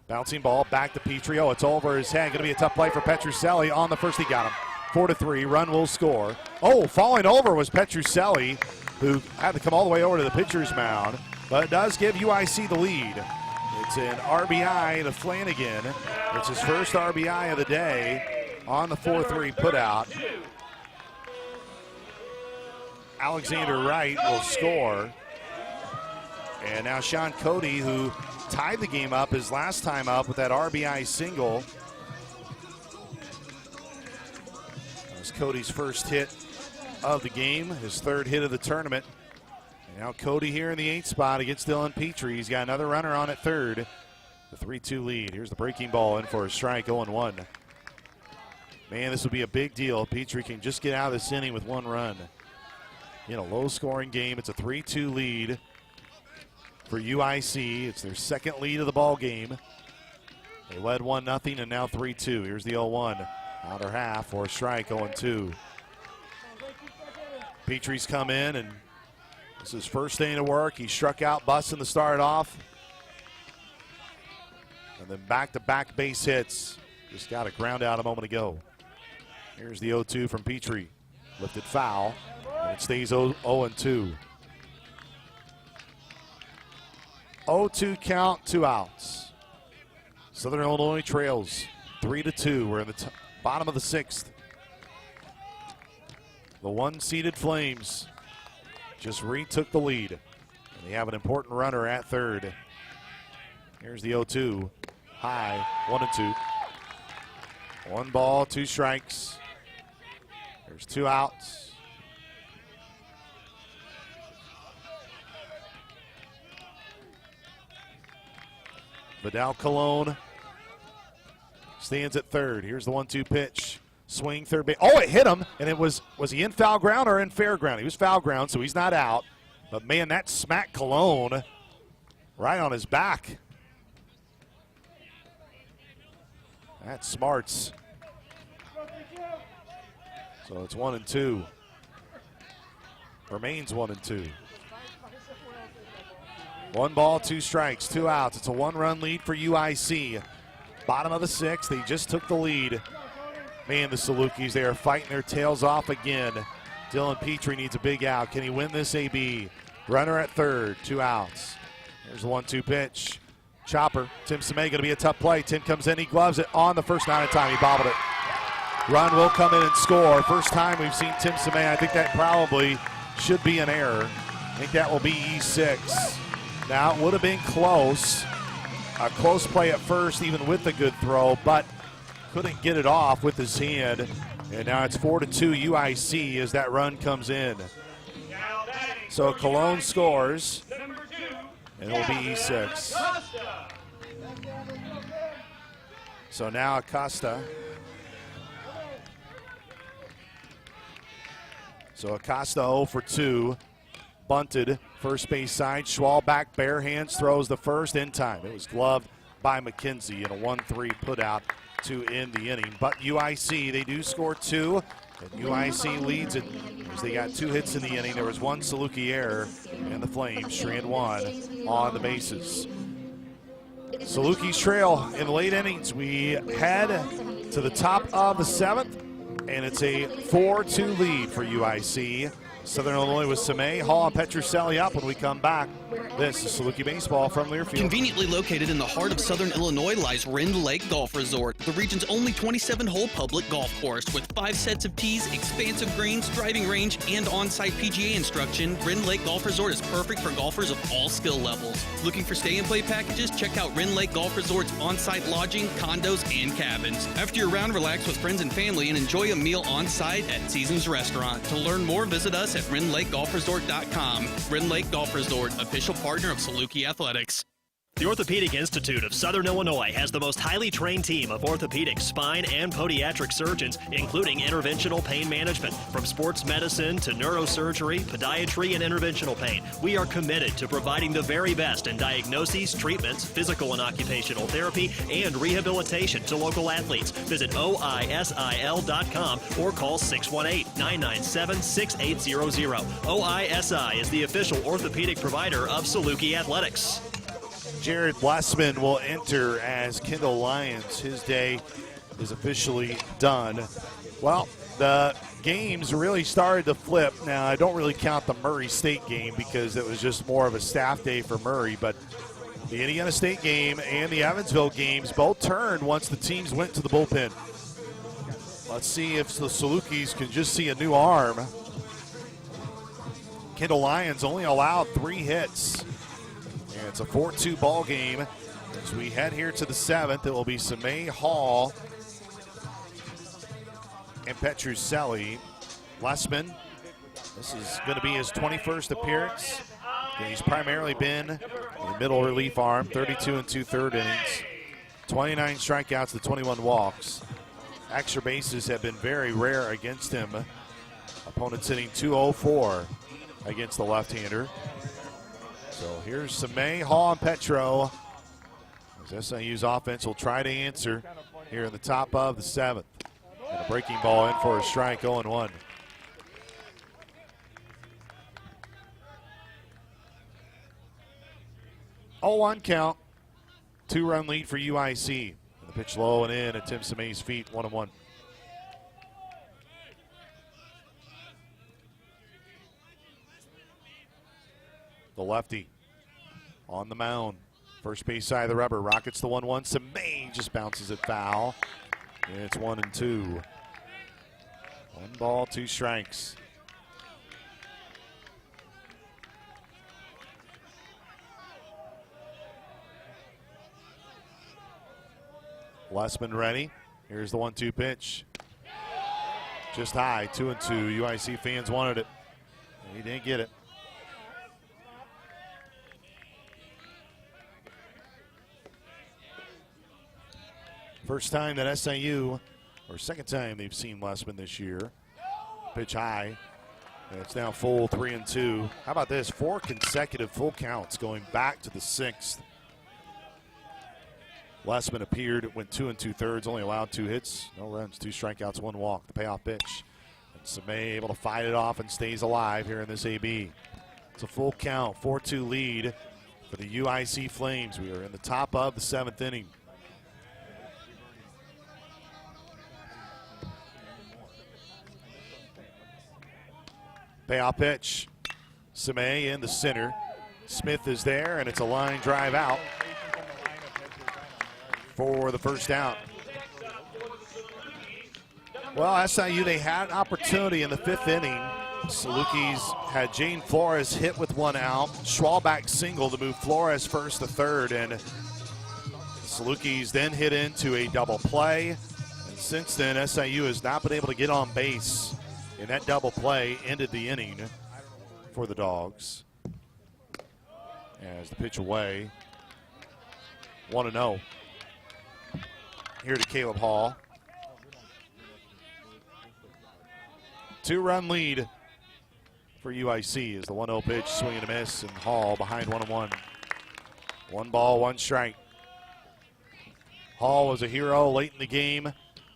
Bouncing ball back to Petrie. Oh, it's over his head. Going to be a tough play for Petrucelli. On the first, he got him. 4-3. Run will score. Oh, falling over was Petrucelli, who had to come all the way over to the pitcher's mound. But it does give UIC the lead. It's an RBI to Flanagan. It's his first RBI of the day on the 4-3 putout. Alexander Wright will score. And now Sean Cody, who tied the game up his last time up with that RBI single. That was Cody's first hit of the game, his 3rd hit of the tournament. And now Cody here in the 8th spot against Dylan Petrie. He's got another runner on at 3rd. The 3-2 lead. Here's the breaking ball in for a strike, 0-1. Man, this would be a big deal if Petrie can just get out of this inning with 1 run. In a low-scoring game, it's a 3-2 lead for UIC. It's their 2nd lead of the ball game. They led 1-0 and now 3-2. Here's the 0-1. Outer half for a strike, 0-2. Petrie's come in, and this is his first day to work. He struck out Bussin to start off. And then back-to-back base hits. Just got a ground out a moment ago. Here's the 0-2 from Petrie. Lifted foul, and it stays 0-2. 0-2 count, 2 outs. Southern Illinois trails 3-2. We're in the bottom of the 6th. The 1-seeded Flames just retook the lead. And they have an important runner at 3rd. Here's the 0-2. High, 1-2. 1 ball, 2 strikes. There's 2 outs. Vidal Colon stands at 3rd. Here's the 1-2 pitch. Swing, 3rd base. Oh, it hit him, and it was he in foul ground or in fair ground? He was foul ground, so he's not out. But, man, that smacked Colon right on his back. That's smarts. So it's 1-2. Remains 1-2. 1 ball, 2 strikes, 2 outs. It's a 1-run lead for UIC. Bottom of the 6th, they just took the lead. Man, the Salukis, they are fighting their tails off again. Dylan Petrie needs a big out. Can he win this AB? Runner at third, 2 outs. There's the 1-2 pitch. Chopper, Tim Samay going to be a tough play. Tim comes in, he gloves it on the first 9 of time. He bobbled it. Run will come in and score. First time we've seen Tim Samay. I think that probably should be an error. I think that will be E6. Now, it would have been close. A close play at first, even with the good throw, but couldn't get it off with his hand. And now it's 4-2 UIC as that run comes in. So Cologne scores, and it'll be E6. So now Acosta. So Acosta 0 for 2. Bunted, first base side. Schwal back, bare hands, throws the first in time. It was gloved by McKenzie in a 1-3 putout to end the inning. But UIC, they do score 2, and UIC leads it as they got 2 hits in the inning. There was 1 Saluki error, and the Flames strand 1 on the bases. Salukis trail in the late innings. We head to the top of the 7th, and it's a 4-2 lead for UIC. Southern Illinois with Samay, Hall, and Petrucelli up when we come back. This is Saluki Baseball from Learfield. Conveniently located in the heart of Southern Illinois lies Rend Lake Golf Resort, the region's only 27-hole public golf course with 5 sets of tees, expansive greens, driving range, and on-site PGA instruction. Rend Lake Golf Resort is perfect for golfers of all skill levels. Looking for stay-and-play packages? Check out Rend Lake Golf Resort's on-site lodging, condos, and cabins. After your round, relax with friends and family and enjoy a meal on-site at Seasons Restaurant. To learn more, visit us at RendLakeGolfResort.com. Rend Lake Golf Resort, official partner of Saluki Athletics. The Orthopedic Institute of Southern Illinois has the most highly trained team of orthopedic, spine, and podiatric surgeons, including interventional pain management. From sports medicine to neurosurgery, podiatry, and interventional pain, we are committed to providing the very best in diagnoses, treatments, physical and occupational therapy, and rehabilitation to local athletes. Visit OISIL.com or call 618-997-6800. OISI is the official orthopedic provider of Saluki Athletics. Jared Blessman will enter as Kendall Lyons. His day is officially done. Well, the games really started to flip. Now, I don't really count the Murray State game because it was just more of a staff day for Murray, but the Indiana State game and the Evansville games both turned once the teams went to the bullpen. Let's see if the Salukis can just see a new arm. Kendall Lyons only allowed 3 hits. And it's a 4-2 ball game. As we head here to the 7th, it will be Samay, Hall, and Petrucelli. Lessman, this is going to be his 21st appearance. And he's primarily been in the middle relief arm, 32 and 2/3 innings, 29 strikeouts to 21 walks. Extra bases have been very rare against him. Opponents hitting .204 against the left-hander. So here's Samay, Hall, and Petro. As SIU's offense will try to answer here in the top of the 7th. And a breaking ball in for a strike, 0-1. Oh-1 count. 2-run lead for UIC. The pitch low and in at Tim Samay's feet, 1-1. The lefty on the mound. First base side of the rubber. Rockets the 1-1. Samay just bounces it foul. And it's 1-2. 1 ball, 2 strikes. Lessman ready. Here's the 1-2 pitch. Just high, 2-2. UIC fans wanted it. He didn't get it. First time that SIU, or second time they've seen Lessman this year. Pitch high, and it's now full 3-2. How about this? 4 consecutive full counts going back to the 6th. Lessman appeared, went 2 2/3, only allowed 2 hits, no runs, 2 strikeouts, 1 walk. The payoff pitch. Sime able to fight it off and stays alive here in this AB. It's a full count, 4-2 lead for the UIC Flames. We are in the top of the 7th inning. Payoff pitch. Sime in the center. Smith is there, and it's a line drive out for the first out. Well, SIU, they had an opportunity in the 5th inning. Salukis had Jane Flores hit with 1 out. Schwalbach single to move Flores first to third, and Salukis then hit into a double play. And since then, SIU has not been able to get on base. And that double play ended the inning for the Dogs. As the pitch away, 1-0. Here to Caleb Hall. 2-run lead for UIC as the 1-0 pitch, swing and a miss, and Hall behind 1-1. 1 ball, 1 strike. Hall was a hero late in the game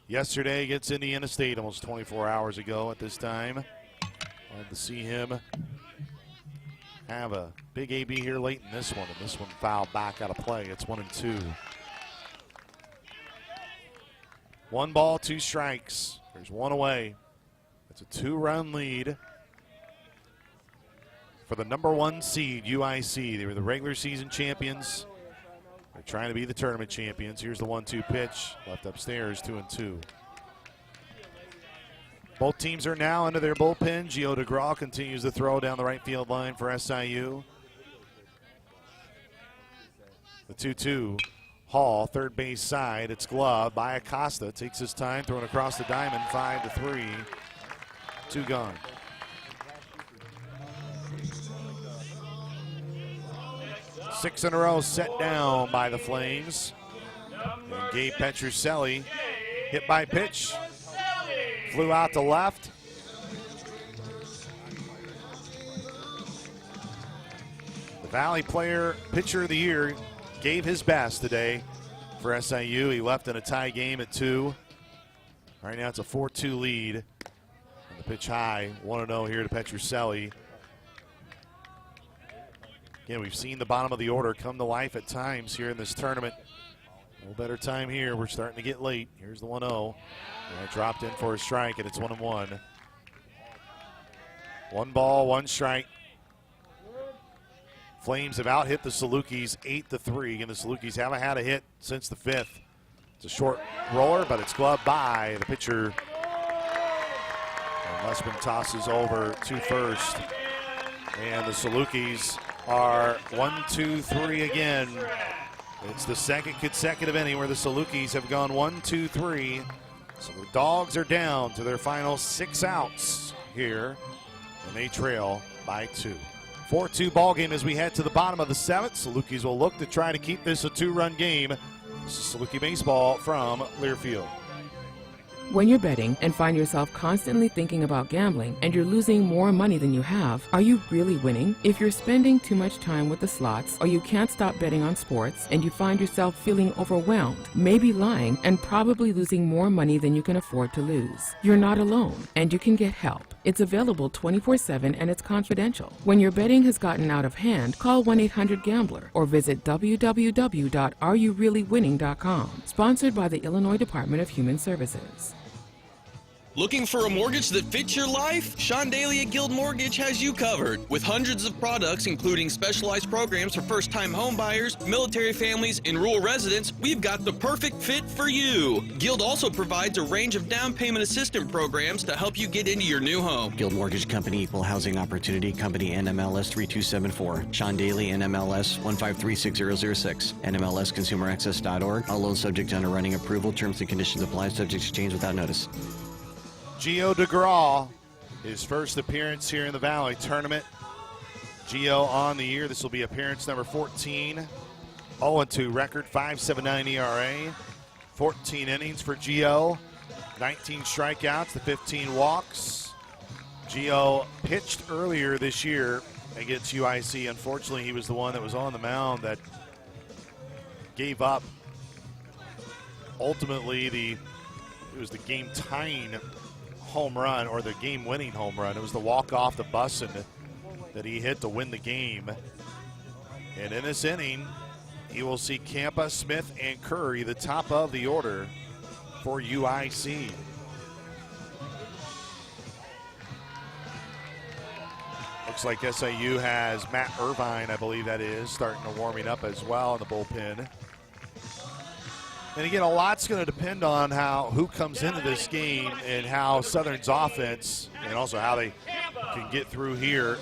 yesterday against Indiana State, almost 24 hours ago at this time. Glad to see him have a big AB here late in this one, and this one fouled back out of play. It's 1-2. 1 ball, 2 strikes. There's 1 away. It's a 2-run lead for the number 1 seed, UIC. They were the regular season champions. They're trying to be the tournament champions. Here's the 1-2 pitch, left upstairs, 2-2. Both teams are now under their bullpen. Gio DeGraw continues to throw down the right field line for SIU. The 2-2, Hall, third base side. It's gloved by Acosta. Takes his time, throwing across the diamond, 5-3. 2 gone. Six in a row set down by the Flames. And Gabe Petrucelli hit by pitch. Flew out to left. The Valley pitcher of the year gave his best today for SIU. He left in a tie game at 2. Right now it's a 4-2 lead. And the pitch high, 1-0 here to Petrucelli. Again, we've seen the bottom of the order come to life at times here in this tournament. No better time here. We're starting to get late. Here's the 1-0. And it dropped in for a strike, and it's 1-1. 1 ball, 1 strike. Flames have out-hit the Salukis 8-3, and the Salukis haven't had a hit since the 5th. It's a short roller, but it's gloved by the pitcher. And Lesman tosses over to first. And the Salukis are 1-2-3 again. It's the 2nd consecutive inning where the Salukis have gone 1-2-3. So the Dogs are down to their final 6 outs here, and they trail by 2. 4-2 ball game as we head to the bottom of the 7th. Salukis will look to try to keep this a 2-run game. This is Saluki baseball from Learfield. When you're betting and find yourself constantly thinking about gambling and you're losing more money than you have, are you really winning? If you're spending too much time with the slots or you can't stop betting on sports and you find yourself feeling overwhelmed, maybe lying, and probably losing more money than you can afford to lose, you're not alone and you can get help. It's available 24/7 and it's confidential. When your betting has gotten out of hand, call 1-800-GAMBLER or visit www.areyoureallywinning.com. Sponsored by the Illinois Department of Human Services. Looking for a mortgage that fits your life? Sean Daly at Guild Mortgage has you covered. With hundreds of products, including specialized programs for first-time home buyers, military families, and rural residents, we've got the perfect fit for you. Guild also provides a range of down payment assistance programs to help you get into your new home. Guild Mortgage Company, Equal Housing Opportunity Company, NMLS 3274. Sean Daly, NMLS 1536006. NMLSConsumerAccess.org. All loans subject to underwriting approval. Terms and conditions apply. Subject to change without notice. Gio DeGraw, his first appearance here in the Valley Tournament. Gio on the year. This will be appearance number 14. 0-2 record, 5.79 ERA. 14 innings for Gio. 19 strikeouts to 15 walks. Gio pitched earlier this year against UIC. Unfortunately, he was the one that was on the mound that gave up. Ultimately, it was the game-tying home run, or the game-winning home run. It was the walk off the Bussin that he hit to win the game. And in this inning, you will see Campa, Smith, and Curry, the top of the order for UIC. Looks like SIU has Matt Irvine, I believe that is, starting to warming up as well in the bullpen. And again, a lot's going to depend on who comes into this game and how Southern's offense, and also how they can get through here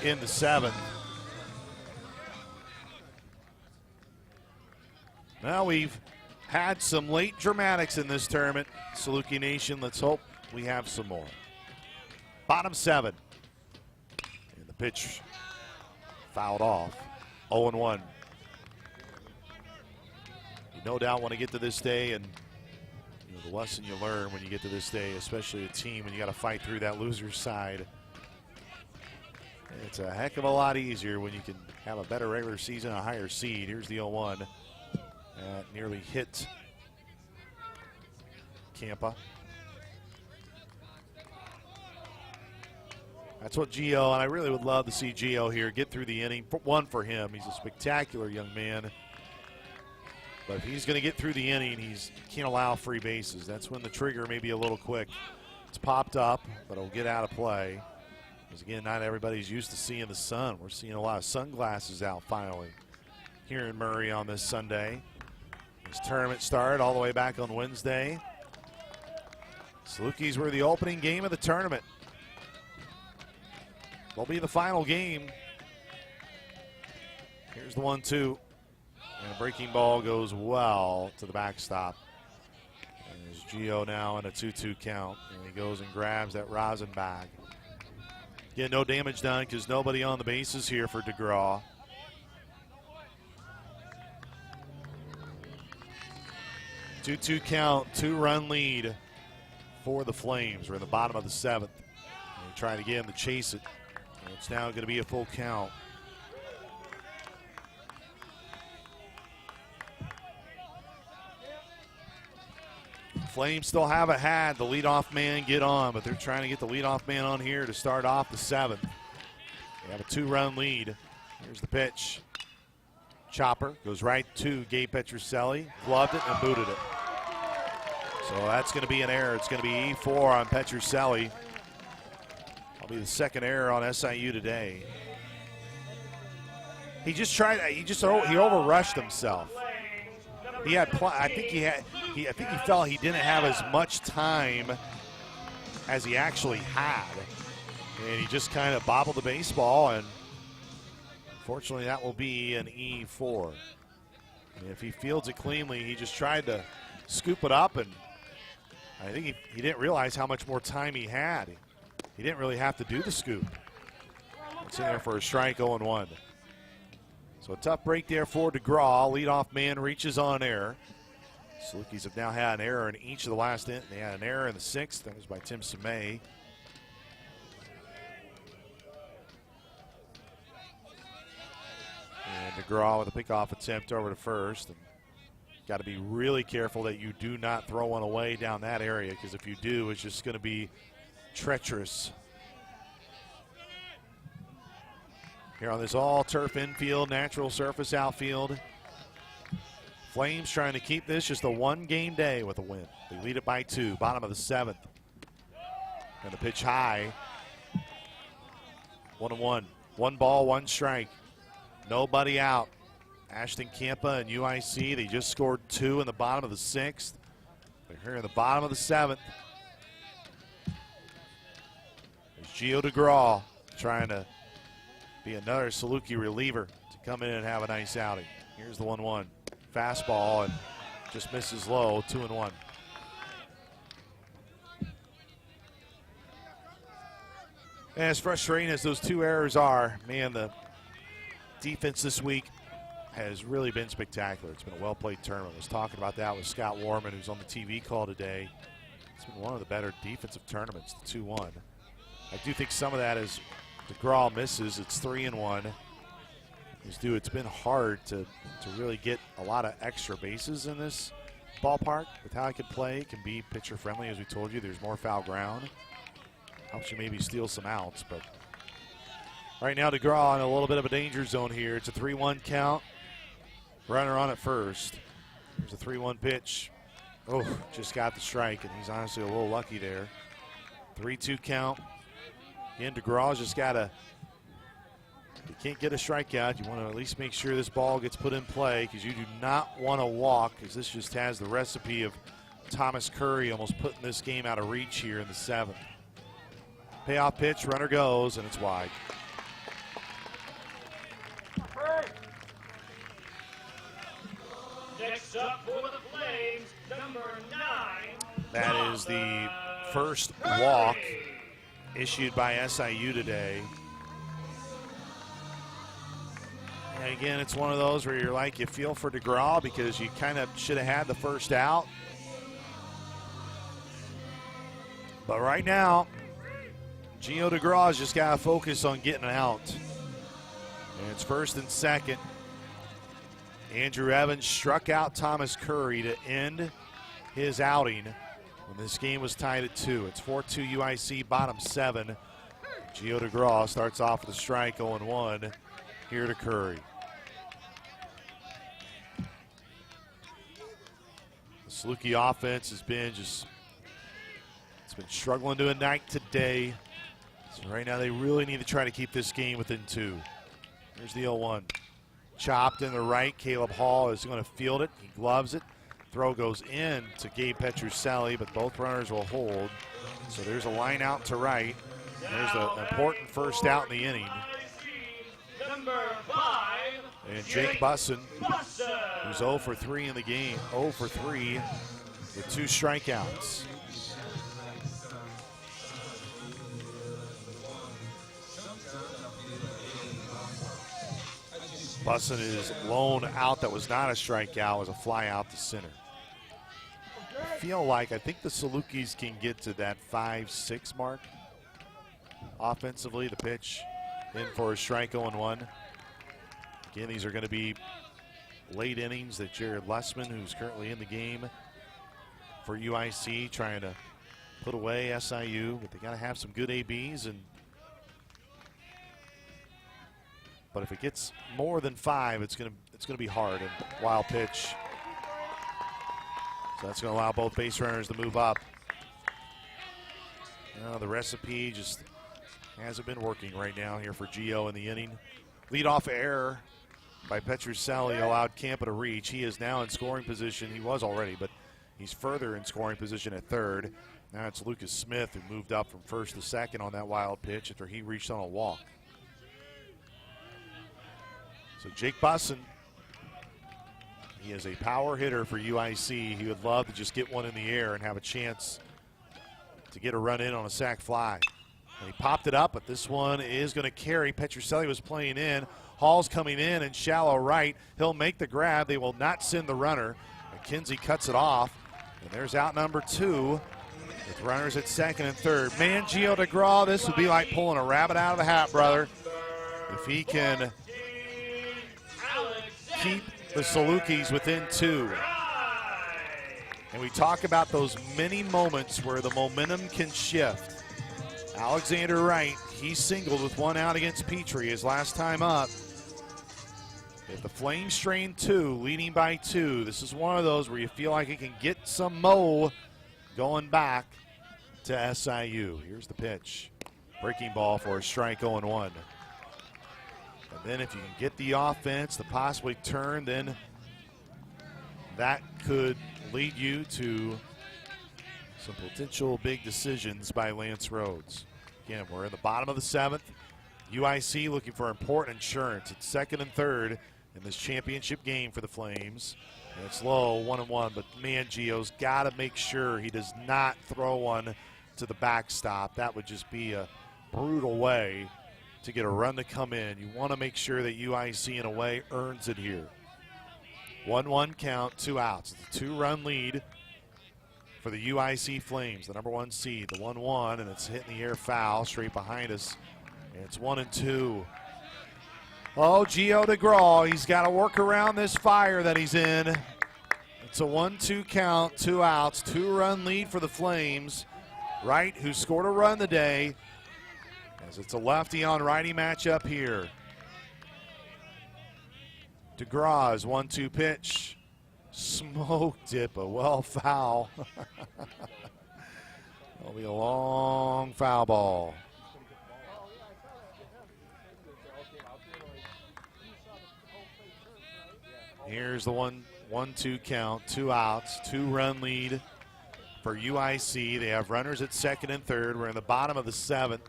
in the seventh. Now we've had some late dramatics in this tournament. Saluki Nation, let's hope we have some more. Bottom seven. And the pitch fouled off. 0-1. You no doubt want to get to this day, and the lesson you learn when you get to this day, especially a team when you got to fight through that loser's side. It's a heck of a lot easier when you can have a better regular season, a higher seed. Here's the 0-1. Nearly hit Campa. That's what Gio, and I really would love to see Gio here get through the inning. One for him. He's a spectacular young man. But if he's going to get through the inning, he can't allow free bases. That's when the trigger may be a little quick. It's popped up, but it'll get out of play. Because, again, not everybody's used to seeing the sun. We're seeing a lot of sunglasses out finally here in Murray on this Sunday. This tournament started all the way back on Wednesday. Salukis were the opening game of the tournament. They'll be the final game. Here's the 1-2. And a breaking ball goes well to the backstop. And there's Gio now in a 2-2 count. And he goes and grabs that rosin bag. Again, no damage done because nobody on the bases here for DeGraw. Two count, 2-run lead for the Flames. We're in the bottom of the seventh. And trying to get him to chase it. And it's now going to be a full count. Flames still haven't had the leadoff man get on, but they're trying to get the leadoff man on here to start off the seventh. They have a 2-run lead. Here's the pitch. Chopper goes right to Gabe Petrucelli, gloved it and booted it. So that's going to be an error. It's going to be E4 on Petrucelli. That'll be the second error on SIU today. He just tried. He overrushed himself. He had. I think he felt he didn't have as much time as he actually had, and he just kind of bobbled the baseball. And unfortunately, that will be an E4. And if he fields it cleanly, he just tried to scoop it up, and I think he didn't realize how much more time he had. He didn't really have to do the scoop. It's in there for a strike, 0-1. So a tough break there for DeGraw. Leadoff man reaches on error. Salukis have now had an error in each of the last inning. They had an error in the sixth. That was by Tim Semay. And DeGraw with a pickoff attempt over to first. And got to be really careful that you do not throw one away down that area, because if you do, it's just going to be treacherous. Here on this all-turf infield, natural surface outfield. Flames trying to keep this just a one-game day with a win. They lead it by 2, bottom of the seventh. And the pitch high. 1-1. 1 ball, 1 strike. Nobody out. Ashton Campa and UIC, they just scored 2 in the bottom of the sixth. They're here in the bottom of the seventh. There's Gio DeGraw trying to be another Saluki reliever to come in and have a nice outing. Here's the 1-1. Fastball and just misses low, 2-1. And as frustrating as those 2 errors are, man, the defense this week has really been spectacular. It's been a well-played tournament. I was talking about that with Scott Warman, who's on the TV call today. It's been one of the better defensive tournaments, the 2-1. I do think some of that is DeGraw misses. It's 3-1. It's been hard to really get a lot of extra bases in this ballpark with how it can play. It can be pitcher friendly, as we told you. There's more foul ground. Helps you maybe steal some outs, but right now DeGraw in a little bit of a danger zone here. It's a 3-1 count. Runner on at first. There's a 3-1 pitch. Oh, just got the strike, and he's honestly a little lucky there. 3-2 count. Again, DeGraw's just got to, you can't get a strikeout. You want to at least make sure this ball gets put in play, because you do not want to walk, because this just has the recipe of Thomas Curry almost putting this game out of reach here in the 7th. Payoff pitch, runner goes, and it's wide. Next up for the Flames, number 9. That is the first walk issued by SIU today. And again, it's one of those where you're like, you feel for DeGraw because you kind of should have had the first out. But right now, Gio DeGraw's just got to focus on getting out. And it's first and second. Andrew Evans struck out Thomas Curry to end his outing when this game was tied at 2. It's 4-2 UIC, bottom 7. Gio DeGraw starts off with a strike, 0-1 here to Curry. The Saluki offense has been it's been struggling to ignite today. So right now they really need to try to keep this game within 2. Here's the 0-1. Chopped in the right. Caleb Hall is going to field it. He gloves it. Throw goes in to Gabe Petrucelli, but both runners will hold. So there's a line out to right. There's an important first out in the inning. Number 5. And Jake Busson, who's 0 for 3 in the game, 0 for 3 with 2 strikeouts. Busson is lone out that was not a strikeout, was a fly out to center. I think the Salukis can get to that 5-6 mark. Offensively, the pitch in for a strike, 0-1. Again, these are going to be late innings that Jared Lessman, who's currently in the game for UIC, trying to put away SIU, but they got to have some good ABs. But if it gets more than 5, it's gonna be hard. And wild pitch. So that's gonna allow both base runners to move up. The recipe just hasn't been working right now here for Gio in the inning. Leadoff error by Petrucelli allowed Campa to reach. He is now in scoring position. He was already, but he's further in scoring position at third. Now it's Lucas Smith who moved up from first to second on that wild pitch after he reached on a walk. So Jake Busson, he is a power hitter for UIC. He would love to just get one in the air and have a chance to get a run in on a sac fly. And he popped it up, but this one is going to carry. Petrucelli was playing in. Hall's coming in and shallow right. He'll make the grab. They will not send the runner. McKenzie cuts it off. And there's out number 2 with runners at second and third. Man, Gio DeGraw, this would be like pulling a rabbit out of the hat, brother. If he can keep the Salukis within 2. And we talk about those many moments where the momentum can shift. Alexander Wright, he singled with 1 out against Petrie his last time up. If the Flames strain 2, leading by 2, this is one of those where you feel like it can get some mo going back to SIU. Here's the pitch. Breaking ball for a strike, 0-1. And then if you can get the offense to possibly turn, then that could lead you to some potential big decisions by Lance Rhodes. Again, we're in the bottom of the 7th. UIC looking for important insurance. It's second and third in this championship game for the Flames. And it's low, 1-1, but man, Gio's got to make sure he does not throw one to the backstop. That would just be a brutal way to get a run to come in. You want to make sure that UIC in a way earns it here. 1-1 count, 2 outs. It's a 2-run lead for the UIC Flames, the number 1 seed. The 1-1, and it's hitting the air foul straight behind us. And it's 1-2. Oh, Gio DeGraw, he's got to work around this fire that he's in. It's a 1-2 count, 2 outs, 2-run lead for the Flames. Wright, who scored a run today, as it's a lefty on righty matchup here. DeGraw's 1-2 pitch. Smoked it, but well foul. It'll be a long foul ball. Here's the 1-2 count, 2 outs, 2-run lead for UIC. They have runners at second and third. We're in the bottom of the 7th.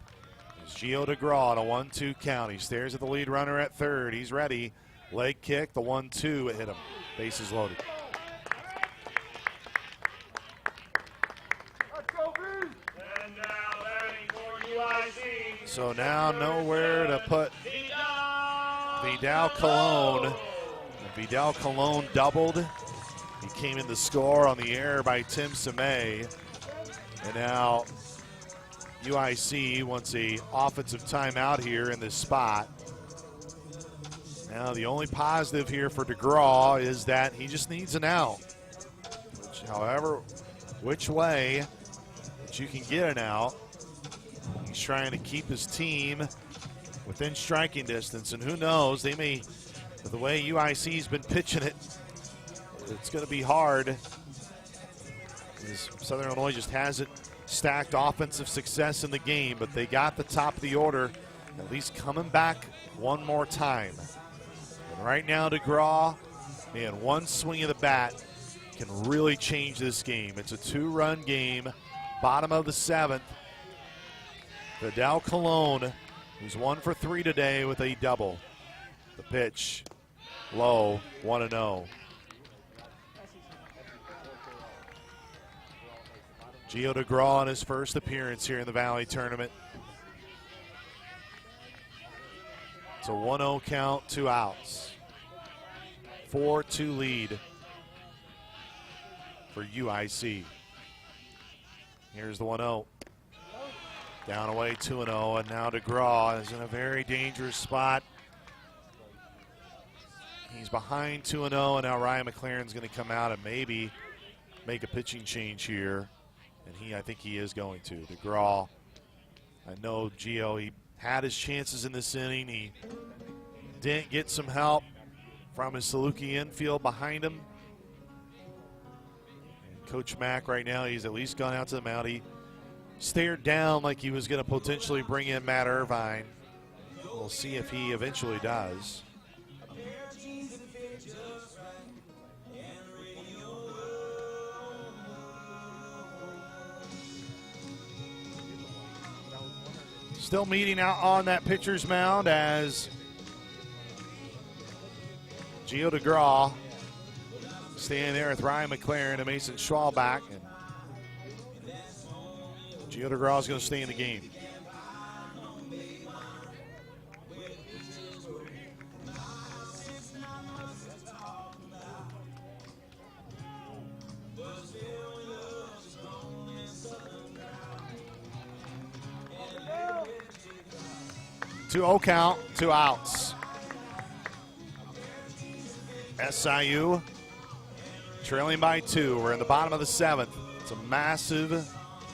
It's Gio DeGraw on a 1-2 count. He stares at the lead runner at third. He's ready. Leg kick, the 1-2, it hit him. Bases loaded. And now batting for UIC. So now nowhere to put Vidal Colon. Vidal Colon doubled. He came in to score on the air by Tim Samay. And now UIC wants a offensive timeout here in this spot. Now the only positive here for DeGraw is that he just needs an out. Which way that you can get an out. He's trying to keep his team within striking distance, and who knows, they may, with the way UIC's been pitching it, it's going to be hard. Southern Illinois just hasn't stacked offensive success in the game, but they got the top of the order, at least coming back one more time. And right now, DeGraw, man, one swing of the bat can really change this game. It's a 2-run game, bottom of the 7th. Vidal Colon, who's 1 for 3 today with a double. The pitch, low, 1-0. Gio DeGraw on his first appearance here in the Valley Tournament. It's a 1-0 count, 2 outs. 4-2 lead for UIC. Here's the 1-0. Down away 2-0, and now DeGraw is in a very dangerous spot. He's behind 2-0, and now Ryan McLaren's going to come out and maybe make a pitching change here. And I think he is going to. DeGraw, I know Gio, he had his chances in this inning. He didn't get some help from his Saluki infield behind him. And Coach Mack right now, he's at least gone out to the mound. He stared down like he was going to potentially bring in Matt Irvine. We'll see if he eventually does. Still meeting out on that pitcher's mound as Gio DeGraw standing there with Ryan McLaren and Mason Schwalbach. And Gio DeGraw is going to stay in the game. Two-0 count, 2 outs. SIU trailing by 2. We're in the bottom of the 7th. It's a massive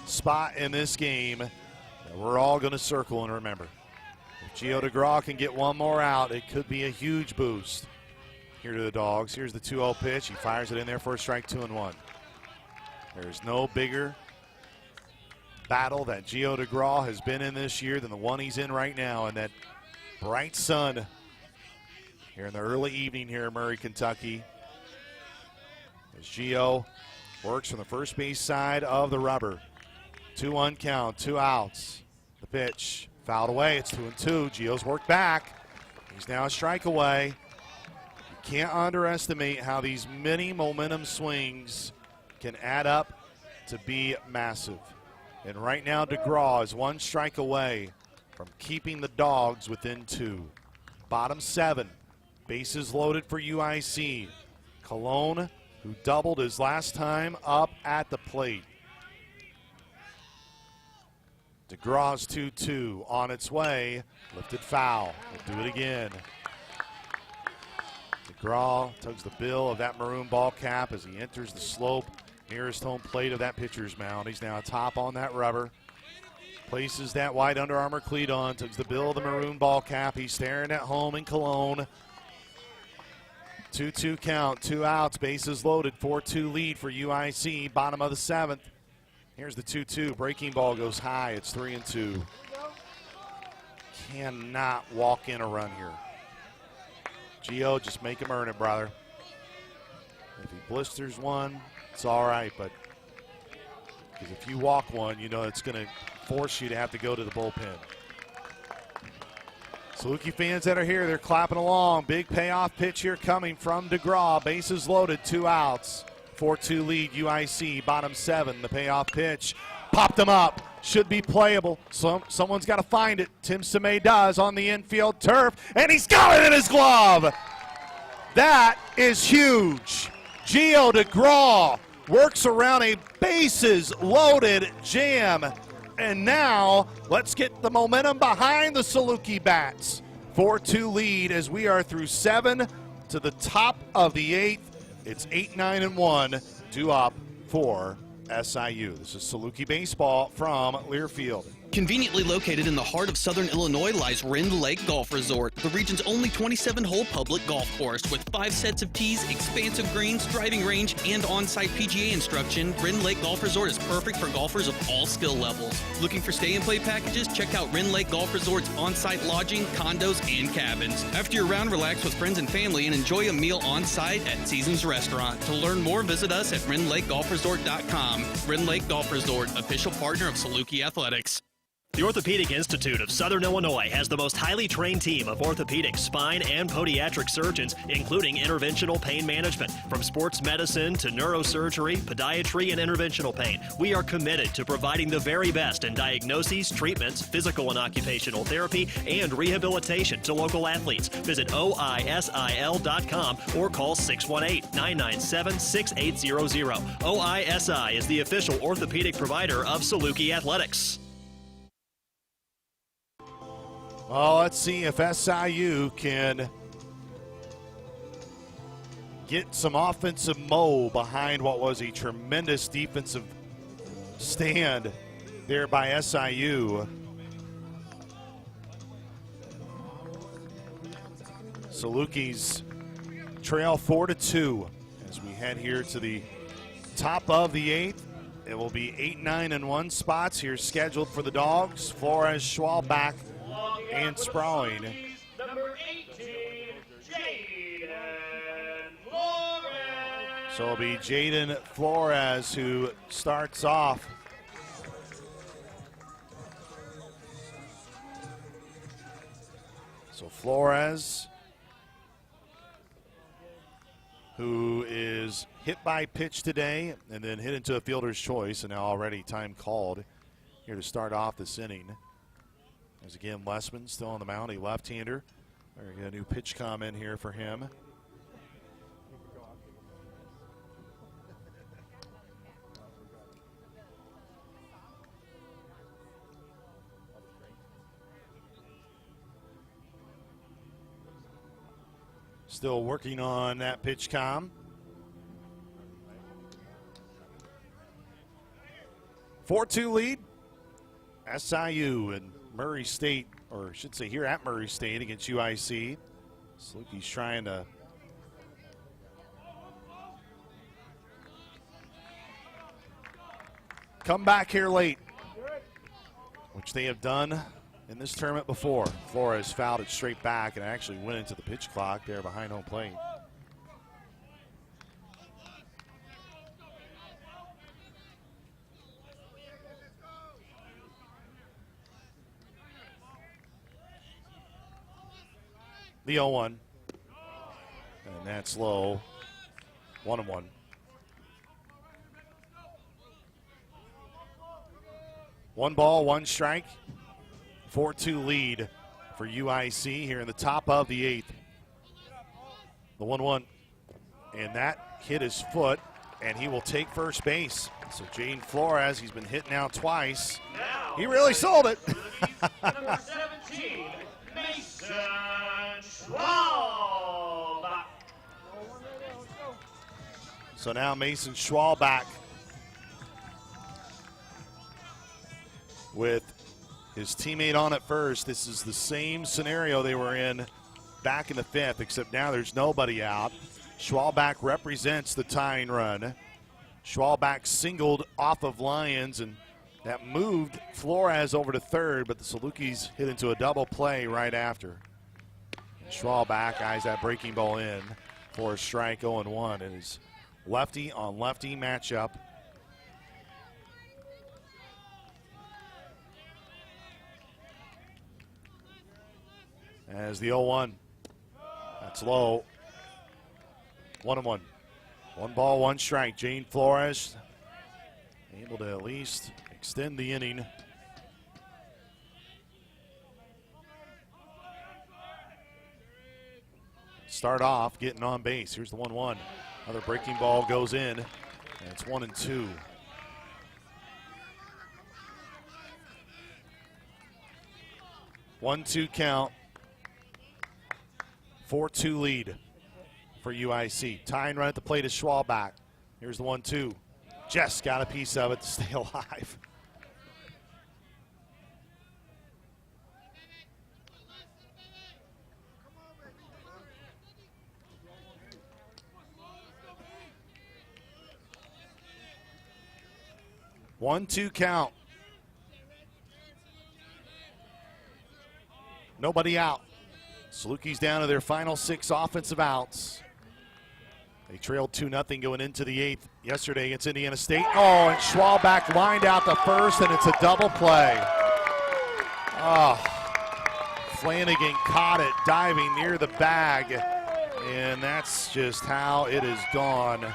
spot in this game that we're all going to circle and remember. If Gio DeGraw can get one more out, it could be a huge boost here to the Dogs. Here's the 2-0 pitch. He fires it in there for a strike, 2-1. There's no bigger battle that Gio DeGraw has been in this year than the one he's in right now, and that bright sun here in the early evening here in Murray, Kentucky. As Gio works from the first base side of the rubber. 2-1 count, 2 outs. The pitch fouled away. It's 2-2. Gio's worked back. He's now a strike away. You can't underestimate how these mini momentum swings can add up to be massive. And right now, DeGraw is 1 strike away from keeping the Dogs within 2. Bottom 7, bases loaded for UIC. Colon, who doubled his last time up at the plate. DeGraw's 2-2 on its way. Lifted foul. We'll do it again. DeGraw tugs the bill of that maroon ball cap as he enters the slope Nearest home plate of that pitcher's mound. He's now atop on that rubber. Places that white Under Armour cleat on. Takes the bill of the maroon ball cap. He's staring at home in Cologne. 2-2 count, 2 outs, bases loaded, 4-2 lead for UIC, bottom of the 7th. Here's the 2-2, breaking ball goes high, it's 3-2. Cannot walk in a run here. Gio, just make him earn it, brother. If he blisters one, it's all right, but because if you walk one, you know it's going to force you to have to go to the bullpen. Saluki fans that are here, they're clapping along. Big payoff pitch here coming from DeGraw. Bases loaded, 2 outs. 4-2 lead, UIC, bottom 7. The payoff pitch popped him up. Should be playable. Someone's got to find it. Tim Semay does on the infield turf, and he's got it in his glove. That is huge. Gio DeGraw works around a bases loaded jam. And now, let's get the momentum behind the Saluki bats. 4-2 lead as we are through 7 to the top of the 8th. It's 8-9-1, due up for SIU. This is Saluki baseball from Learfield. Conveniently located in the heart of southern Illinois lies Rend Lake Golf Resort, the region's only 27-hole public golf course with 5 sets of tees, expansive greens, driving range, and on-site PGA instruction. Rend Lake Golf Resort is perfect for golfers of all skill levels. Looking for stay-and-play packages? Check out Rend Lake Golf Resort's on-site lodging, condos, and cabins. After your round, relax with friends and family and enjoy a meal on-site at Seasons Restaurant. To learn more, visit us at RendLakeGolfResort.com. Rend Lake Golf Resort, official partner of Saluki Athletics. The Orthopedic Institute of Southern Illinois has the most highly trained team of orthopedic, spine, and podiatric surgeons, including interventional pain management. From sports medicine to neurosurgery, podiatry, and interventional pain, we are committed to providing the very best in diagnoses, treatments, physical and occupational therapy, and rehabilitation to local athletes. Visit OISIL.com or call 618-997-6800. OISI is the official orthopedic provider of Saluki Athletics. Well, let's see if SIU can get some offensive mo behind what was a tremendous defensive stand there by SIU. Salukis trail 4-2 as we head here to the top of the 8th. It will be 8-9-1 spots here scheduled for the Dogs. Flores, Schwalbach, and sprawling. Number 18, Jaden Flores. So it'll be Jaden Flores who starts off. So Flores, who is hit by pitch today and then hit into a fielder's choice, and now already time called here to start off this inning. As again, Lessman still on the mound, a left-hander. We're going to get a new pitch comment here for him. Still working on that pitch com. 4-2 lead. SIU and Murray State, or I should say here at Murray State against UIC. Saluki's trying to come back here late, which they have done in this tournament before. Flores fouled it straight back and actually went into the pitch clock there behind home plate. The 0-1. And that's low. 1-1. One ball, one strike. 4-2 lead for UIC here in the top of the 8th. The 1-1. And that hit his foot, and he will take first base. So Jaden Flores, he's been hit now twice. He really sold it. Number 17, Mason Schwalbach. So now Mason Schwalbach with his teammate on at first. This is the same scenario they were in back in the 5th, except now there's nobody out. Schwalbach represents the tying run. Schwalbach singled off of Lyons, and that moved Flores over to third, but the Salukis hit into a double play right after. Schwalbach eyes that breaking ball in for a strike. 0-1. It is lefty on lefty matchup. As the 0-1. That's low. 1-1. One ball, one strike. Jane Flores able to at least extend the inning. Start off getting on base. Here's the 1-1. Another breaking ball goes in, and it's 1-2. One-two count. 4-2 lead for UIC. Tying run at the plate is Schwalbach. Here's the 1-2. Just got a piece of it to stay alive. One-two count. Nobody out. Salukis down to their final 6 offensive outs. They trailed 2-0 going into the 8th yesterday against Indiana State. Oh, and Schwalbach lined out the first, and it's a double play. Oh, Flanagan caught it diving near the bag, and that's just how it has gone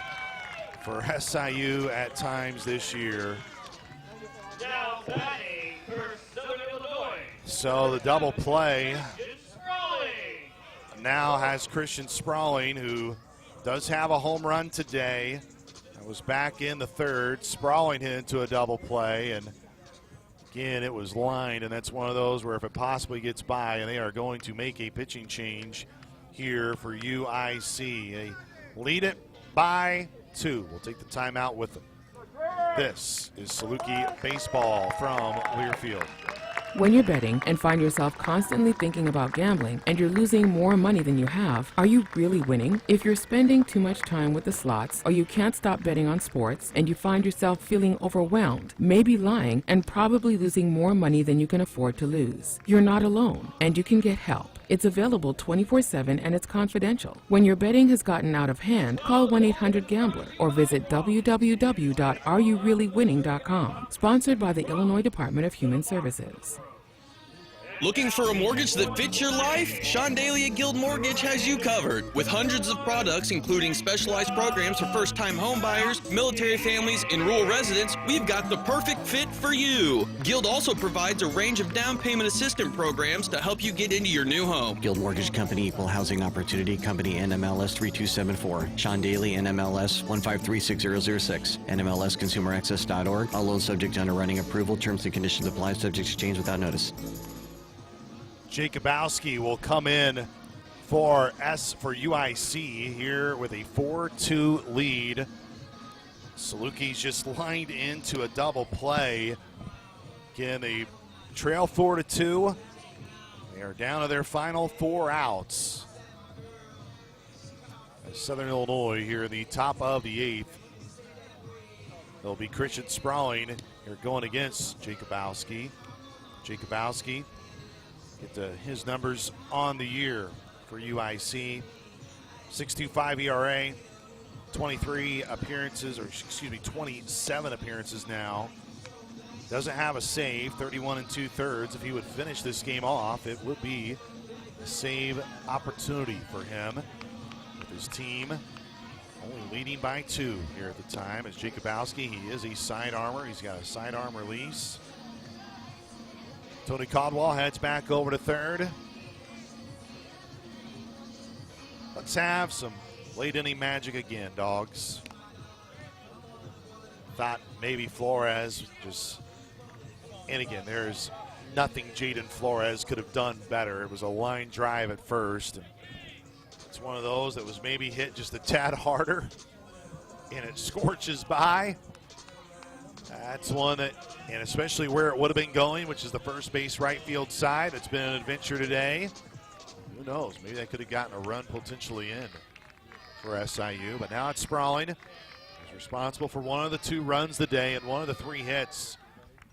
for SIU at times this year. Now batting for Southern Illinois. So the double play now has Christian Sprawling, who does have a home run today. I was back in the 3rd. Sprawling hit into a double play, and again, it was lined, and that's one of those where if it possibly gets by, and they are going to make a pitching change here for UIC. They lead it by 2. We'll take the timeout with them. This is Saluki Baseball from Learfield. When you're betting and find yourself constantly thinking about gambling and you're losing more money than you have, are you really winning? If you're spending too much time with the slots or you can't stop betting on sports and you find yourself feeling overwhelmed, maybe lying, and probably losing more money than you can afford to lose, you're not alone and you can get help. It's available 24/7 and it's confidential. When your betting has gotten out of hand, call 1-800-GAMBLER or visit www.areyoureallywinning.com. Sponsored by the Illinois Department of Human Services. Looking for a mortgage that fits your life? Sean Daly at Guild Mortgage has you covered. With hundreds of products, including specialized programs for first-time home buyers, military families, and rural residents, we've got the perfect fit for you. Guild also provides a range of down payment assistance programs to help you get into your new home. Guild Mortgage Company, Equal Housing Opportunity Company, NMLS 3274. Sean Daly, NMLS 1536006. NMLSConsumerAccess.org. All loans subject to underwriting approval. Terms and conditions apply. Subject to change without notice. Jacobowski will come in for UIC here with a 4-2 lead. Salukis just lined into a double play. Again, they trail 4-2. They are down to their final 4 outs. Southern Illinois here in the top of the 8th. There'll be Christian Sprawling here going against Jacobowski. Jacobowski get his numbers on the year for UIC. 6.25 ERA, 27 appearances now. Doesn't have a save, 31 2/3. If he would finish this game off, it would be a save opportunity for him. With his team only leading by 2 here at the time. As Jacobowski, he is a side armor. He's got a sidearm release. Tony Caldwell heads back over to 3rd. Let's have some late inning magic again, dogs. Thought maybe Flores just, and again, there's nothing Jaden Flores could have done better. It was a line drive at first. And it's one of those that was maybe hit just a tad harder, and it scorches by. That's one that and especially where it would have been going, which is the first base right field side. It's been an adventure today. Who knows? Maybe they could have gotten a run potentially in for SIU, but now it's Sprawling. He's responsible for one of the 2 runs today and one of the 3 hits.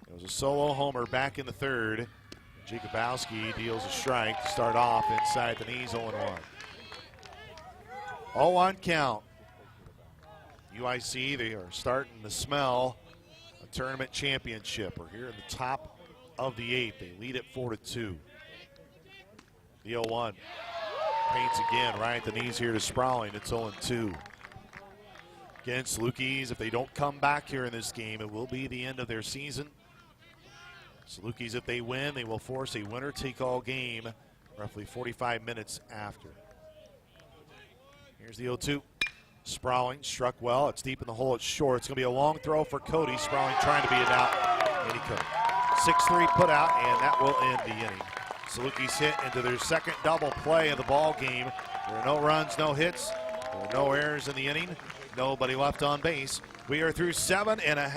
It was a solo homer back in the third. Jakubowski deals a strike to start off inside the knees, 0-1. 0-1 count. UIC, they are starting to smell a tournament championship. We're here in the top of the 8th. They lead it 4-2. The 0-1. Paints again right at the knees here to Sprawling. It's 0-2. Again, Salukis, if they don't come back here in this game, it will be the end of their season. Salukis, if they win, they will force a winner-take-all game roughly 45 minutes after. Here's the 0-2. Sprawling struck well. It's deep in the hole. It's short. It's going to be a long throw for Cody. Sprawling trying to be it out, and he couldn't. 6-3 put out, and that will end the inning. Salukis hit into their second double play of the ball game. There are no runs, no hits. There are no errors in the inning. Nobody left on base. We are through 7.5, and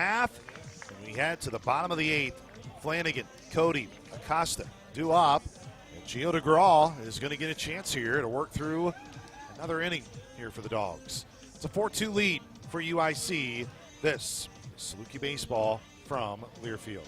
we head to the bottom of the 8th. Flanagan, Cody, Acosta, due up, and Gio DeGraw is going to get a chance here to work through another inning here for the Dogs. It's a 4-2 lead for UIC. This is Saluki baseball from Learfield.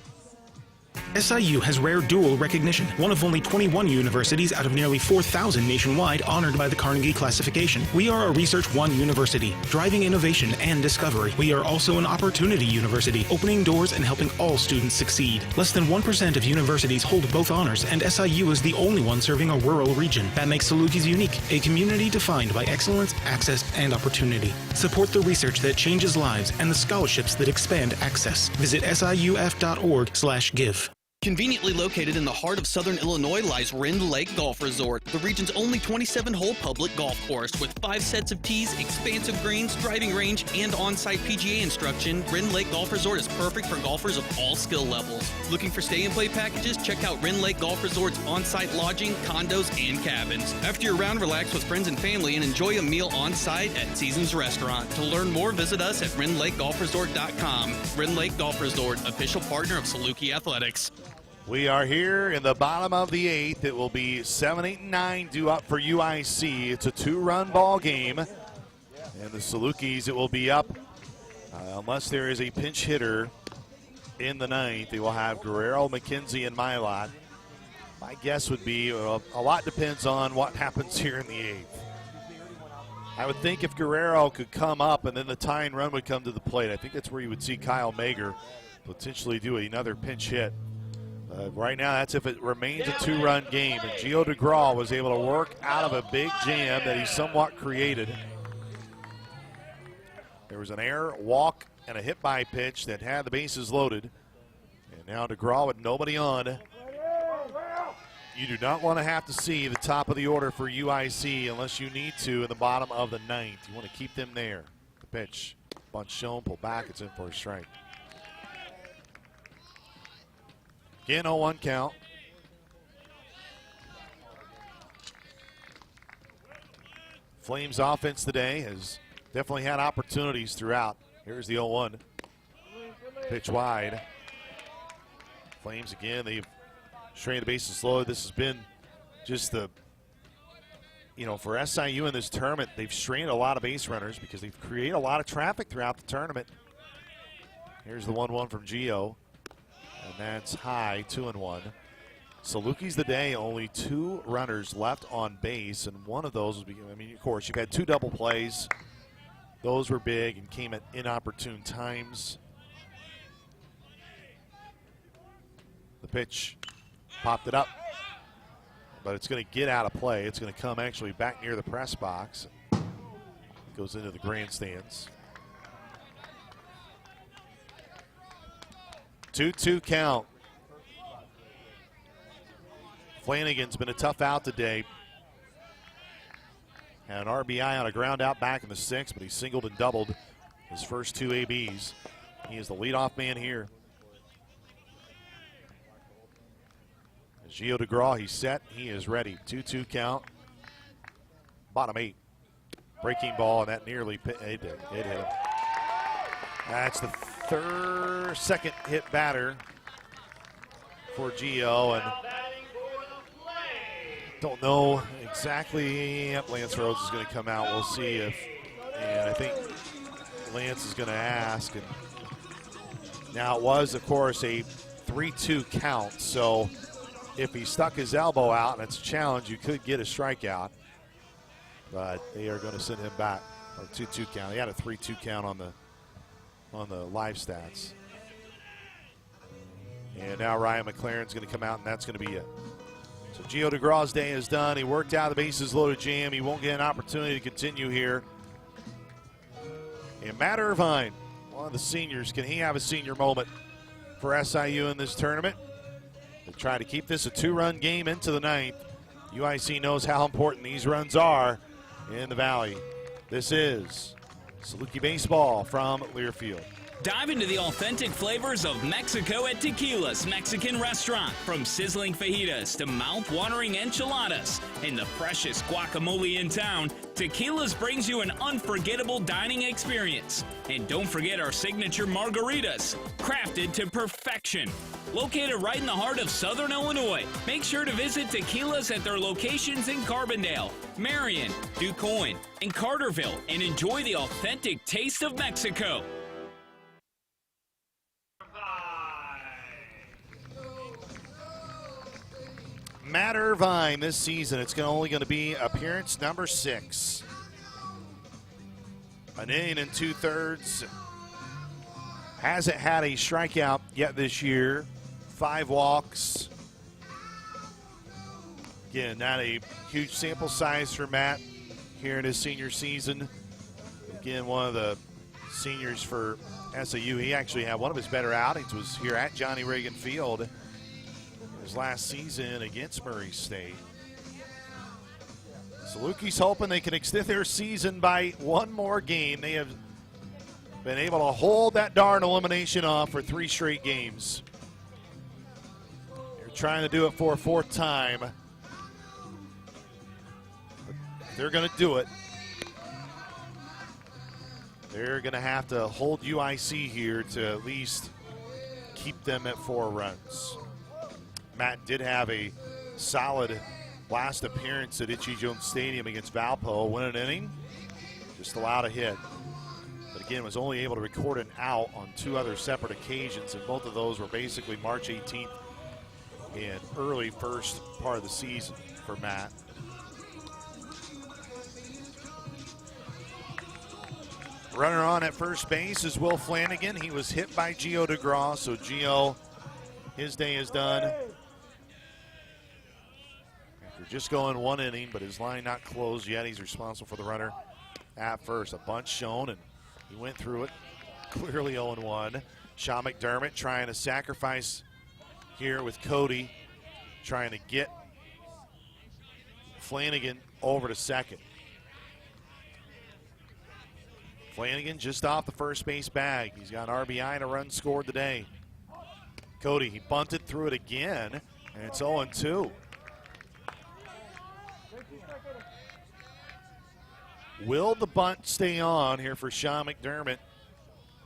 SIU has rare dual recognition, one of only 21 universities out of nearly 4,000 nationwide honored by the Carnegie classification. We are a Research 1 university, driving innovation and discovery. We are also an opportunity university, opening doors and helping all students succeed. Less than 1% of universities hold both honors, and SIU is the only one serving a rural region. That makes Salukis unique, a community defined by excellence, access, and opportunity. Support the research that changes lives and the scholarships that expand access. Visit siuf.org/give. Conveniently located in the heart of southern Illinois lies Rend Lake Golf Resort, the region's only 27-hole public golf course. With 5 sets of tees, expansive greens, driving range, and on-site PGA instruction, Rend Lake Golf Resort is perfect for golfers of all skill levels. Looking for stay-and-play packages? Check out Rend Lake Golf Resort's on-site lodging, condos, and cabins. After your round, relax with friends and family and enjoy a meal on-site at Seasons Restaurant. To learn more, visit us at RendLakeGolfResort.com. Rend Lake Golf Resort, official partner of Saluki Athletics. We are here in the bottom of the 8th. It will be 7, 8, and 9 due up for UIC. It's a 2-run ball game. And the Salukis, it will be up unless there is a pinch hitter in the 9th. They will have Guerrero, McKenzie, and Milot. My guess would be a lot depends on what happens here in the 8th. I would think if Guerrero could come up and then the tying run would come to the plate, I think that's where you would see Kyle Mager potentially do another pinch hit. Right now, that's if it remains a 2-run game. And Gio DeGraw was able to work out of a big jam that he somewhat created. There was an error, walk, and a hit-by pitch that had the bases loaded. And now DeGraw with nobody on. You do not want to have to see the top of the order for UIC unless you need to in the bottom of the 9th. You want to keep them there. The pitch, bunch shown, pull back, it's in for a strike. Again, 0-1 count. Flames offense today has definitely had opportunities throughout. Here's the 0-1. Pitch wide. Flames again, they've strained the bases loaded. This has been just the, for SIU in this tournament, they've strained a lot of base runners because they've created a lot of traffic throughout the tournament. Here's the 1-1 from Gio. And that's high, 2-1. Salukis today, only 2 runners left on base, and one of those was, of course, you've had 2 double plays. Those were big and came at inopportune times. The pitch popped it up, but it's going to get out of play. It's going to come actually back near the press box. It goes into the grandstands. 2-2 count. Flanagan's been a tough out today. Had an RBI on a ground out back in the 6th, but he singled and doubled his first 2 ABs. He is the leadoff man here. Gio DeGraw, he's set. He is ready. 2-2 count. Bottom 8. Breaking ball, and that nearly hit him. That's the second hit batter for Gio, and don't know exactly. Yep, Lance Rhodes is going to come out. We'll see if, and I think Lance is going to ask. And now it was, of course, a 3-2 count, so if he stuck his elbow out and it's a challenge, you could get a strikeout. But they are going to send him back. Or 2-2 count. He had a 3-2 count on the live stats. And now Ryan McLaren's going to come out, and that's going to be it. So Gio DeGraw's day is done. He worked out the bases loaded jam. He won't get an opportunity to continue here. And Matt Irvine, one of the seniors, can he have a senior moment for SIU in this tournament? They try to keep this a 2-run game into the ninth. UIC knows how important these runs are in the Valley. This is Saluki Baseball from Learfield. Dive into the authentic flavors of Mexico at Tequila's Mexican restaurant. From sizzling fajitas to mouth-watering enchiladas and the freshest guacamole in town, Tequila's brings you an unforgettable dining experience. And don't forget our signature margaritas, crafted to perfection. Located right in the heart of Southern Illinois, make sure to visit Tequila's at their locations in Carbondale, Marion, DuQuoin, and Carterville, and enjoy the authentic taste of Mexico. Matt Irvine this season, it's only going to be appearance number 6. An inning and 2/3. Hasn't had a strikeout yet this year. 5 walks. Again, not a huge sample size for Matt here in his senior season. Again, one of the seniors for SIU. He actually had one of his better outings was here at Johnny Reagan Field his last season against Murray State. Salukis hoping they can extend their season by one more game. They have been able to hold that darn elimination off for 3 straight games. They're trying to do it for a 4th time. They're going to do it. They're going to have to hold UIC here to at least keep them at 4 runs. Matt did have a solid last appearance at Itchy Jones Stadium against Valpo. Win an inning, just allowed a hit. But again, was only able to record an out on 2 other separate occasions, and both of those were basically March 18th and early first part of the season for Matt. Runner on at first base is Will Flanagan. He was hit by Gio DeGraw, so Gio, his day is done. After just going 1 inning, but his line not closed yet. He's responsible for the runner at first. A bunt shown, and he went through it. Clearly 0-1. Sean McDermott trying to sacrifice here with Cody, trying to get Flanagan over to second. Flanagan just off the first base bag. He's got an RBI and a run scored today. Cody, he bunted through it again, and it's 0-2. Will the bunt stay on here for Sean McDermott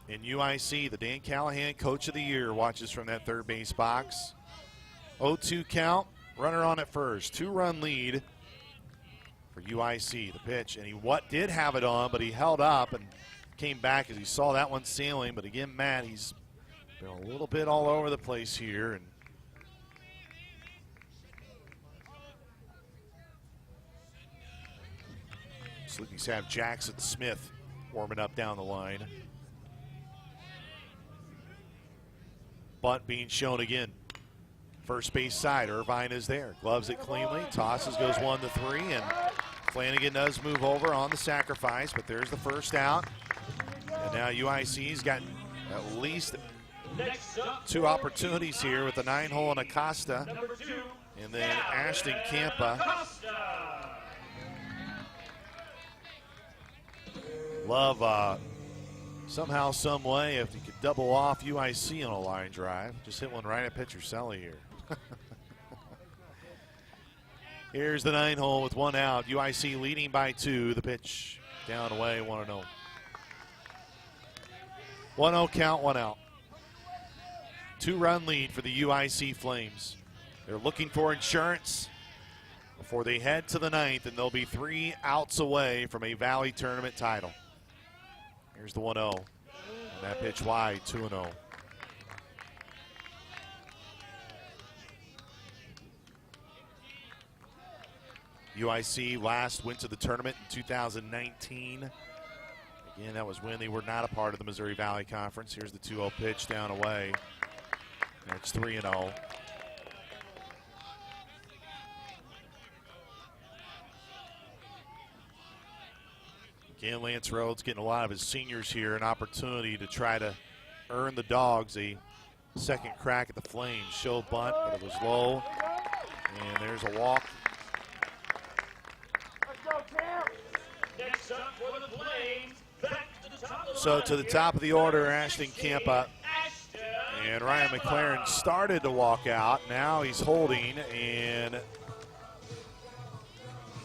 in UIC? The Dan Callahan Coach of the Year watches from that third base box. 0-2 count, runner on at first. 2-run lead for UIC. The pitch, and he did have it on, but he held up and came back as he saw that one sailing. But again, Matt, he's been a little bit all over the place here, and Salukis have Jackson Smith warming up down the line. Bunt being shown again. First base side, Irvine is there. Gloves it cleanly, tosses, goes 1-3, and Flanagan does move over on the sacrifice, but there's the first out. And now UIC's got at least 2 opportunities here with the 9-hole and Acosta. And then Ashton Campa. Love somehow, some way, if you could double off UIC on a line drive. Just hit one right at pitcher Selly here. Here's the 9-hole with 1 out. UIC leading by 2. The pitch down away, 1-0. 1-0 count, 1 out. 2-run lead for the UIC Flames. They're looking for insurance before they head to the 9th, and they'll be 3 outs away from a Valley Tournament title. Here's the 1-0. And that pitch wide, 2-0. UIC last went to the tournament in 2019. Again, that was when they were not a part of the Missouri Valley Conference. Here's the 2-0 pitch down away. That's 3-0. Again, Lance Rhodes getting a lot of his seniors here an opportunity to try to earn the Dogs a second crack at the Flames. Show bunt, but it was low. And there's a walk. Next up for the Flames, back to the top of the So to the top of the order, Ashton Campa. And Ryan McLaren started to walk out. Now he's holding. And,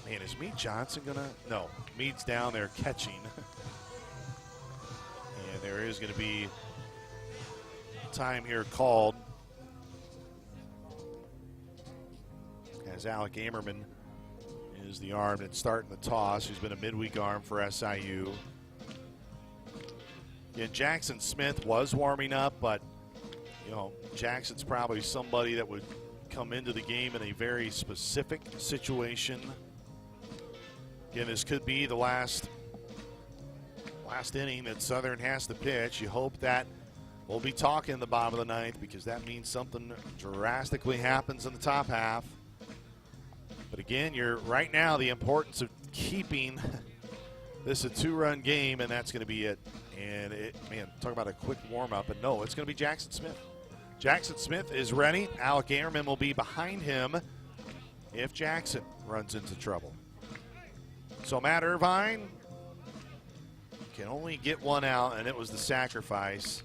man, is Meade Johnson going to? No, Meade's down there catching. And there is going to be time here called as Alec Amerman is the arm that's starting the toss, who's been a midweek arm for SIU. Yeah, Jackson Smith was warming up, but you know, Jackson's probably somebody that would come into the game in a very specific situation. Again, this could be the last inning that Southern has to pitch. You hope that we'll be talking the bottom of the 9th, because that means something drastically happens in the top half. But again, you're right now the importance of keeping this a 2-run game, and that's going to be it. And man, talk about a quick warm-up, but no, it's going to be Jackson Smith. Jackson Smith is ready. Alec Amerman will be behind him if Jackson runs into trouble. So Matt Irvine can only get one out, and it was the sacrifice.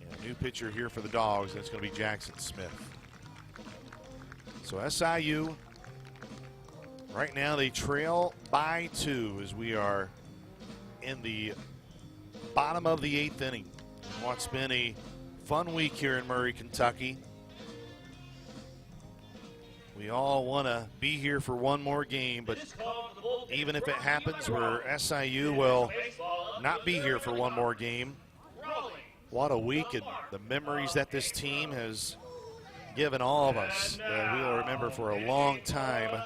And a new pitcher here for the Dogs, and it's going to be Jackson Smith. So SIU, right now they trail by 2 as we are in the bottom of the 8th inning. What's been a fun week here in Murray, Kentucky. We all want to be here for one more game, but even if it happens where SIU will not be here for one more game, what a week, and the memories that this team has given all of us that we'll remember for a long time.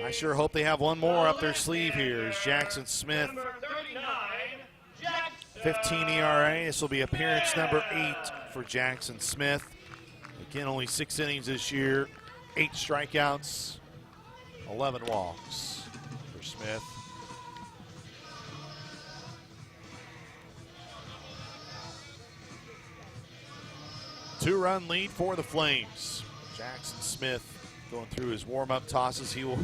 I sure hope they have one more up their sleeve here as Jackson Smith, 15 ERA. This will be appearance number 8 for Jackson Smith. Again, only 6 innings this year, 8 strikeouts, 11 walks for Smith. Two-run lead for the Flames. Jackson Smith going through his warm-up tosses. He will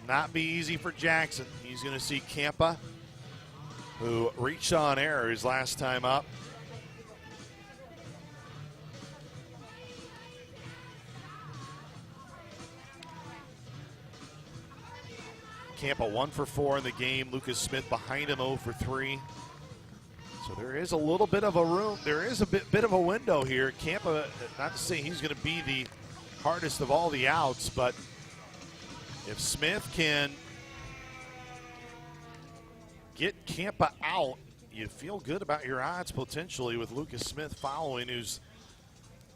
not be easy for Jackson. He's going to see Campa, who reached on error his last time up. Campa 1 for 4 in the game. Lucas Smith behind him 0 for 3. So there is a little bit of a room. There is a bit of a window here. Campa, not to say he's going to be the hardest of all the outs, but if Smith can get Campa out, you feel good about your odds potentially with Lucas Smith following, who's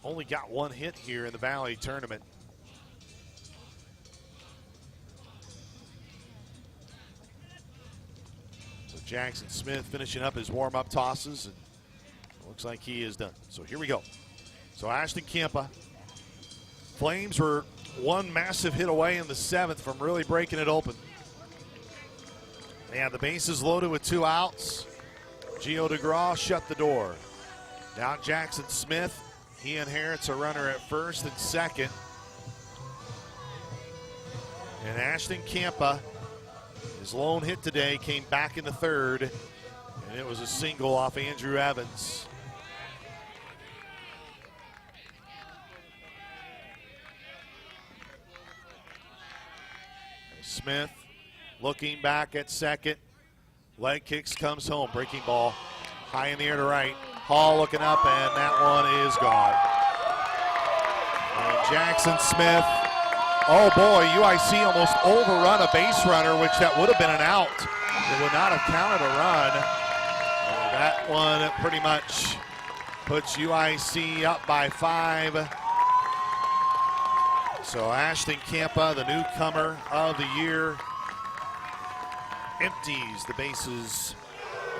only got 1 hit here in the Valley Tournament. So Jackson Smith finishing up his warm-up tosses, and looks like he is done. So here we go. So Ashton Campa. Flames were 1 massive hit away in the 7th from really breaking it open. They had the bases loaded with 2 outs. Gio DeGraw shut the door. Now Jackson Smith, he inherits a runner at first and second. And Ashton Campa, his lone hit today, came back in the 3rd, and it was a single off Andrew Evans. Smith looking back at second. Leg kicks, comes home. Breaking ball High in the air to right. Hall looking up, and that one is gone. And Jackson Smith, oh boy, UIC almost overrun a base runner, which that would have been an out. It would not have counted a run. And that one pretty much puts UIC up by 5. So Ashton Campa, the newcomer of the year, empties the bases.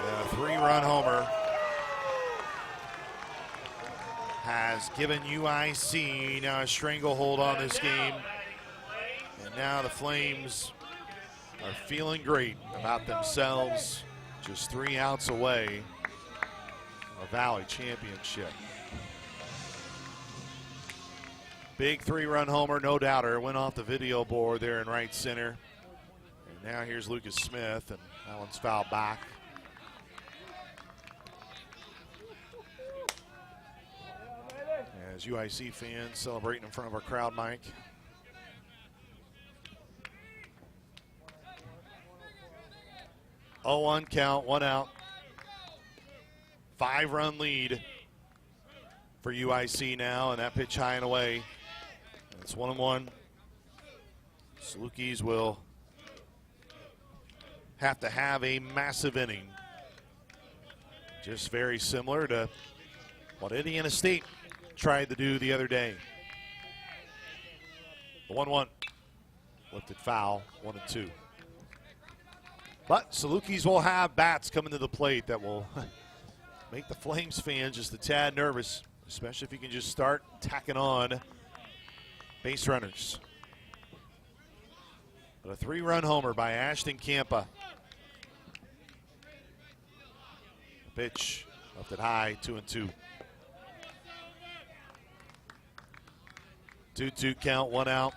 A 3-run homer has given UIC now a stranglehold on this game. And now the Flames are feeling great about themselves, just 3 outs away from a Valley championship. Big 3-run homer, no doubter. Went off the video board there in right center. And now here's Lucas Smith, and that one's fouled back. As UIC fans celebrating in front of our crowd, Mike. Oh, 1 count, 1 out. 5-run lead for UIC now, and that pitch high and away. It's 1-1. Salukis will have to have a massive inning. Just very similar to what Indiana State tried to do the other day. The 1-1. Lifted foul, 1-2. But Salukis will have bats coming to the plate that will make the Flames fans just a tad nervous, especially if you can just start tacking on base runners. But a 3-run homer by Ashton Campa. Pitch left it high, 2-2. 2-2 count, 1 out.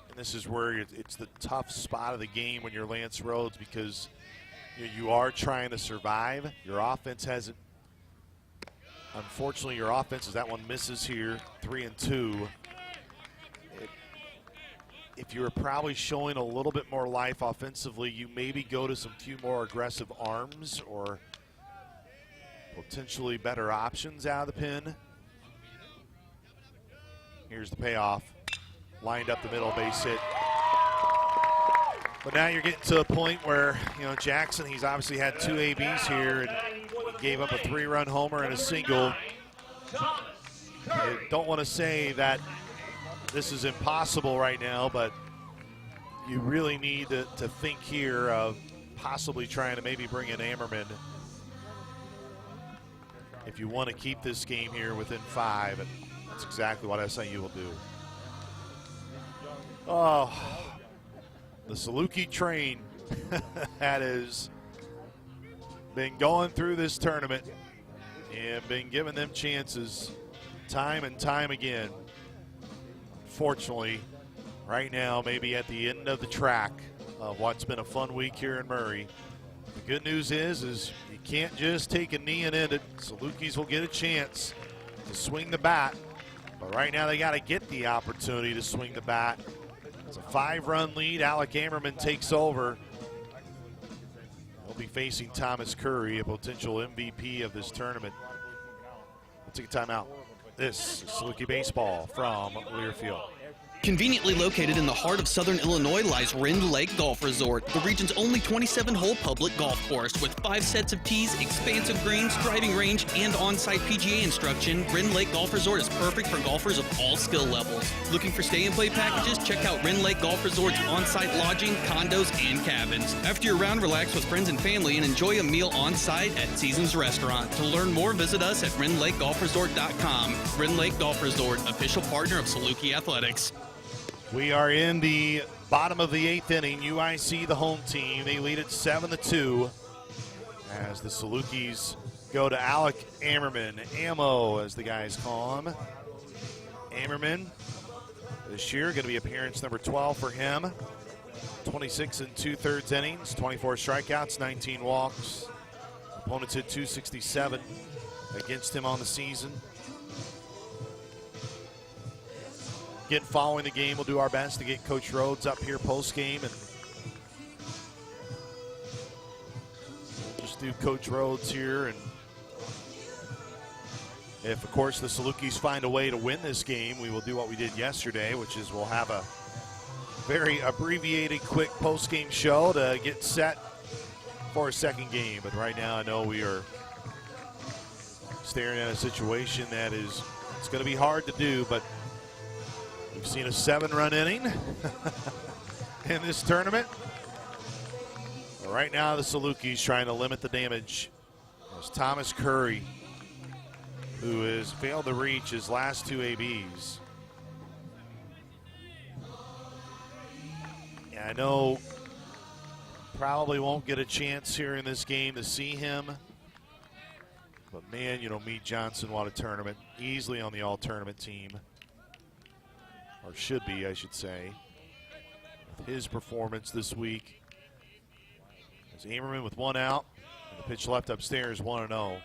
And this is where it's the tough spot of the game when you're Lance Rhodes, because you are trying to survive. Your offense hasn't. Unfortunately, your offense, as that one misses here, 3-2. If you were probably showing a little bit more life offensively, you maybe go to some few more aggressive arms or potentially better options out of the pen. Here's the payoff. Lined up the middle, base hit. But now you're getting to a point where, Jackson, he's obviously had 2 ABs here, and he gave up a 3-run homer and a single. I don't want to say that this is impossible right now, but you really need to think here of possibly trying to maybe bring in Ammerman if you want to keep this game here within 5, and that's exactly what SIU will do. Oh, the Saluki train that has been going through this tournament and been giving them chances time and time again. Unfortunately, right now, maybe at the end of the track of what's been a fun week here in Murray. The good news is you can't just take a knee and end it. Salukis will get a chance to swing the bat, but right now they got to get the opportunity to swing the bat. It's a 5-run lead. Alec Ammerman takes over. He'll be facing Thomas Curry, a potential MVP of this tournament. We'll take a timeout. This is Saluki Baseball from Learfield. Conveniently located in the heart of southern Illinois lies Rend Lake Golf Resort, the region's only 27-hole public golf course. With 5 sets of tees, expansive greens, driving range, and on-site PGA instruction, Rend Lake Golf Resort is perfect for golfers of all skill levels. Looking for stay-and-play packages? Check out Rend Lake Golf Resort's on-site lodging, condos, and cabins. After your round, relax with friends and family and enjoy a meal on-site at Seasons Restaurant. To learn more, visit us at RendLakeGolfResort.com. Rend Lake Golf Resort, official partner of Saluki Athletics. We are in the bottom of the 8th inning. UIC, the home team, they lead it 7-2 as the Salukis go to Alec Ammerman. Ammo, as the guys call him. Ammerman, this year, going to be appearance number 12 for him. 26 2/3 innings, 24 strikeouts, 19 walks. Opponents hit .267 against him on the season. Again, following the game, we'll do our best to get Coach Rhodes up here post-game and to Coach Rhodes here. And if, of course, the Salukis find a way to win this game, we will do what we did yesterday, which is we'll have a very abbreviated, quick post-game show to get set for a second game. But right now I know we are staring at a situation that is, it's going to be hard to do, but we've seen a 7-run inning in this tournament. But right now the Salukis trying to limit the damage. It's Thomas Curry, who has failed to reach his last 2 ABs. And I know probably won't get a chance here in this game to see him. But man, you know, Meade Johnson won a tournament, easily on the all-tournament team. Or should be, I should say. With his performance this week. As Amerman with 1 out, and the pitch left upstairs, 1-0.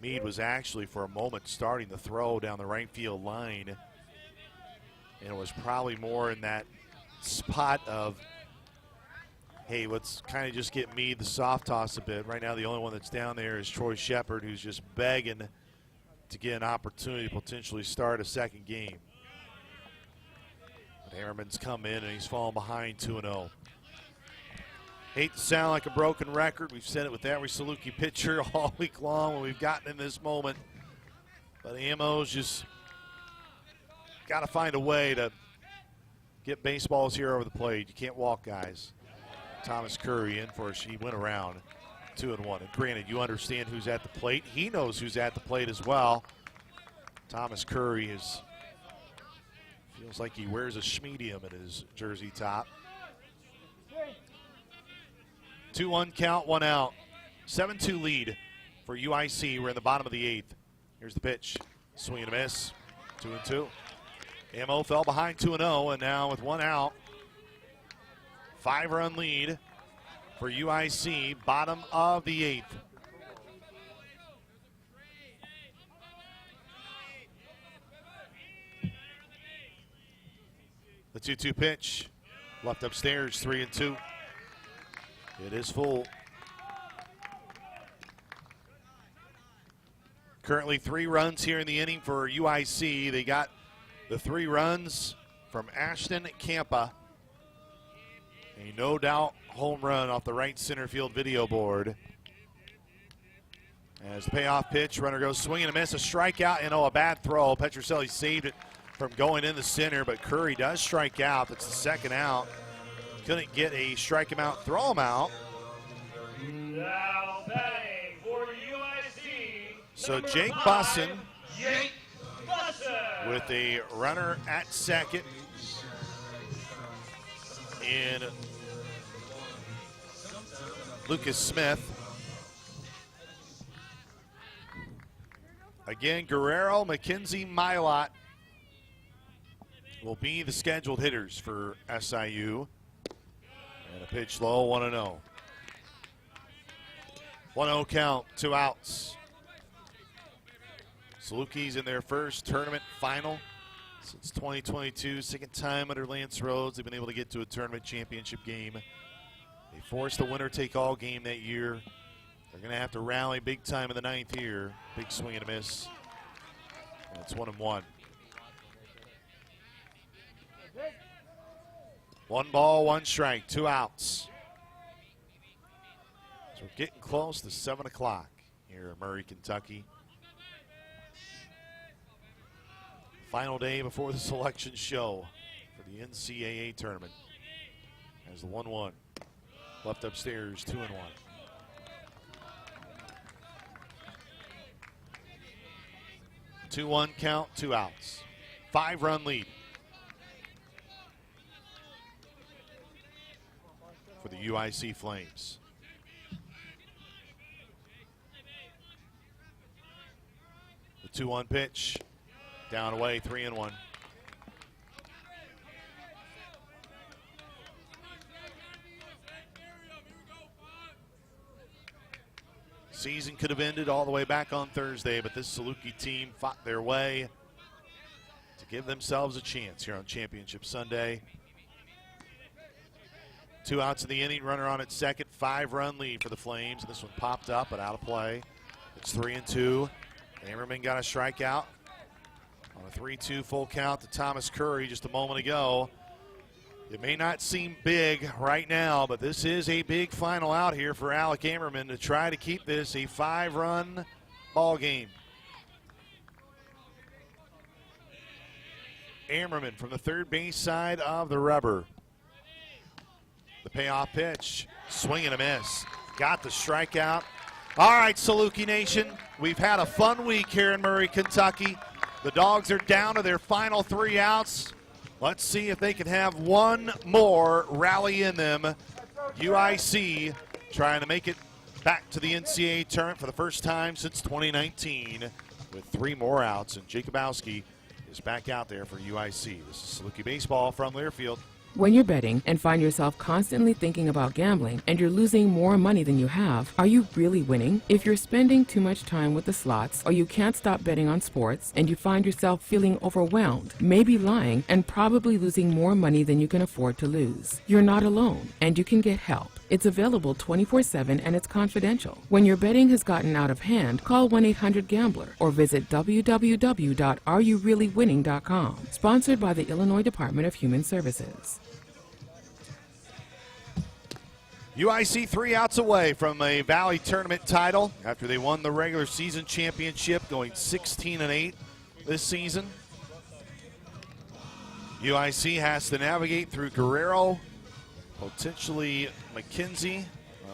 Meade was actually for a moment starting to throw down the right field line. And it was probably more in that spot of, hey, let's kind of just get Meade the soft toss a bit. Right now the only one that's down there is Troy Shepard, who's just begging to get an opportunity to potentially start a second game. But Harriman's come in and he's fallen behind 2-0. Hate to sound like a broken record. We've said it with every Saluki pitcher all week long when we've gotten in this moment. But Ammo's just got to find a way to get baseballs here over the plate. You can't walk guys. Thomas Curry in for he went around 2-1. And granted, you understand who's at the plate. He knows who's at the plate as well. Thomas Curry feels like he wears a Schmedium at his jersey top. 2-1 count, 1 out. 7-2 lead for UIC. We're in the bottom of the 8th. Here's the pitch. Swing and a miss. 2-2. Ammo fell behind 2-0, and now with 1 out, 5-run lead for UIC, bottom of the 8th. The 2-2 pitch, left upstairs, 3-2. It is full. Currently 3 runs here in the inning for UIC. They got the 3 runs from Ashton Campa. A no doubt home run off the right center field video board. As the payoff pitch, runner goes swing and a miss, a strikeout, and a bad throw. Petroselli saved it from going in the center, but Curry does strike out. That's the 2nd out. Couldn't get a strike him out, throw him out. Now batting for UIC. So Jake Bussin with a runner at second in Lucas Smith. Again, Guerrero, McKenzie, Milot will be the scheduled hitters for SIU. And a pitch low, 1-0. 1-0 count, 2 outs. Salukis in their first tournament final since 2022. 2nd time under Lance Rhodes. They've been able to get to a tournament championship game. They forced the winner-take-all game that year. They're going to have to rally big time in the 9th here. Big swing and a miss. And it's 1-1. 1 ball, 1 strike, 2 outs. So we're getting close to 7 o'clock here in Murray, Kentucky. Final day before the selection show for the NCAA tournament. As the 1-1 left upstairs, 2-1. Two-1 count, 2 outs. 5-run lead for the UIC Flames. The 2-1 pitch, down away, 3-1. Season could have ended all the way back on Thursday, but this Saluki team fought their way to give themselves a chance here on Championship Sunday. 2 outs in the inning, runner on at second, 5-run lead for the Flames. This one popped up but out of play. It's 3-2. Ammerman got a strikeout on a 3-2 full count to Thomas Curry just a moment ago. It may not seem big right now, but this is a big final out here for Alec Ammerman to try to keep this a 5-run ball game. Ammerman from the third base side of the rubber. The payoff pitch, swing and a miss. Got the strikeout. All right, Saluki Nation, we've had a fun week here in Murray, Kentucky. The Dogs are down to their final 3 outs. Let's see if they can have one more rally in them. UIC trying to make it back to the NCAA tournament for the first time since 2019 with 3 more outs, and Jacobowski is back out there for UIC. This is Saluki Baseball from Learfield. When you're betting and find yourself constantly thinking about gambling and you're losing more money than you have, are you really winning? If you're spending too much time with the slots or you can't stop betting on sports and you find yourself feeling overwhelmed, maybe lying, and probably losing more money than you can afford to lose, you're not alone and you can get help. It's available 24/7 and it's confidential. When your betting has gotten out of hand, call 1-800-GAMBLER or visit www.areyoureallywinning.com. Sponsored by the Illinois Department of Human Services. UIC 3 outs away from a Valley Tournament title after they won the regular season championship, going 16-8 this season. UIC has to navigate through Guerrero, potentially McKenzie.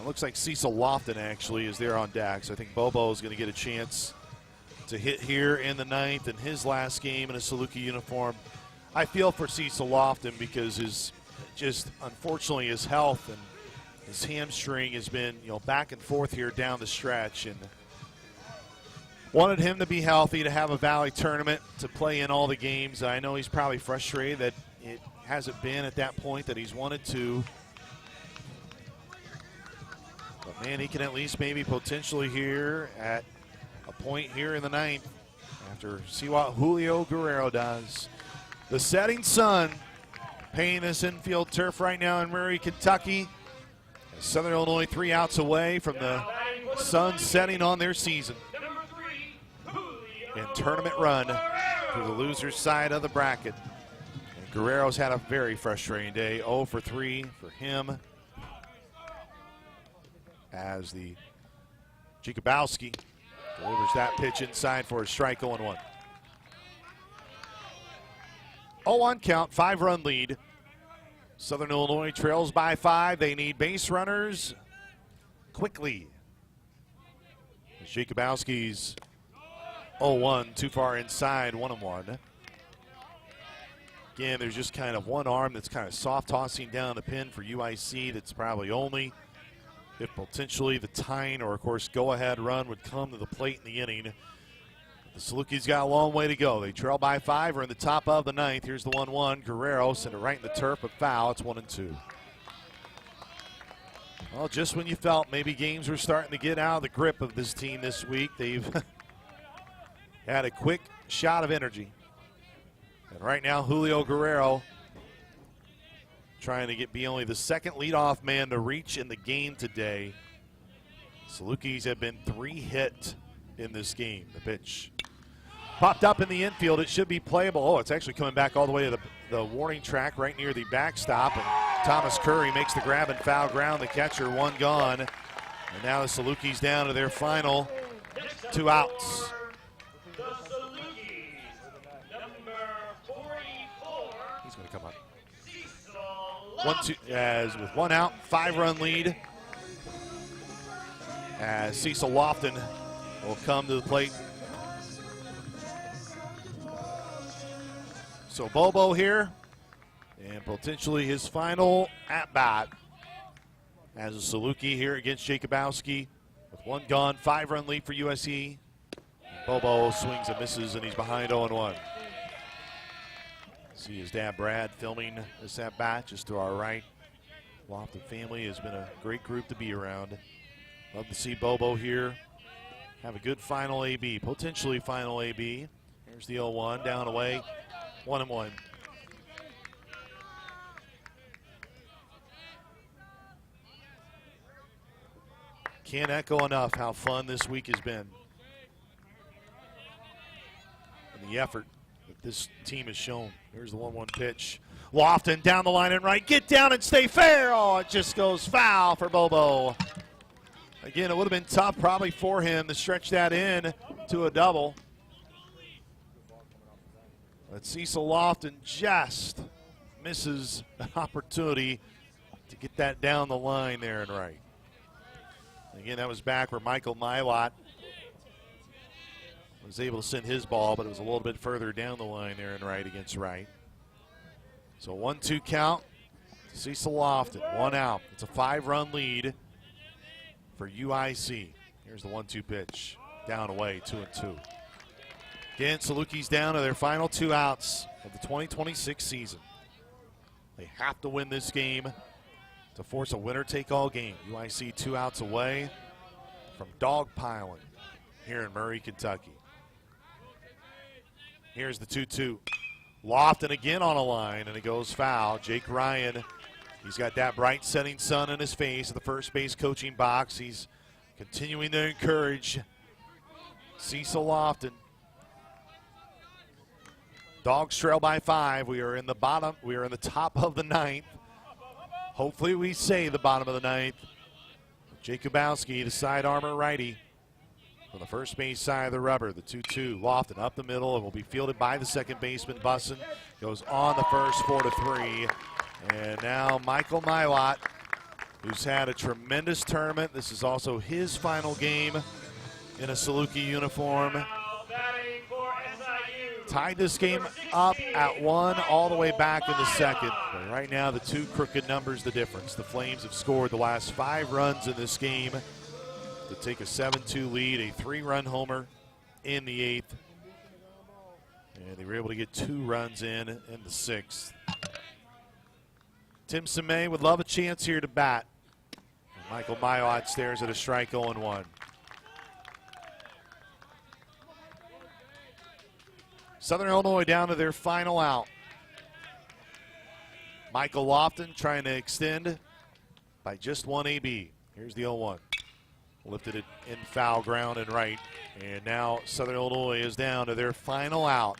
Looks like Cecil Lofton actually is there on deck, so I think Bobo is going to get a chance to hit here in the 9th in his last game in a Saluki uniform. I feel for Cecil Lofton because unfortunately his health and his hamstring has been, back and forth here down the stretch, and wanted him to be healthy to have a Valley tournament to play in all the games. I know he's probably frustrated that it hasn't been at that point that he's wanted to. But man, he can at least maybe potentially here at a point here in the 9th after see what Julio Guerrero does. The setting sun painting this infield turf right now in Murray, Kentucky. Southern Illinois 3 outs away from the sun setting on their season. And tournament run to the loser's side of the bracket. And Guerrero's had a very frustrating day. 0 for 3 for him. As the Jacobowski delivers that pitch inside for a strike, 0-1. 0-1 count, 5-run lead. Southern Illinois trails by 5. They need base runners quickly. Jacobowski's 0-1, too far inside, 1-1. Again, there's just kind of one arm that's kind of soft tossing down the pin for UIC. That's probably only if potentially the tying or, of course, go-ahead run would come to the plate in the inning. The Salukis got a long way to go. They trail by 5. We're in the top of the 9th. Here's the 1-1. Guerrero sent it right in the turf, but foul. It's 1-2. Well, just when you felt maybe games were starting to get out of the grip of this team this week, they've had a quick shot of energy. And right now, Julio Guerrero trying to be only the second leadoff man to reach in the game today. Salukis have been 3 hit in this game. The pitch popped up in the infield. It should be playable. Oh, it's actually coming back all the way to the warning track right near the backstop. And Thomas Curry makes the grab and foul ground. The catcher, 1 gone. And now the Salukis down to their final 2 outs. The Salukis, number 44. He's going to come up. 1-2 as with 1 out, 5-run lead. As Cecil Lofton will come to the plate. So Bobo here, and potentially his final at-bat as a Saluki here against Jacobowski. With 1 gone, 5-run lead for USC. Bobo swings and misses, and he's behind 0-1. See his dad Brad filming this at-bat just to our right. Lofton family has been a great group to be around. Love to see Bobo here have a good final AB, potentially final AB. Here's the 0-1, down away, 1-1. can't echo enough how fun this week has been. And the effort that this team has shown. Here's the 1-1 pitch. Lofton down the line and right. Get down and stay fair. Oh, it just goes foul for Bobo. Again, it would have been tough probably for him to stretch that in to a double. But Cecil Lofton just misses an opportunity to get that down the line there and right. Again, that was back where Michael Milot was able to send his ball, but it was a little bit further down the line there and right against right. So 1-2 count to Cecil Lofton, 1 out. It's a 5-run lead for UIC. Here's the 1-2 pitch. Down away, 2-2. Again, Salukis down to their final 2 outs of the 2026 season. They have to win this game to force a winner-take-all game. UIC 2 outs away from dogpiling here in Murray, Kentucky. Here's the 2-2. Lofton again on a line, and it goes foul. Jake Ryan, he's got that bright setting sun in his face at the first base coaching box. He's continuing to encourage Cecil Lofton. Dogs trail by 5. We are in the bottom. We are in the top of the 9th. Hopefully we say the bottom of the 9th. Jakubowski, the side armor righty, on the first base side of the rubber. The 2-2. Lofton up the middle and will be fielded by the second baseman. Bussin goes on the first 4-3. And now Michael Milot, who's had a tremendous tournament. This is also his final game in a Saluki uniform. Tied this game up at 1 all the way back in the second. But right now, the 2 crooked numbers, the difference. The Flames have scored the last 5 runs in this game to take a 7-2 lead, a 3-run homer in the 8th. And they were able to get 2 runs in the 6th. Tim Semay would love a chance here to bat. And Michael Milot stares at a strike 0-1. Southern Illinois down to their final out. Michael Lofton trying to extend by just 1 AB. Here's the 0-1. Lifted it in foul ground and right. And now Southern Illinois is down to their final out.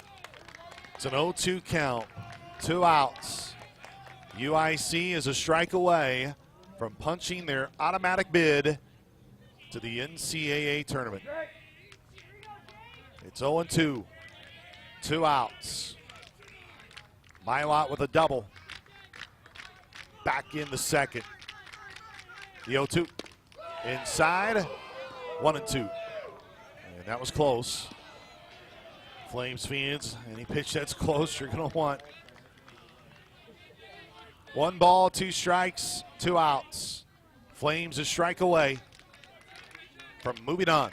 It's an 0-2 count. 2 outs. UIC is a strike away from punching their automatic bid to the NCAA tournament. It's 0-2. 2 outs. Milot with a double. Back in the second. The 0-2. Inside. 1-2. And that was close. Flames fans, any pitch that's close, you're going to want. 1 ball, 2 strikes, 2 outs. Flames a strike away from moving on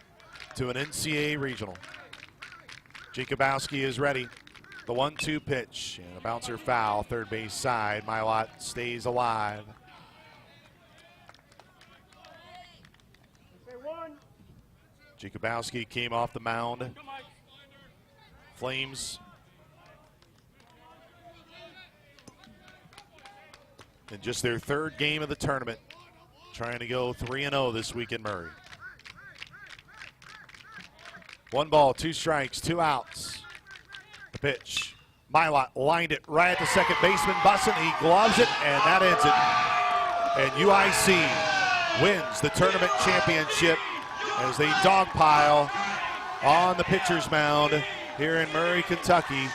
to an NCAA regional. Jakubowski is ready. The 1-2 pitch and a bouncer foul, third base side. Milot stays alive. Jakubowski came off the mound. Flames in just their 3rd game of the tournament, trying to go 3-0 this week in Murray. 1 ball, 2 strikes, 2 outs. The pitch. Milot lined it right at the second baseman. Bussin, he gloves it, and that ends it. And UIC wins the tournament championship as they dogpile on the pitcher's mound here in Murray, Kentucky,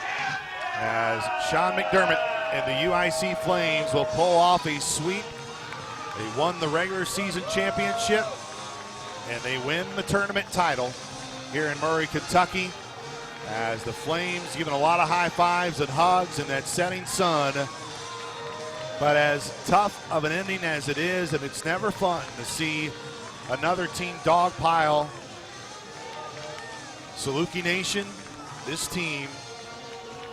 as Sean McDermott and the UIC Flames will pull off a sweep. They won the regular season championship, and they win the tournament title here in Murray, Kentucky, as the Flames giving a lot of high fives and hugs in that setting sun. But as tough of an ending as it is, and it's never fun to see another team dogpile. Saluki Nation, this team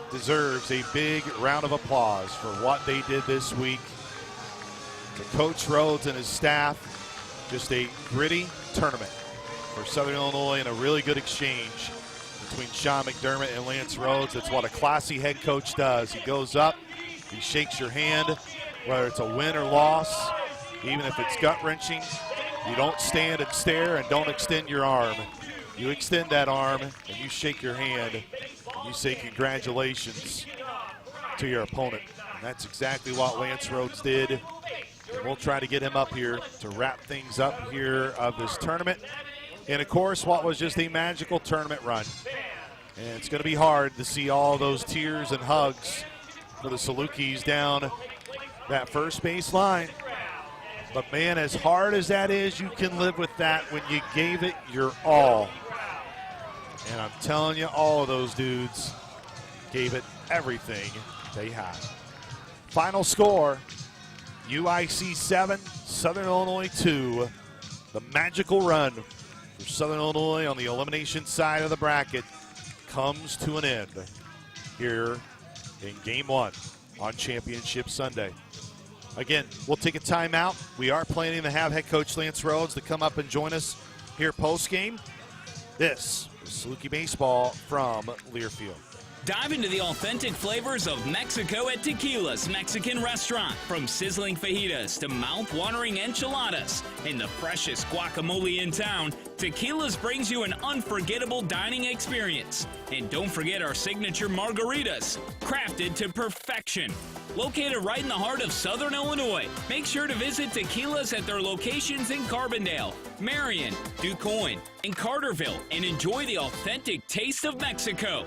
deserves a big round of applause for what they did this week. To Coach Rhodes and his staff, just a gritty tournament for Southern Illinois and a really good exchange between Sean McDermott and Lance Rhodes. That's what a classy head coach does. He goes up, he shakes your hand, whether it's a win or loss, even if it's gut-wrenching. You don't stand and stare and don't extend your arm. You extend that arm and you shake your hand and you say congratulations to your opponent. And that's exactly what Lance Rhodes did. And we'll try to get him up here to wrap things up here of this tournament. And of course, what was just a magical tournament run. And it's going to be hard to see all those tears and hugs for the Salukis down that first base line. But man, as hard as that is, you can live with that when you gave it your all. And I'm telling you, all of those dudes gave it everything they had. Final score, UIC 7, Southern Illinois 2. The magical run for Southern Illinois on the elimination side of the bracket comes to an end here in Game 1 on Championship Sunday. Again, we'll take a timeout. We are planning to have head coach Lance Rhodes to come up and join us here post-game. This is Saluki Baseball from Learfield. Dive into the authentic flavors of Mexico at Tequila's Mexican Restaurant. From sizzling fajitas to mouth-watering enchiladas and the freshest guacamole in town, Tequila's brings you an unforgettable dining experience. And don't forget our signature margaritas, crafted to perfection. Located right in the heart of Southern Illinois, make sure to visit Tequila's at their locations in Carbondale, Marion, DuQuoin, and Carterville and enjoy the authentic taste of Mexico.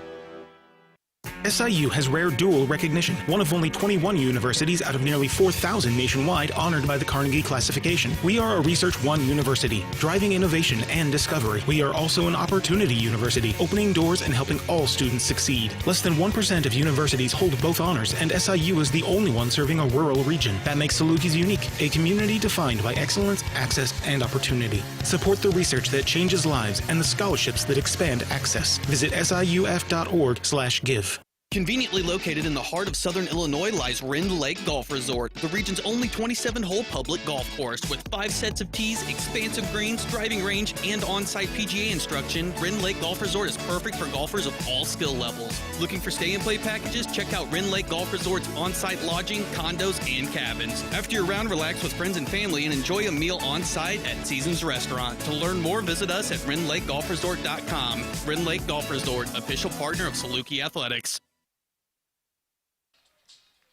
SIU has rare dual recognition, one of only 21 universities out of nearly 4,000 nationwide honored by the Carnegie classification. We are a Research 1 university, driving innovation and discovery. We are also an opportunity university, opening doors and helping all students succeed. Less than 1% of universities hold both honors, and SIU is the only one serving a rural region. That makes Salukis unique, a community defined by excellence, access, and opportunity. Support the research that changes lives and the scholarships that expand access. Visit siuf.org/give. Conveniently located in the heart of Southern Illinois lies Rend Lake Golf Resort, the region's only 27-hole public golf course with 5 sets of tees, expansive greens, driving range, and on-site PGA instruction. Rend Lake Golf Resort is perfect for golfers of all skill levels. Looking for stay-and-play packages? Check out Rend Lake Golf Resort's on-site lodging, condos, and cabins. After your round, relax with friends and family and enjoy a meal on-site at Seasons Restaurant. To learn more, visit us at RendLakeGolfResort.com. Rend Lake Golf Resort, official partner of Saluki Athletics.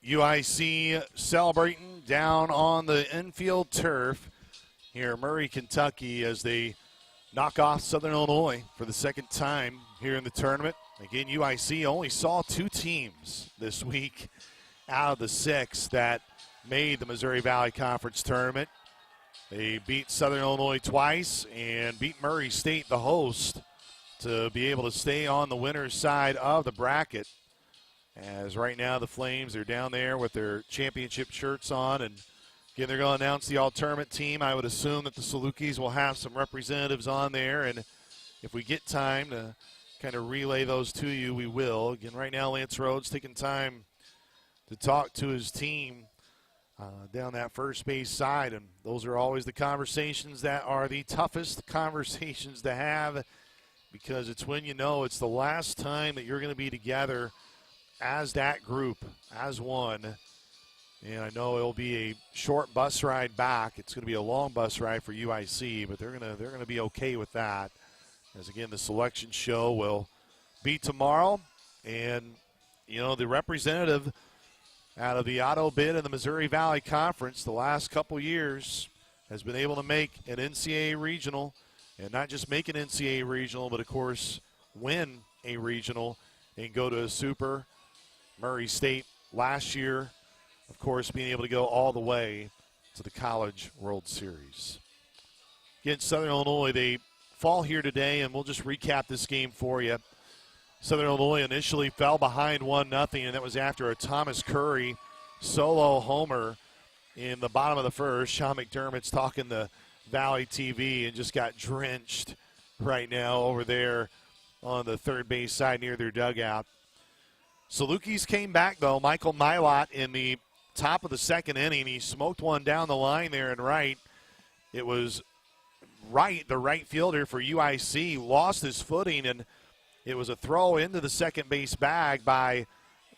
UIC celebrating down on the infield turf here in Murray, Kentucky, as they knock off Southern Illinois for the second time here in the tournament. Again, UIC only saw 2 teams this week out of the 6 that made the Missouri Valley Conference tournament. They beat Southern Illinois twice and beat Murray State, the host, to be able to stay on the winner's side of the bracket. As right now the Flames are down there with their championship shirts on, and again they're going to announce the all-tournament team. I would assume that the Salukis will have some representatives on there, and if we get time to kind of relay those to you, we will. Again, right now Lance Rhodes taking time to talk to his team down that first base side, and those are always the conversations that are the toughest conversations to have, because it's when you know it's the last time that you're going to be together as that group, as one. And I know it'll be a short bus ride back. It's going to be a long bus ride for UIC, but they're going to be okay with that. As again, the selection show will be tomorrow, and you know the representative out of the auto bid in the Missouri Valley Conference the last couple years has been able to make an NCAA regional, and not just make an NCAA regional, but of course win a regional and go to a super. Murray State last year, of course, being able to go all the way to the College World Series. Against Southern Illinois, they fall here today, and we'll just recap this game for you. Southern Illinois initially fell behind 1-0, and that was after a Thomas Curry solo homer in the bottom of the first. Sean McDermott's talking to Valley TV and just got drenched right now over there on the third base side near their dugout. Salukis came back, though. Michael Milot in the top of the second inning. He smoked one down the line there and right. It was right, the right fielder for UIC lost his footing, and it was a throw into the second base bag by,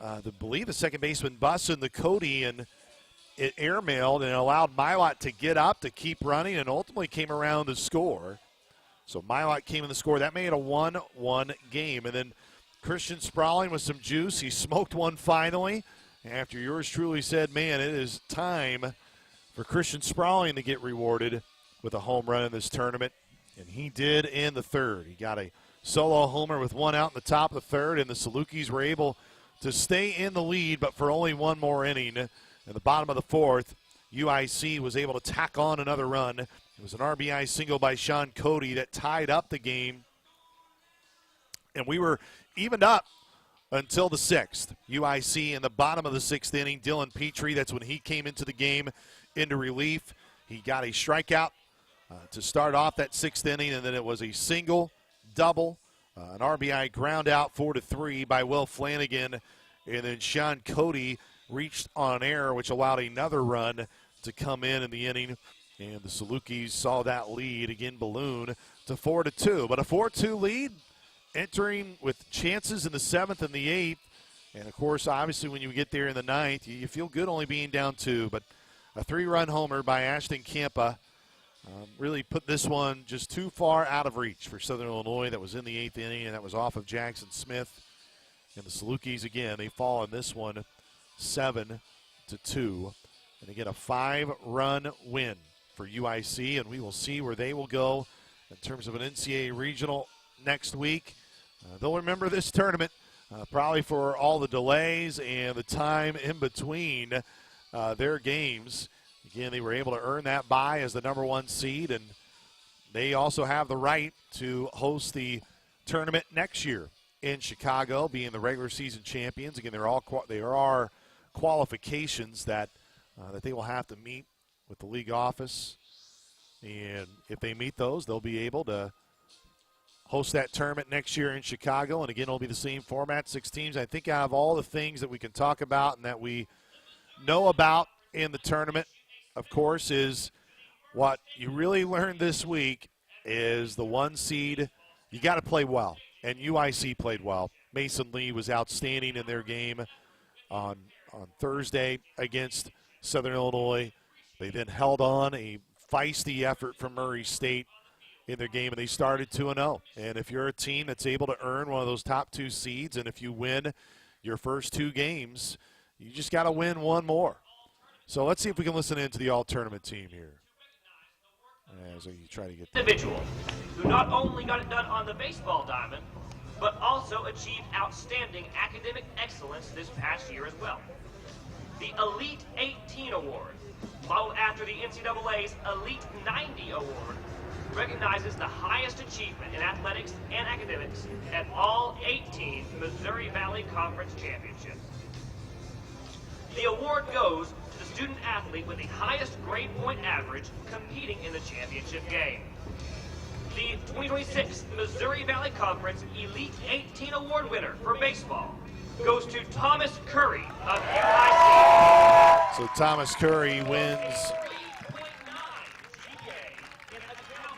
I believe, the second baseman Bussin the Cody, and it airmailed and allowed Milot to get up, to keep running, and ultimately came around to score. So Milot came in the score. That made it a 1-1 game. And then Christian Sprawling with some juice. He smoked one finally after yours truly said, man, it is time for Christian Sprawling to get rewarded with a home run in this tournament. And he did in the third. He got a solo homer with one out in the top of the third, and the Salukis were able to stay in the lead, but for only one more inning. In the bottom of the fourth, UIC was able to tack on another run. It was an RBI single by Sean Cody that tied up the game. And we were evened up until the sixth. UIC in the bottom of the sixth inning, Dylan Petrie, that's when he came into the game into relief. He got a strikeout to start off that sixth inning, and then it was a single, double, an RBI ground out 4-3 by Will Flanagan, and then Sean Cody reached on error, which allowed another run to come in the inning, and the Salukis saw that lead again balloon to 4-2. But a 4-2 lead, entering with chances in the seventh and the eighth, and of course, obviously, when you get there in the ninth, you feel good only being down two. But a three-run homer by Ashton Campa really put this one just too far out of reach for Southern Illinois. That was in the eighth inning, and that was off of Jackson Smith. And the Salukis, again, they fall in this one 7-2. And again, a 5-run win for UIC, and we will see where they will go in terms of an NCAA regional next week. They'll remember this tournament probably for all the delays and the time in between their games. Again, they were able to earn that bye as the number one seed, and they also have the right to host the tournament next year in Chicago, being the regular season champions. Again, there are qualifications that they will have to meet with the league office, and if they meet those, they'll be able to host that tournament next year in Chicago. And again, it'll be the same format, 6 teams. I think out of all the things that we can talk about and that we know about in the tournament, of course, is what you really learned this week is the one seed, you got to play well. And UIC played well. Mason Lee was outstanding in their game on Thursday against Southern Illinois. They then held on a feisty effort from Murray State in their game, and they started 2-0. And if you're a team that's able to earn one of those top 2 seeds, and if you win your first 2 games, you just got to win one more. So let's see if we can listen in to the all-tournament team here as you try to get there. Individual who not only got it done on the baseball diamond, but also achieved outstanding academic excellence this past year as well. The Elite 18 Award, modeled after the NCAA's Elite 90 Award, recognizes the highest achievement in athletics and academics at all 18 Missouri Valley Conference championships. The award goes to the student athlete with the highest grade point average competing in the championship game. The 2026 Missouri Valley Conference Elite 18 Award winner for baseball goes to Thomas Curry of UIC. So Thomas Curry wins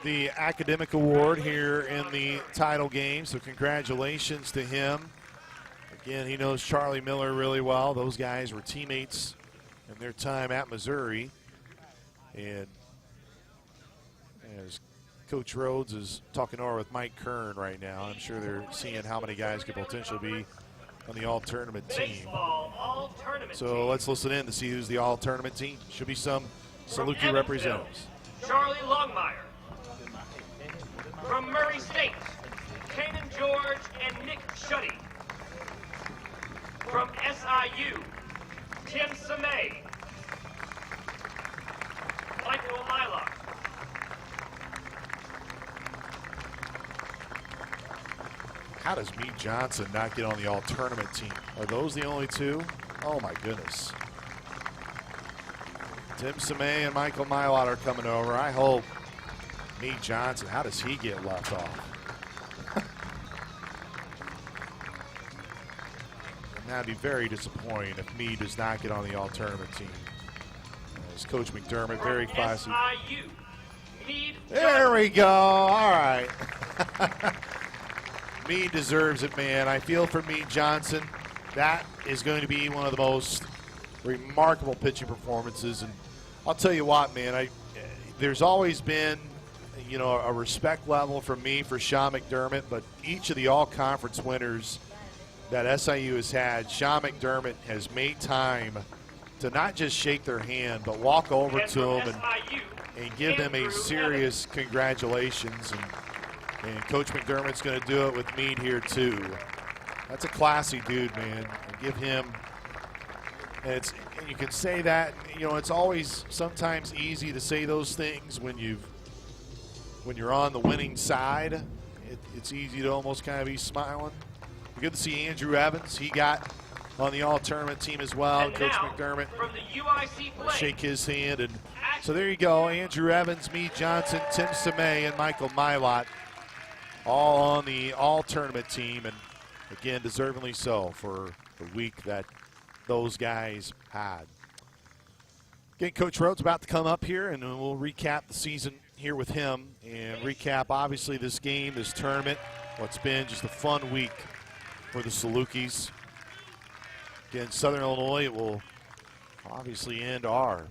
the academic award here in the title game, so congratulations to him. Again, he knows Charlie Miller really well. Those guys were teammates in their time at Missouri. And as Coach Rhodes is talking over with Mike Kern right now, I'm sure they're seeing how many guys could potentially be on the all-tournament team. So let's listen in to see who's the all-tournament team. Should be some Saluki representatives. Charlie Longmire. From Murray State, Kanan George and Nick Shuddy. From SIU, Tim Samay, Michael Mylock. How does Meade Johnson not get on the all-tournament team? Are those the only 2? Oh, my goodness. Tim Samay and Michael Mylott are coming over. I hope Meade Johnson, how does he get left off? And that'd be very disappointing if Meade does not get on the all-tournament team. As Coach McDermott, very classy. There we go. All right. Meade deserves it, man. I feel for Meade Johnson. That is going to be one of the most remarkable pitching performances. And I'll tell you what, man, there's always been, a respect level from me for Sean McDermott, but each of the all-conference winners that SIU has had, Sean McDermott has made time to not just shake their hand, but walk over to them and give them a serious congratulations. And Coach McDermott's going to do it with Meade here too. That's a classy dude, man. And give him. And you can say that. It's always sometimes easy to say those things when you're on the winning side. It's easy to almost kind of be smiling. Good to see Andrew Evans. He got on the all-tournament team as well. And Coach now, McDermott from the UIC will shake his hand. And so there you go. Andrew Evans, Meade Johnson, Tim Samay, and Michael Milot all on the all-tournament team. And again, deservingly so for the week that those guys had. Again, Coach Rhodes about to come up here, and we'll recap the season here with him and recap, obviously, this game, this tournament, what's been just a fun week for the Salukis. Again, Southern Illinois, it will obviously end our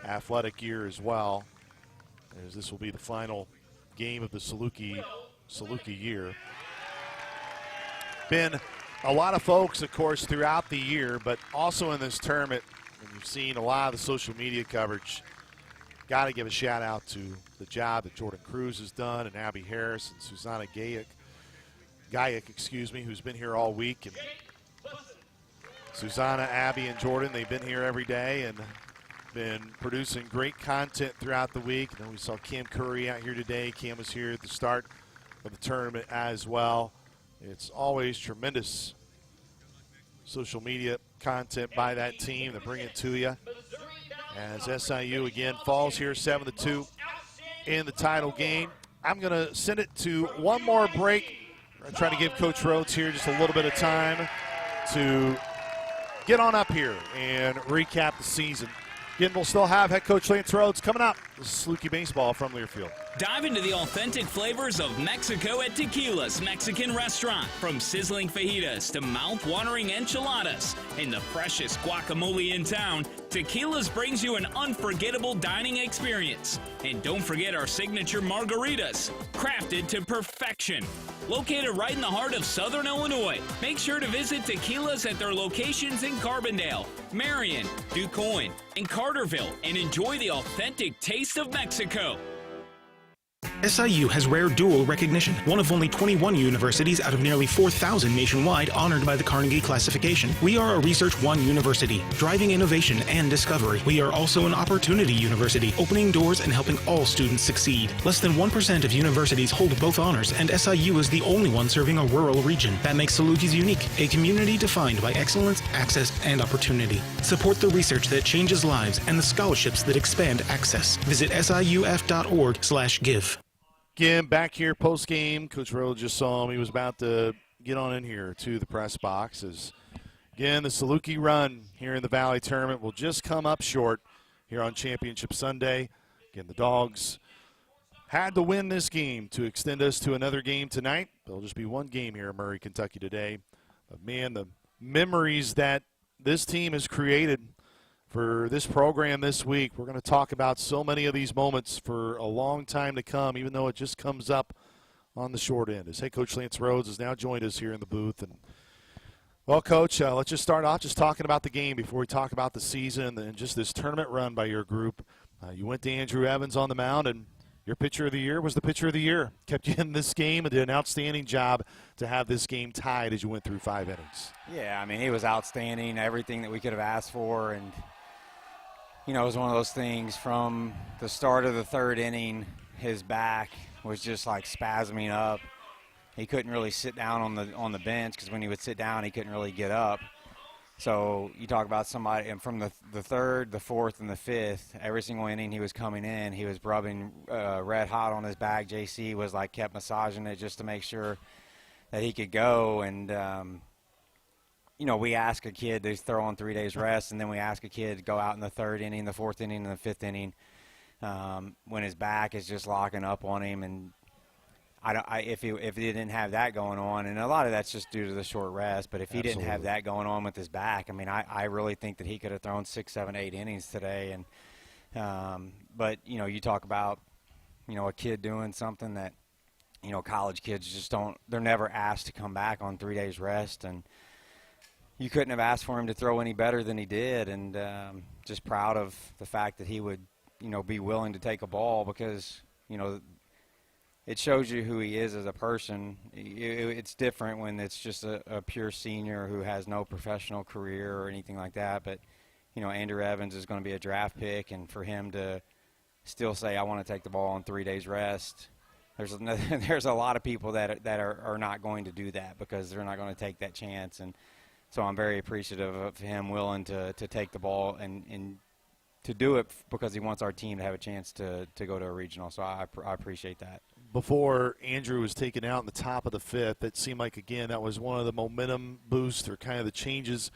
athletic year as well, as this will be the final game of the Saluki year. Been a lot of folks, of course, throughout the year, but also in this tournament, and you've seen a lot of the social media coverage. Got to give a shout out to the job that Jordan Cruz has done, and Abby Harris and Susanna Gayak, who's been here all week. And Susanna, Abby, and Jordan, they've been here every day and been producing great content throughout the week. And then we saw Cam Curry out here today. Cam was here at the start of the tournament as well. It's always tremendous social media content by that team to bring it to you. As SIU again falls here 7-2 in the title game. I'm going to send it to one more break. I'm trying to give Coach Rhodes here just a little bit of time to get on up here and recap the season. Again, we'll still have head coach Lance Rhodes coming up. This is Saluki Baseball from Learfield. Dive into the authentic flavors of Mexico at Tequila's Mexican Restaurant. From sizzling fajitas to mouth-watering enchiladas and the freshest guacamole in town, Tequila's brings you an unforgettable dining experience. And don't forget our signature margaritas, crafted to perfection. Located right in the heart of Southern Illinois, make sure to visit Tequila's at their locations in Carbondale, Marion, DuQuoin, and Carterville, and enjoy the authentic taste of Mexico. SIU has rare dual recognition, one of only 21 universities out of nearly 4,000 nationwide honored by the Carnegie classification. We are a Research 1 university, driving innovation and discovery. We are also an opportunity university, opening doors and helping all students succeed. Less than 1% of universities hold both honors, and SIU is the only one serving a rural region. That makes Salukis unique, a community defined by excellence, access, and opportunity. Support the research that changes lives and the scholarships that expand access. Visit siuf.org/give. Again, back here post-game, Coach Rhodes just saw him. He was about to get on in here to the press box. Again, the Saluki run here in the Valley Tournament will just come up short here on Championship Sunday. Again, the Dogs had to win this game to extend us to another game tonight. There'll just be one game here in Murray, Kentucky today. But, man, the memories that this team has created for this program this week. We're going to talk about so many of these moments for a long time to come, even though it just comes up on the short end. As head coach Lance Rhodes has now joined us here in the booth. And well, Coach, let's just start off just talking about the game before we talk about the season and just this tournament run by your group. You went to Andrew Evans on the mound, and your pitcher of the year was the pitcher of the year. Kept you in this game and did an outstanding job to have this game tied as you went through 5 innings. Yeah, I mean, he was outstanding, everything that we could have asked for. And it was one of those things from the start of the 3rd inning, his back was just like spasming up. He couldn't really sit down on the bench because when he would sit down, he couldn't really get up. So you talk about somebody, and from the 3rd, the 4th, and the 5th, every single inning he was coming in, he was rubbing red hot on his back. JC was kept massaging it just to make sure that he could go. And we ask a kid to throw on 3 days rest, and then we ask a kid to go out in the 3rd inning, the 4th inning, and the 5th inning when his back is just locking up on him. And if he didn't have that going on, and a lot of that's just due to the short rest, but if he didn't have that going on with his back, I mean, I really think that he could have thrown 6, 7, 8 innings today. And but, you know, you talk about, you know, a kid doing something that, you know, college kids just don't – they're never asked to come back on 3 days rest. And you couldn't have asked for him to throw any better than he did. And just proud of the fact that he would, you know, be willing to take a ball because, you know, it shows you who he is as a person. It's different when it's just a pure senior who has no professional career or anything like that. But, you know, Andrew Evans is going to be a draft pick, and for him to still say, I want to take the ball on 3 days rest, there's a lot of people that are not going to do that because they're not going to take that chance. And so I'm very appreciative of him willing to take the ball and to do it because he wants our team to have a chance to go to a regional. So I appreciate that. Before Andrew was taken out in the top of the fifth, it seemed like, again, that was one of the momentum boosts or kind of the changes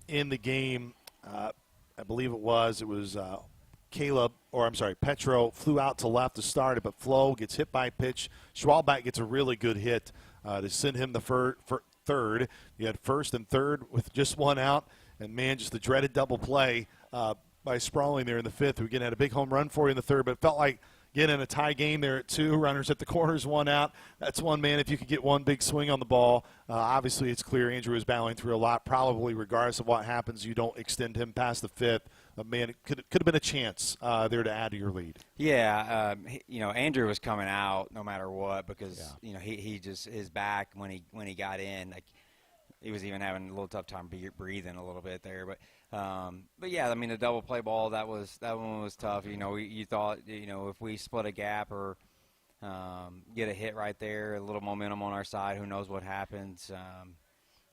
in the game. I believe it was Petro flew out to left to start it, but Flo gets hit by a pitch. Schwalbach gets a really good hit to send him the third. You had first and third with just one out, and, man, just the dreaded double play by Sprawling there in the fifth, who again had a big home run for you in the third, but it felt like, again, in a tie game there at 2, runners at the corners, 1 out. That's one man if you could get one big swing on the ball. Obviously, it's clear Andrew is battling through a lot. Probably, regardless of what happens, you don't extend him past the fifth. Man, it could have been a chance there to add to your lead. Yeah, you know, Andrew was coming out no matter what because you know he just his back when he got in, like he was even having a little tough time breathing a little bit there. But yeah, I mean the double play ball that one was tough. You know, you thought, you know, if we split a gap or get a hit right there, a little momentum on our side, who knows what happens.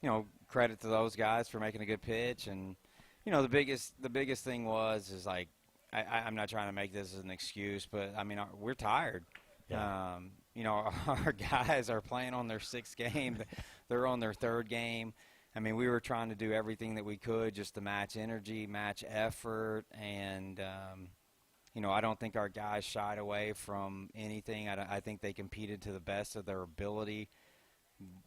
You know, credit to those guys for making a good pitch. And you know, the biggest thing is like, I'm not trying to make this as an excuse, but I mean, we're tired. Yeah. You know, our guys are playing on their 6th game. They're on their 3rd game. I mean, we were trying to do everything that we could just to match energy, match effort. And, you know, I don't think our guys shied away from anything. I think they competed to the best of their ability.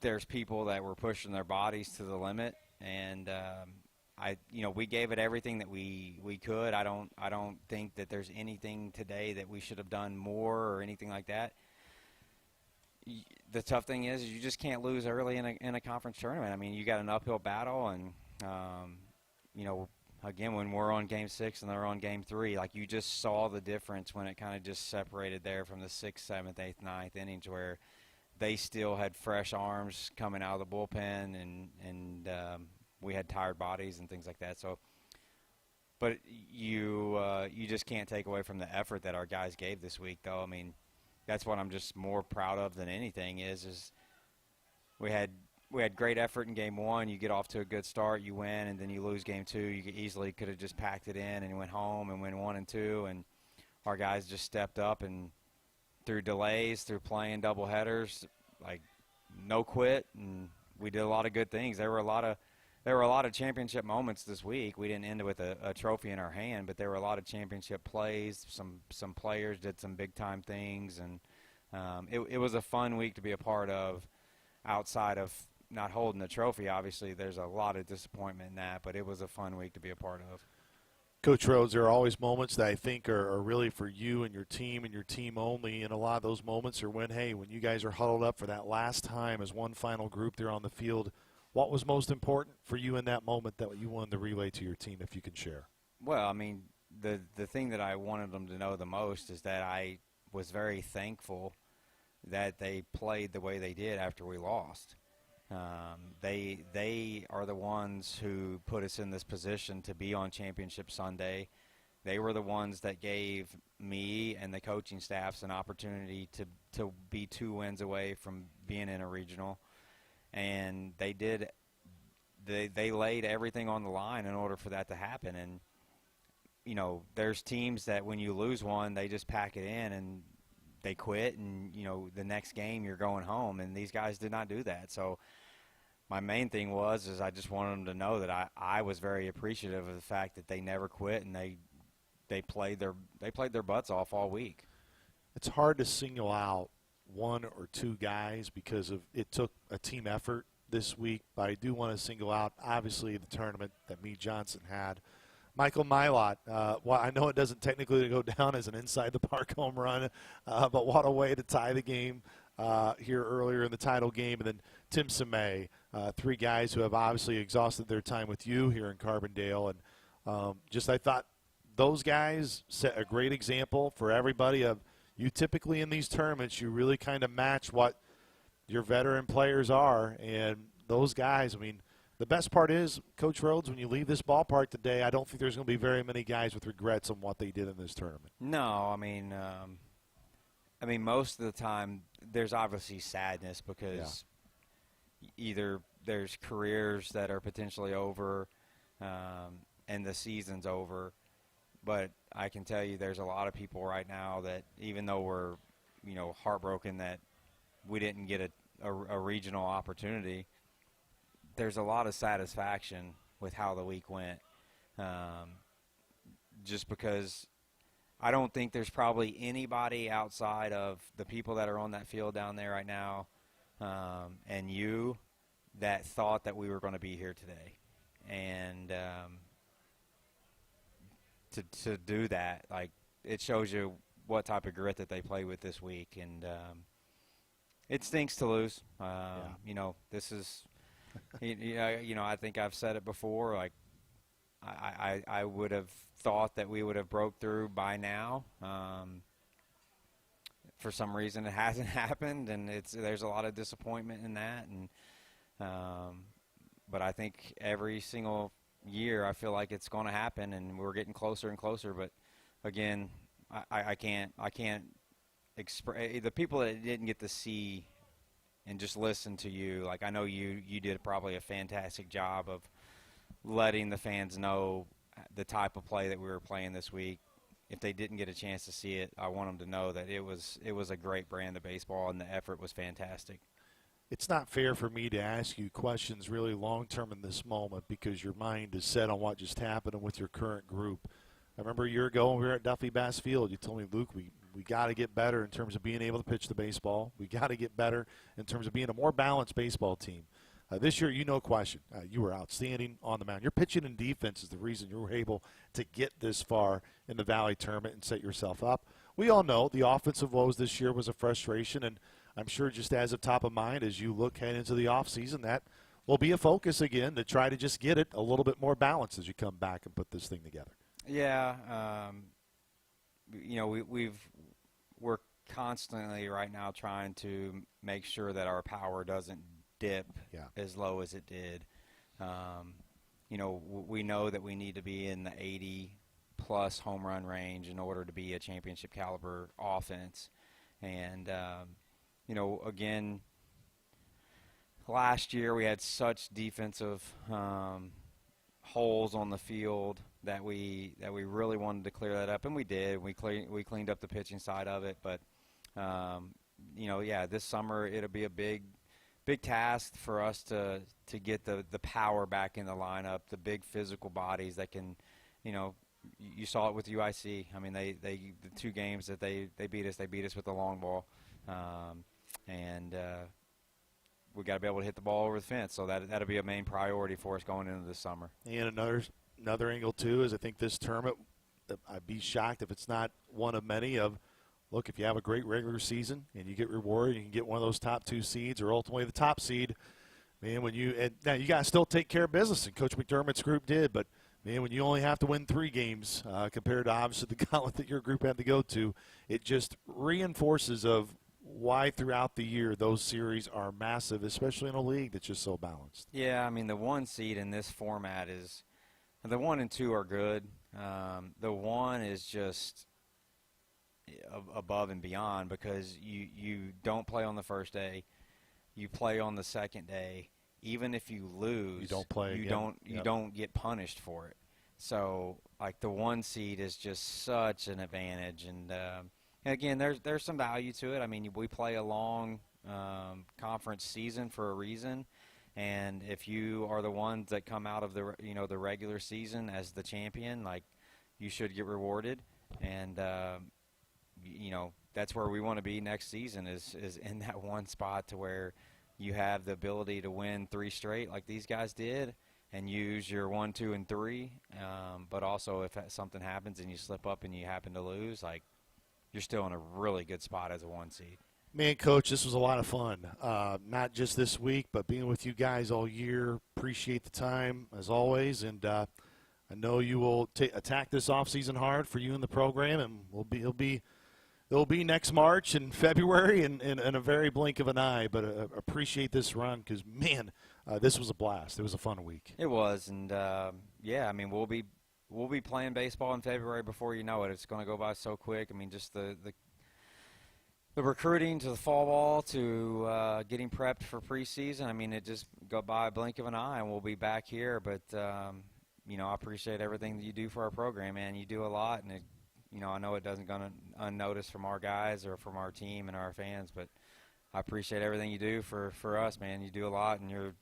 There's people that were pushing their bodies to the limit. And, you know, we gave it everything that we could. I don't think that there's anything today that we should have done more or anything like that. The tough thing is you just can't lose early in a conference tournament. I mean, you got an uphill battle, and you know, again, when we're on Game 6 and they're on Game 3, like you just saw the difference when it kind of just separated there from the 6th, 7th, 8th, 9th innings, where they still had fresh arms coming out of the bullpen, and we had tired bodies and things like that. So, but you just can't take away from the effort that our guys gave this week, though. I mean, that's what I'm just more proud of than anything is we had great effort in Game 1. You get off to a good start, you win, and then you lose Game 2. You easily could have just packed it in and went home and win 1 and 2. And our guys just stepped up, and through delays, through playing double headers, like no quit, and we did a lot of good things. There were a lot of championship moments this week. We didn't end with a trophy in our hand, but there were a lot of championship plays. Some players did some big-time things, and it was a fun week to be a part of outside of not holding the trophy. Obviously, there's a lot of disappointment in that, but it was a fun week to be a part of. Coach Rhodes, there are always moments that I think are really for you and your team only, and a lot of those moments are when you guys are huddled up for that last time as one final group there on the field. What was most important for you in that moment that you wanted to relay to your team, if you can share? Well, I mean, the thing that I wanted them to know the most is that I was very thankful that they played the way they did after we lost. They are the ones who put us in this position to be on Championship Sunday. They were the ones that gave me and the coaching staffs an opportunity to be 2 wins away from being in a regional. And they laid everything on the line in order for that to happen. And, you know, there's teams that when you lose one, they just pack it in and they quit. And, you know, the next game you're going home. And these guys did not do that. So my main thing is I just wanted them to know that I was very appreciative of the fact that they never quit and they played their butts off all week. It's hard to single out one or two guys because it took a team effort this week. But I do want to single out, obviously, the tournament that Meade Johnson had. Michael Milot, well, I know it doesn't technically go down as an inside-the-park home run, but what a way to tie the game here earlier in the title game. And then Tim Semay, three guys who have obviously exhausted their time with you here in Carbondale. And I thought those guys set a great example for everybody of you typically in these tournaments, you really kind of match what your veteran players are. And those guys, I mean, the best part is, Coach Rhodes, when you leave this ballpark today, I don't think there's going to be very many guys with regrets on what they did in this tournament. No, I mean, most of the time there's obviously sadness because either there's careers that are potentially over and the season's over. But I can tell you there's a lot of people right now that even though we're, heartbroken that we didn't get a regional opportunity, there's a lot of satisfaction with how the week went. Just because I don't think there's probably anybody outside of the people that are on that field down there right now and you that thought that we were going to be here today. And to do that, like, it shows you what type of grit that they play with this week. And it stinks to lose. This is – I think I've said it before. Like, I would have thought that we would have broke through by now. For some reason, it hasn't happened, and there's a lot of disappointment in that. And but I think every single year, I feel like it's going to happen, and we're getting closer and closer. But again, I can't express the people that didn't get to see and just listen to you. Like, I know you did probably a fantastic job of letting the fans know the type of play that we were playing this week. If they didn't get a chance to see it, I want them to know that it was a great brand of baseball and the effort was fantastic. It's not fair for me to ask you questions really long-term in this moment because your mind is set on what just happened and with your current group. I remember a year ago when we were at Duffy Bass Field, you told me, Luke, we got to get better in terms of being able to pitch the baseball. We got to get better in terms of being a more balanced baseball team. This year, no question, you were outstanding on the mound. Your pitching and defense is the reason you were able to get this far in the Valley Tournament and set yourself up. We all know the offensive woes this year was a frustration, and I'm sure just as of top of mind as you look ahead into the offseason, that will be a focus again to try to just get it a little bit more balanced as you come back and put this thing together. Yeah, we're constantly right now trying to make sure that our power doesn't dip as low as it did. We know that we need to be in the 80-plus home run range in order to be a championship caliber offense. And, again, last year we had such defensive holes on the field that we really wanted to clear that up, and we did. We cleaned up the pitching side of it, but this summer it'll be a big task for us to get the power back in the lineup, the big physical bodies that can, you saw it with UIC. I mean, the two games that they beat us with the long ball, and we got to be able to hit the ball over the fence. So that'll be a main priority for us going into this summer. And another angle too is I think this tournament, I'd be shocked if it's not one of many of, look, if you have a great regular season and you get rewarded, you can get one of those top two seeds or ultimately the top seed. Man, now you got to still take care of business, and Coach McDermott's group did, but man, when you only have to win 3 games compared to obviously the gauntlet that your group had to go to, it just reinforces of why throughout the year those series are massive, especially in a league that's just so balanced. Yeah, I mean, the 1 seed in this format is – the 1 and 2 are good. The 1 is just above and beyond because you don't play on the first day. You play on the second day. Even if you lose, you don't play. You don't get punished for it. So, like, the 1 seed is just such an advantage. And again, there's some value to it. I mean, we play a long conference season for a reason. And if you are the ones that come out of the regular season as the champion, like, you should get rewarded. And that's where we want to be next season is in that one spot to where you have the ability to win 3 straight like these guys did and use your 1, 2, and 3. But also if something happens and you slip up and you happen to lose, like, you're still in a really good spot as a 1 seed. Man, Coach, this was a lot of fun. Not just this week, but being with you guys all year. Appreciate the time, as always. And I know you will attack this offseason hard for you in the program, and it'll be next March and February in a very blink of an eye. But appreciate this run because, man, this was a blast. It was a fun week. It was. And, yeah, I mean, we'll be playing baseball in February before you know it. It's going to go by so quick. I mean, just the recruiting to the fall ball to getting prepped for preseason, I mean, it just go by a blink of an eye, and we'll be back here. But, you know, I appreciate everything that you do for our program, man. You do a lot, and, you know, I know it doesn't go unnoticed from our guys or from our team and our fans, but I appreciate everything you do for us, man. You do a lot, and you're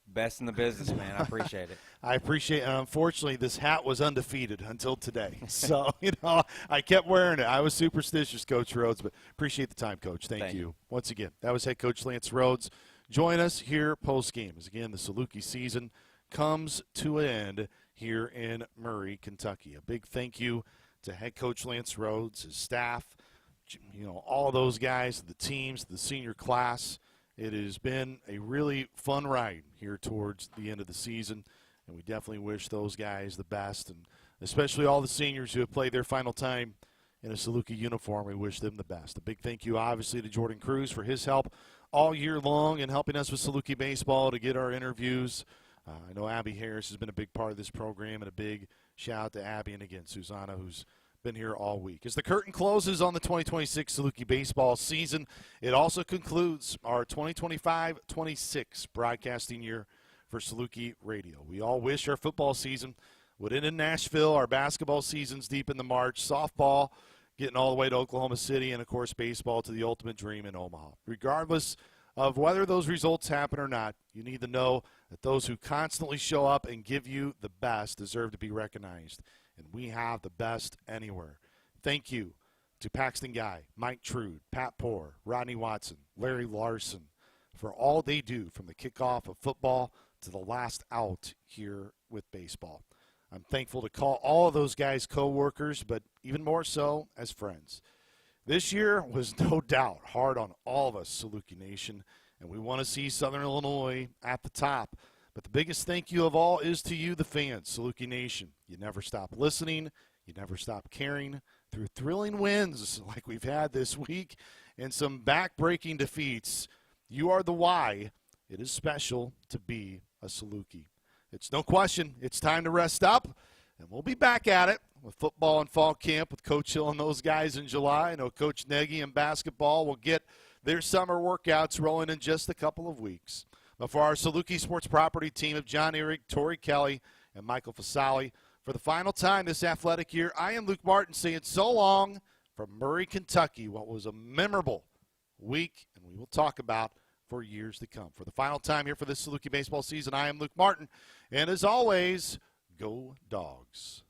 best in the business, man. I appreciate it. I appreciate it. Unfortunately, this hat was undefeated until today. So, you know, I kept wearing it. I was superstitious, Coach Rhodes, but appreciate the time, Coach. Thank you. Once again, that was head coach Lance Rhodes. Join us here post-game as, again, the Saluki season comes to an end here in Murray, Kentucky. A big thank you to head coach Lance Rhodes, his staff, you know, all those guys, the teams, the senior class. It has been a really fun ride here towards the end of the season, and we definitely wish those guys the best, and especially all the seniors who have played their final time in a Saluki uniform. We wish them the best. A big thank you, obviously, to Jordan Cruz for his help all year long in helping us with Saluki baseball to get our interviews. I know Abby Harris has been a big part of this program, and a big shout-out to Abby and, again, Susanna, who's been here all week. As the curtain closes on the 2026 Saluki baseball season, it also concludes our 2025-26 broadcasting year for Saluki Radio. We all wish our football season would end in Nashville, our basketball season's deep in the March, softball getting all the way to Oklahoma City, and, of course, baseball to the ultimate dream in Omaha. Regardless of whether those results happen or not, you need to know that those who constantly show up and give you the best deserve to be recognized. And we have the best anywhere. Thank you to Paxton Guy, Mike Trude, Pat Poore, Rodney Watson, Larry Larson for all they do from the kickoff of football to the last out here with baseball. I'm thankful to call all of those guys co-workers, but even more so as friends. This year was no doubt hard on all of us, Saluki Nation, and we want to see Southern Illinois at the top. But the biggest thank you of all is to you, the fans, Saluki Nation. You never stop listening. You never stop caring. Through thrilling wins like we've had this week and some back-breaking defeats, you are the why it is special to be a Saluki. It's no question. It's time to rest up, and we'll be back at it with football and fall camp with Coach Hill and those guys in July. I know Coach Nagy and basketball will get their summer workouts rolling in just a couple of weeks. But for our Saluki Sports Property team of John Eric, Tori Kelly, and Michael Fasali, for the final time this athletic year, I am Luke Martin saying so long from Murray, Kentucky, what was a memorable week, and we will talk about for years to come. For the final time here for this Saluki baseball season, I am Luke Martin, and as always, go Dogs.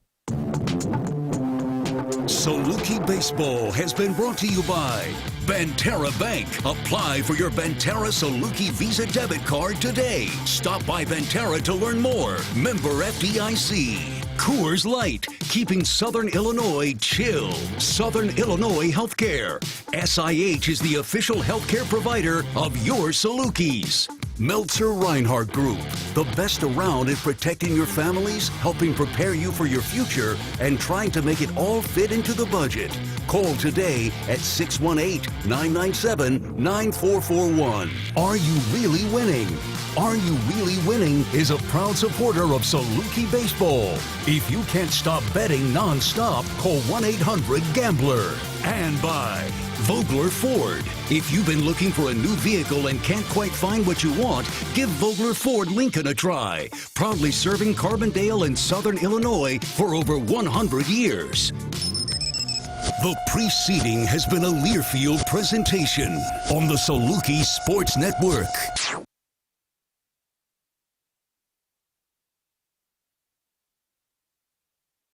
Saluki Baseball has been brought to you by Banterra Bank. Apply for your Banterra Saluki Visa debit card today. Stop by Banterra to learn more. Member FDIC. Coors Light, keeping Southern Illinois chill. Southern Illinois Healthcare. SIH is the official healthcare provider of your Salukis. Meltzer Reinhardt Group, the best around in protecting your families, helping prepare you for your future, and trying to make it all fit into the budget. Call today at 618-997-9441. Are you really winning? Are You Really Winning is a proud supporter of Saluki Baseball. If you can't stop betting non-stop, call 1-800-GAMBLER. And by Vogler Ford. If you've been looking for a new vehicle and can't quite find what you want, give Vogler Ford Lincoln a try. Proudly serving Carbondale and Southern Illinois for over 100 years. The preceding has been a Learfield presentation on the Saluki Sports Network.